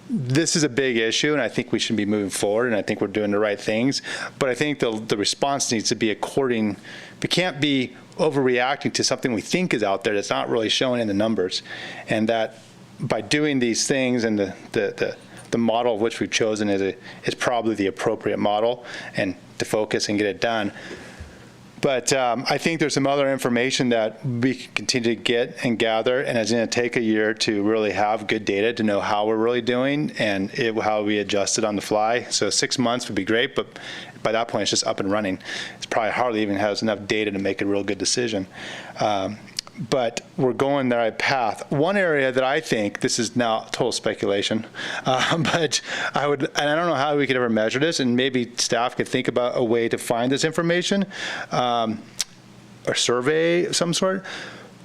this is a big issue, and I think we should be moving forward, and I think we're doing the right things. But I think the response needs to be according. We can't be overreacting to something we think is out there that's not really showing in the numbers, and that by doing these things and the model of which we've chosen is probably the appropriate model and to focus and get it done. But I think there's some other information that we can continue to get and gather, and it's going to take a year to really have good data to know how we're really doing and how we adjust it on the fly. So 6 months would be great, but by that point, it's just up and running. It's probably hardly even has enough data to make a real good decision. But we're going the right path. One area that I think, this is now total speculation, but and I don't know how we could ever measure this, and maybe staff could think about a way to find this information, or survey of some sort.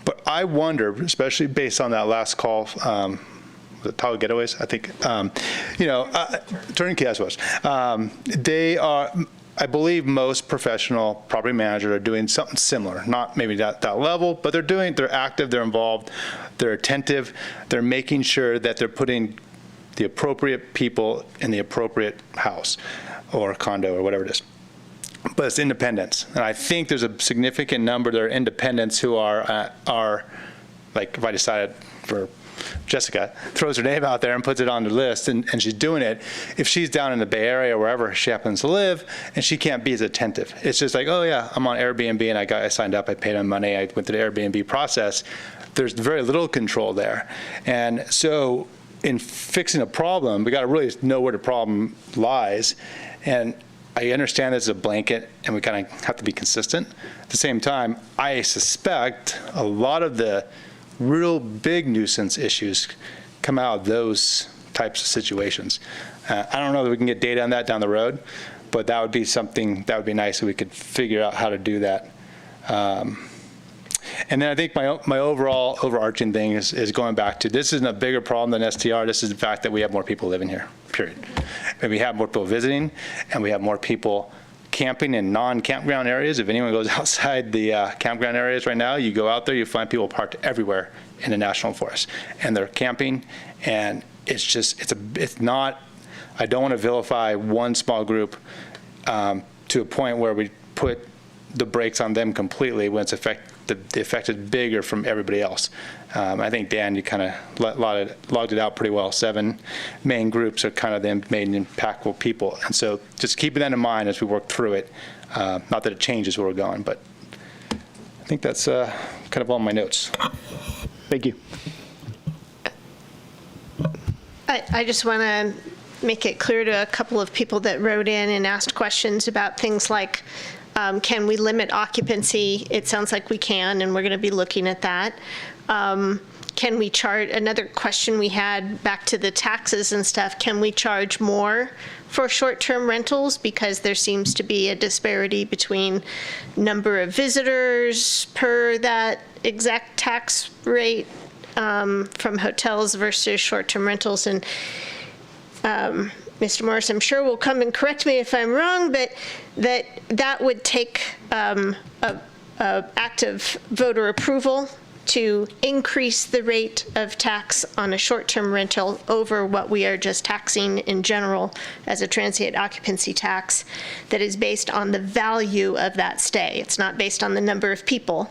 But I wonder, especially based on that last call, the Tahoe Getaways, I think, Turnkey, I suppose. They are, I believe most professional property managers are doing something similar, not maybe that level, but they're active, they're involved, they're attentive, they're making sure that they're putting the appropriate people in the appropriate house or condo or whatever it is. But it's independents. And I think there's a significant number that are independents who are like, if I decided for Jessica throws her name out there and puts it on the list, and she's doing it. If she's down in the Bay Area or wherever she happens to live, and she can't be as attentive, it's just like, oh yeah, I'm on Airbnb and I signed up, I paid my money, I went through the Airbnb process. There's very little control there, and so in fixing a problem, we got to really know where the problem lies. And I understand this is a blanket, and we kind of have to be consistent. At the same time, I suspect a lot of the real big nuisance issues come out of those types of situations. I don't know that we can get data on that down the road, but that would be something that would be nice if we could figure out how to do that. And then I think my overall overarching thing is going back to, this isn't a bigger problem than STR. This is the fact that we have more people living here, period. And we have more people visiting, and we have more people camping in non-campground areas. If anyone goes outside the campground areas right now, you go out there, you find people parked everywhere in the national forest, and they're camping. And it's just, it's not, I don't want to vilify one small group to a point where we put the brakes on them completely when it's the effect is bigger from everybody else. I think, Dan, you kind of logged it out pretty well. 7 main groups are kind of the main impactful people. And so just keeping that in mind as we work through it, not that it changes where we're going, but I think that's kind of all my notes. Thank you. I just want to make it clear to a couple of people that wrote in and asked questions about things like, can we limit occupancy? It sounds like we can, and we're going to be looking at that. Can we charge, another question we had back to the taxes and stuff, can we charge more for short-term rentals? Because there seems to be a disparity between number of visitors per that exact tax rate from hotels versus short-term rentals. And Mr. Morris, I'm sure will come and correct me if I'm wrong, but that would take active voter approval to increase the rate of tax on a short-term rental over what we are just taxing in general as a transient occupancy tax that is based on the value of that stay. It's not based on the number of people.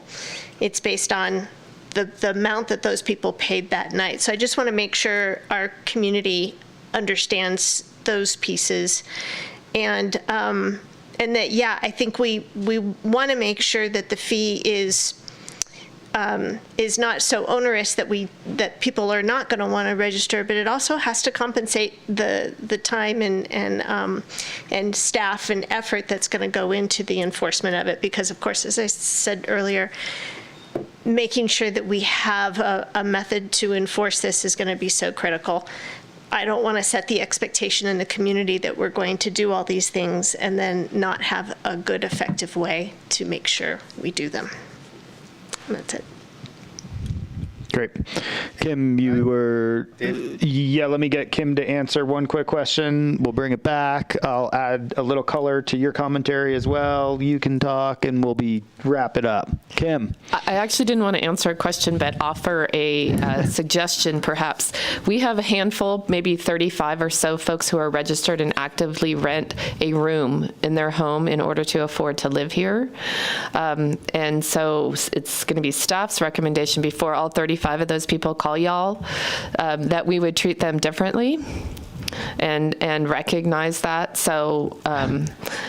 It's based on the amount that those people paid that night. So I just want to make sure our community understands those pieces, and that, yeah, I think we want to make sure that the fee is not so onerous that people are not going to want to register, but it also has to compensate the time and staff and effort that's going to go into the enforcement of it. Because of course, as I said earlier, making sure that we have a method to enforce this is going to be so critical. I don't want to set the expectation in the community that we're going to do all these things and then not have a good, effective way to make sure we do them. And that's it. Great. Great. Kim, you were, yeah, let me get Kim to answer one quick question. We'll bring it back. I'll add a little color to your commentary as well. You can talk and we'll wrap it up. Kim. I actually didn't want to answer a question, but offer a suggestion perhaps. We have a handful, maybe 35 or so folks who are registered and actively rent a room in their home in order to afford to live here. And so it's going to be staff's recommendation before all 35 of those people call y'all, that we would treat them differently and recognize that. So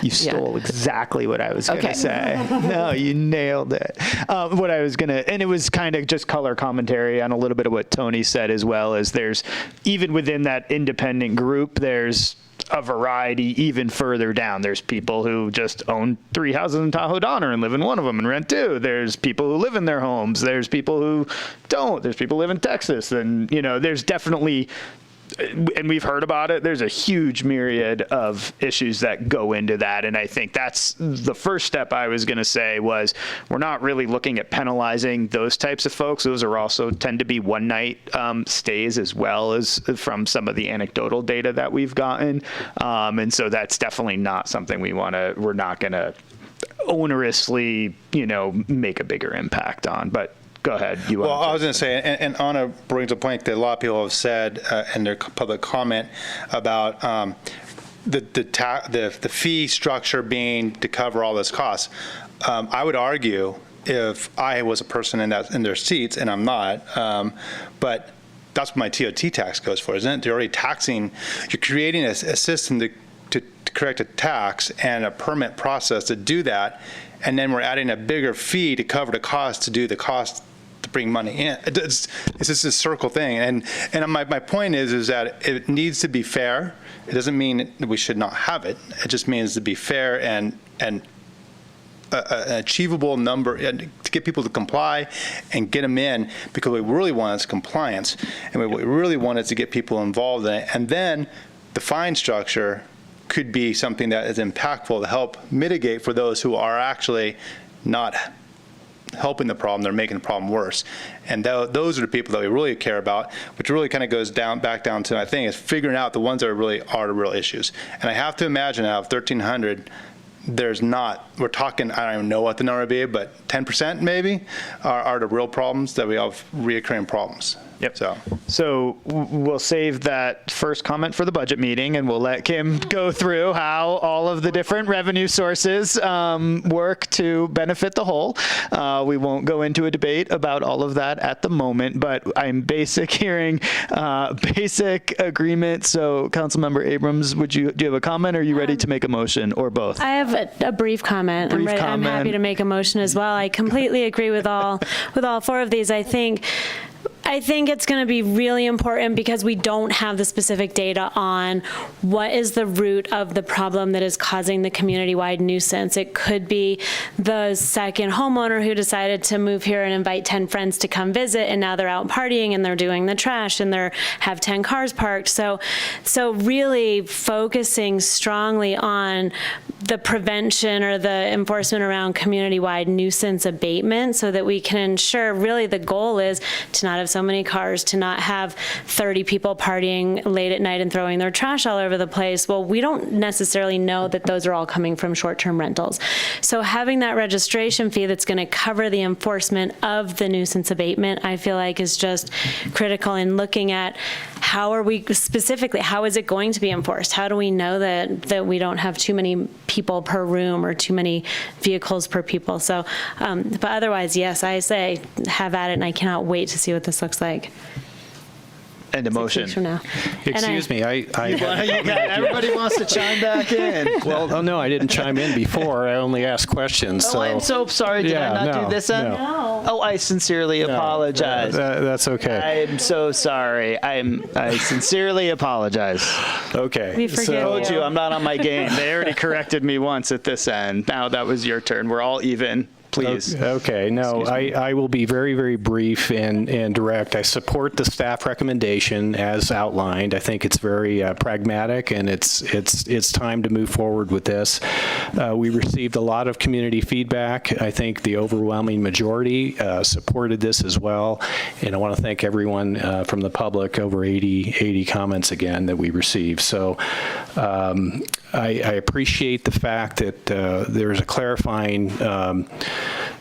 you stole exactly what I was going to say. No, you nailed it. What I was going to, and it was kind of just color commentary on a little bit of what Tony said, as well as there's, even within that independent group, there's a variety even further down. There's people who just own 3 houses in Tahoe Donner and live in one of them and rent 2. There's people who live in their homes. There's people who don't. There's people who live in Texas. And, there's definitely, and we've heard about it, there's a huge myriad of issues that go into that. And I think that's the first step I was going to say was we're not really looking at penalizing those types of folks. Those are also tend to be one-night stays, as well as from some of the anecdotal data that we've gotten. And so that's definitely not something we're not going to onerously, make a bigger impact on. But go ahead. Well, I was going to say, and Anna brings a point that a lot of people have said in their public comment about the fee structure being to cover all this costs. I would argue, if I was a person in their seats, and I'm not, but that's what my TOT tax goes for, isn't it? They're already taxing. You're creating a system to correct a tax and a permit process to do that, and then we're adding a bigger fee to cover the cost to do the cost to bring money in. It's just a circle thing. And my point is that it needs to be fair. It doesn't mean that we should not have it. It just means to be fair and an achievable number, and to get people to comply and get them in, because what we really want is compliance. And what we really want is to get people involved in it. And then the fine structure could be something that is impactful to help mitigate for those who are actually not helping the problem, they're making the problem worse. And those are the people that we really care about, which really kind of goes back down to, I think, is figuring out the ones that are the real issues. And I have to imagine out of 1,300, we're talking, I don't even know what the number would be, but 10% maybe are the real problems that we have, reoccurring problems. Yep. So we'll save that first comment for the budget meeting, and we'll let Kim go through how all of the different revenue sources work to benefit the whole. We won't go into a debate about all of that at the moment, but I'm hearing basic agreement. So Councilmember Abrams, do you have a comment, or are you ready to make a motion, or both? I have a brief comment. I'm happy to make a motion as well. I completely agree with all 4 of these. I think it's going to be really important, because we don't have the specific data on what is the root of the problem that is causing the community-wide nuisance. It could be the second homeowner who decided to move here and invite 10 friends to come visit, and now they're out partying and they're doing the trash and they have 10 cars parked. So really focusing strongly on the prevention or the enforcement around community-wide nuisance abatement, so that we can ensure, really the goal is to not have so many cars, to not have 30 people partying late at night and throwing their trash all over the place. Well, we don't necessarily know that those are all coming from short-term rentals. So having that registration fee that's going to cover the enforcement of the nuisance abatement, I feel like is just critical in looking at how is it going to be enforced? How do we know that we don't have too many people per room or too many vehicles per people? So, but otherwise, yes, I say have at it, and I cannot wait to see what this looks like. And a motion. From now. Excuse me, everybody wants to chime back in. Well, no, I didn't chime in before. I only asked questions. Oh, I'm so sorry. Did I not do this then? No. Oh, I sincerely apologize. That's okay. I'm so sorry. I sincerely apologize. Okay. We forgive I told you I'm not on my game. They already corrected me once at this end. Now that was your turn. We're all even. please. Okay, no, I will be very, very brief and direct. I support the staff recommendation as outlined. I think it's very pragmatic, and it's time to move forward with this. We received a lot of community feedback. I think the overwhelming majority supported this as well, and I want to thank everyone from the public, over 80 comments again that we received. So I appreciate the fact that there's a clarifying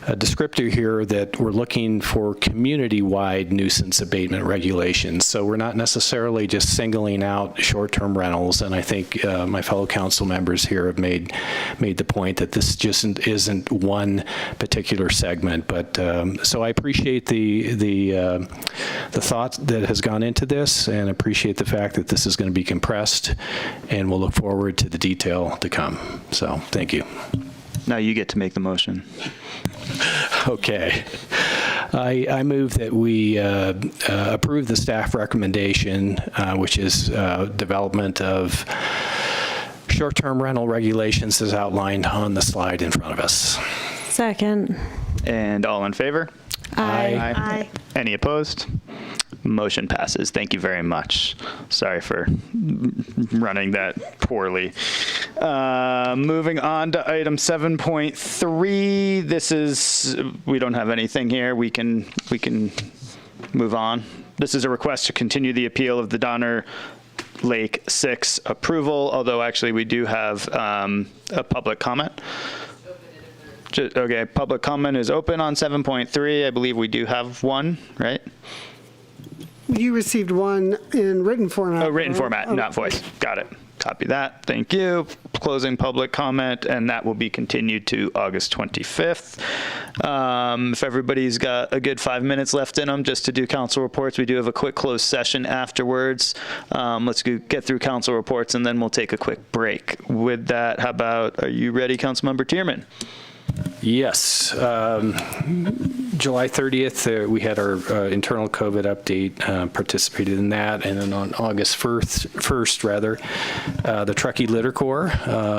a descriptor here that we're looking for community-wide nuisance abatement regulations. So we're not necessarily just singling out short-term rentals, and I think my fellow council members here have made the point that this just isn't one particular segment. But so I appreciate the thought that has gone into this, and appreciate the fact that this is going to be compressed, and we'll look forward to the detail to come. So thank you. Now you get to make the motion. Okay. I move that we approve the staff recommendation, which is development of short-term rental regulations as outlined on the slide in front of us. Second. And all in favor? Aye. Aye. Any opposed? Motion passes. Thank you very much. Sorry for running that poorly. Moving on to item 7.3. This is, we don't have anything here. We can move on. This is a request to continue the appeal of the Donner Lake 6 approval, although actually we do have a public comment. Okay, public comment is open on 7.3. I believe we do have one, right? You received one in written format. Oh, written format, not voice. Got it. Copy that. Thank you. Closing public comment, and that will be continued to August 25th. If everybody's got a good 5 minutes left in them just to do council reports, we do have a quick closed session afterwards. Let's get through council reports, and then we'll take a quick break. With that, how about, are you ready, Councilmember Tierman? Yes. July 30th, we had our internal COVID update, participated in that. And then on August 1st, the Truckee Litter Corps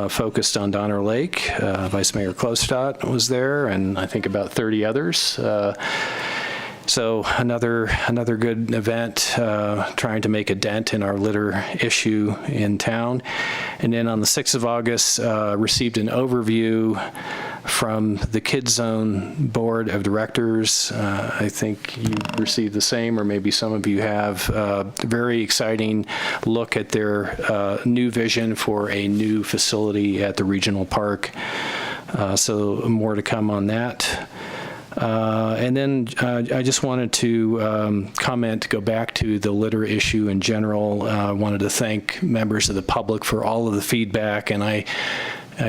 focused on Donner Lake. Vice Mayor Klostad was there, and I think about 30 others. So another good event, trying to make a dent in our litter issue in town. And then on the 6th of August, received an overview from the Kids Zone Board of Directors. I think you received the same, or maybe some of you have. Very exciting look at their new vision for a new facility at the regional park. So more to come on that. And then I just wanted to go back to the litter issue in general. I wanted to thank members of the public for all of the feedback, and I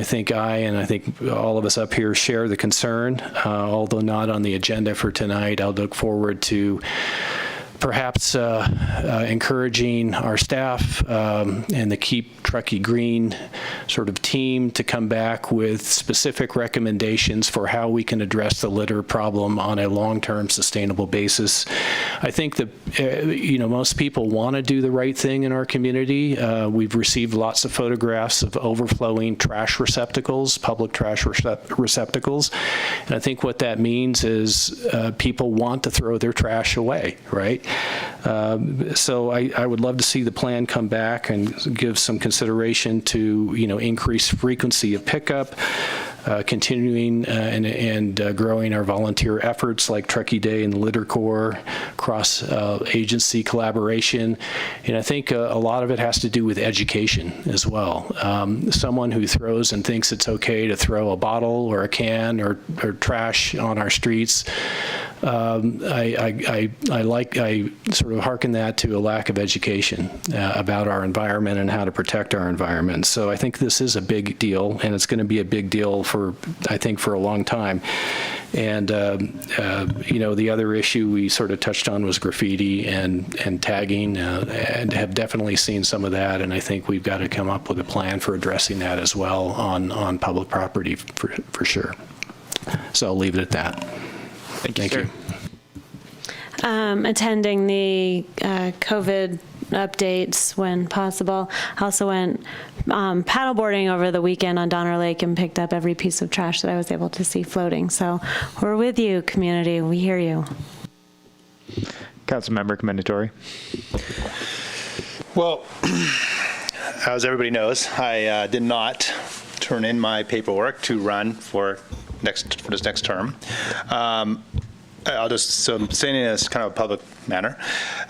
think all of us up here share the concern, although not on the agenda for tonight. I'll look forward to perhaps encouraging our staff and the Keep Truckee Green sort of team to come back with specific recommendations for how we can address the litter problem on a long-term sustainable basis. I think that most people want to do the right thing in our community. We've received lots of photographs of overflowing trash receptacles, public trash receptacles, and I think what that means is people want to throw their trash away, right? So I would love to see the plan come back and give some consideration to increased frequency of pickup, continuing and growing our volunteer efforts like Truckee Day and the Litter Corps, cross-agency collaboration. And I think a lot of it has to do with education as well. Someone who throws and thinks it's okay to throw a bottle or a can or trash on our streets, I sort of hearken that to a lack of education about our environment and how to protect our environment. So I think this is a big deal, and it's going to be a big deal for a long time. And the other issue we sort of touched on was graffiti and tagging, and have definitely seen some of that. And I think we've got to come up with a plan for addressing that as well on public property for sure. So I'll leave it at that. Thank you. Attending the COVID updates when possible. I also went paddleboarding over the weekend on Donner Lake and picked up every piece of trash that I was able to see floating. So we're with you, community. We hear you. Councilmember Commendatore. Well, as everybody knows, I did not turn in my paperwork to run for this next term. So I'm saying it as kind of a public manner.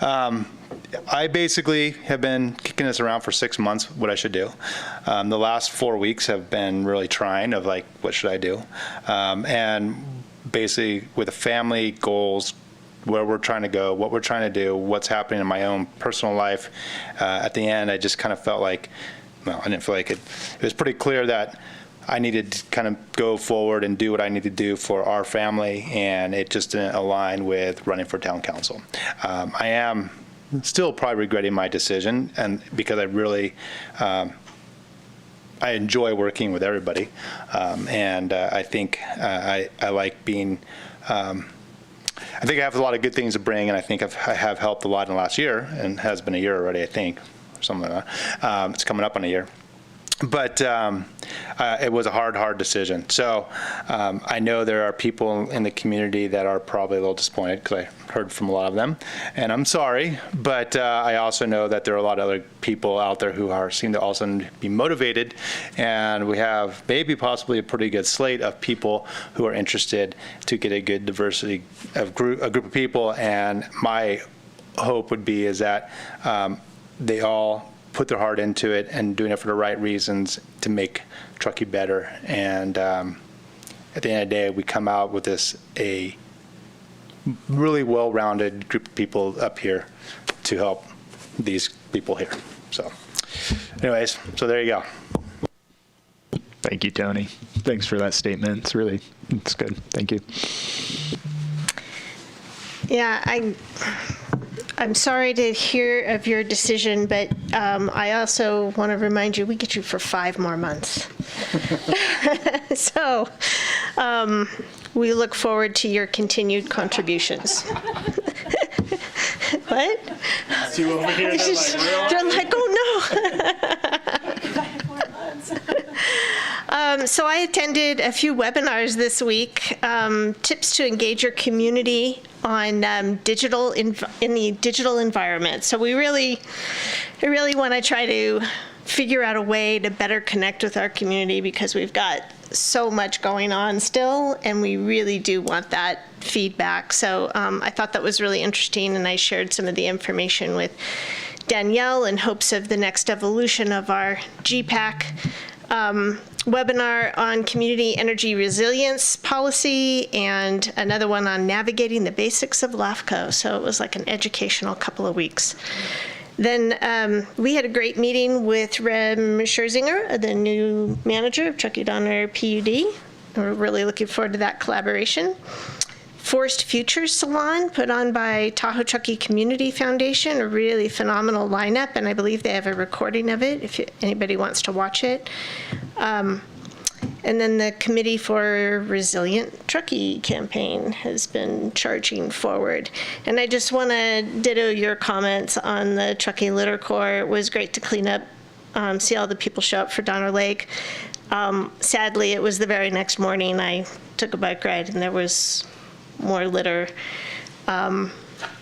I basically have been kicking this around for 6 months, what I should do. The last 4 weeks have been really trying of like, what should I do? And basically with the family goals, where we're trying to go, what we're trying to do, what's happening in my own personal life. At the end, I just kind of felt like, well, I didn't feel like it. It was pretty clear that I needed to kind of go forward and do what I need to do for our family, and it just didn't align with running for town council. I am still probably regretting my decision, and because I really, I enjoy working with everybody, and I think I like being. I think I have a lot of good things to bring, and I think I have helped a lot in the last year, and it has been a year already, I think, something like that. It's coming up on a year. But it was a hard decision. So I know there are people in the community that are probably a little disappointed because I heard from a lot of them, and I'm sorry. But I also know that there are a lot of other people out there who seem to also be motivated, and we have maybe possibly a pretty good slate of people who are interested to get a good diversity of a group of people. And my hope would be is that they all put their heart into it and doing it for the right reasons to make Truckee better. And at the end of the day, we come out with a really well-rounded group of people up here to help these people here. So anyways, so there you go. Thank you, Tony. Thanks for that statement. It's good. Thank you. Yeah, I'm sorry to hear of your decision, but I also want to remind you, we get you for 5 more months. So we look forward to your continued contributions. What? See over here, they're like, oh no. So I attended a few webinars this week, tips to engage your community on in the digital environment. So I really want to try to figure out a way to better connect with our community because we've got so much going on still, and we really do want that feedback. So I thought that was really interesting, and I shared some of the information with Danielle in hopes of the next evolution of our GPAC webinar on community energy resilience policy, and another one on navigating the basics of LAFCO. So it was like an educational couple of weeks. Then we had a great meeting with Rem Scherzinger, the new manager of Truckee Donner PUD. We're really looking forward to that collaboration. Forest Futures Salon, put on by Tahoe Truckee Community Foundation, a really phenomenal lineup, and I believe they have a recording of it if anybody wants to watch it. And then the Committee for Resilient Truckee campaign has been charging forward. And I just want to ditto your comments on the Truckee Litter Corps. It was great to clean up, see all the people show up for Donner Lake. Sadly, it was the very next morning I took a bike ride and there was more litter.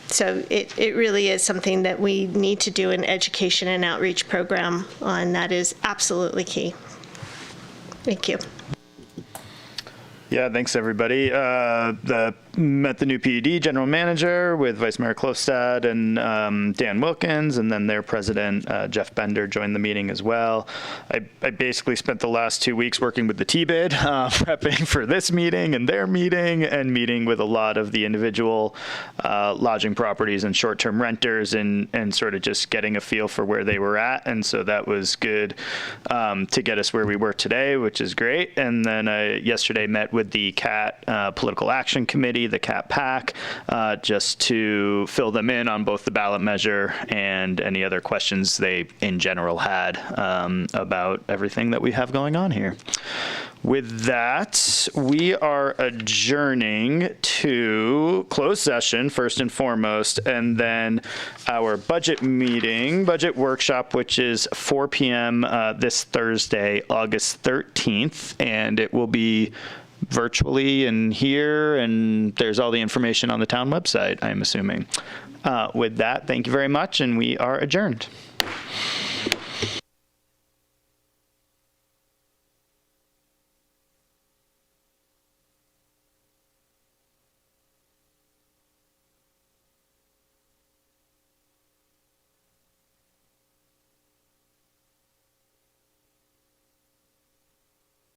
So it really is something that we need to do an education and outreach program on. That is absolutely key. Thank you. Yeah, thanks everybody. Met the new PUD general manager with Vice Mayor Klostad and Dan Wilkins, and then their president, Jeff Bender, joined the meeting as well. I basically spent the last 2 weeks working with the TBID, prepping for this meeting and their meeting, and meeting with a lot of the individual lodging properties and short-term renters, and sort of just getting a feel for where they were at. And so that was good to get us where we were today, which is great. And then I yesterday met with the CAT Political Action Committee Patty, the Cat Pack, just to fill them in on both the ballot measure and any other questions they in general had about everything that we have going on here. With that, we are adjourning to closed session first and foremost, and then our budget meeting, budget workshop, which is 4 p.m. This Thursday, August 13th, and it will be virtually in here, and there's all the information on the town website, I'm assuming. With that, thank you very much, and we are adjourned.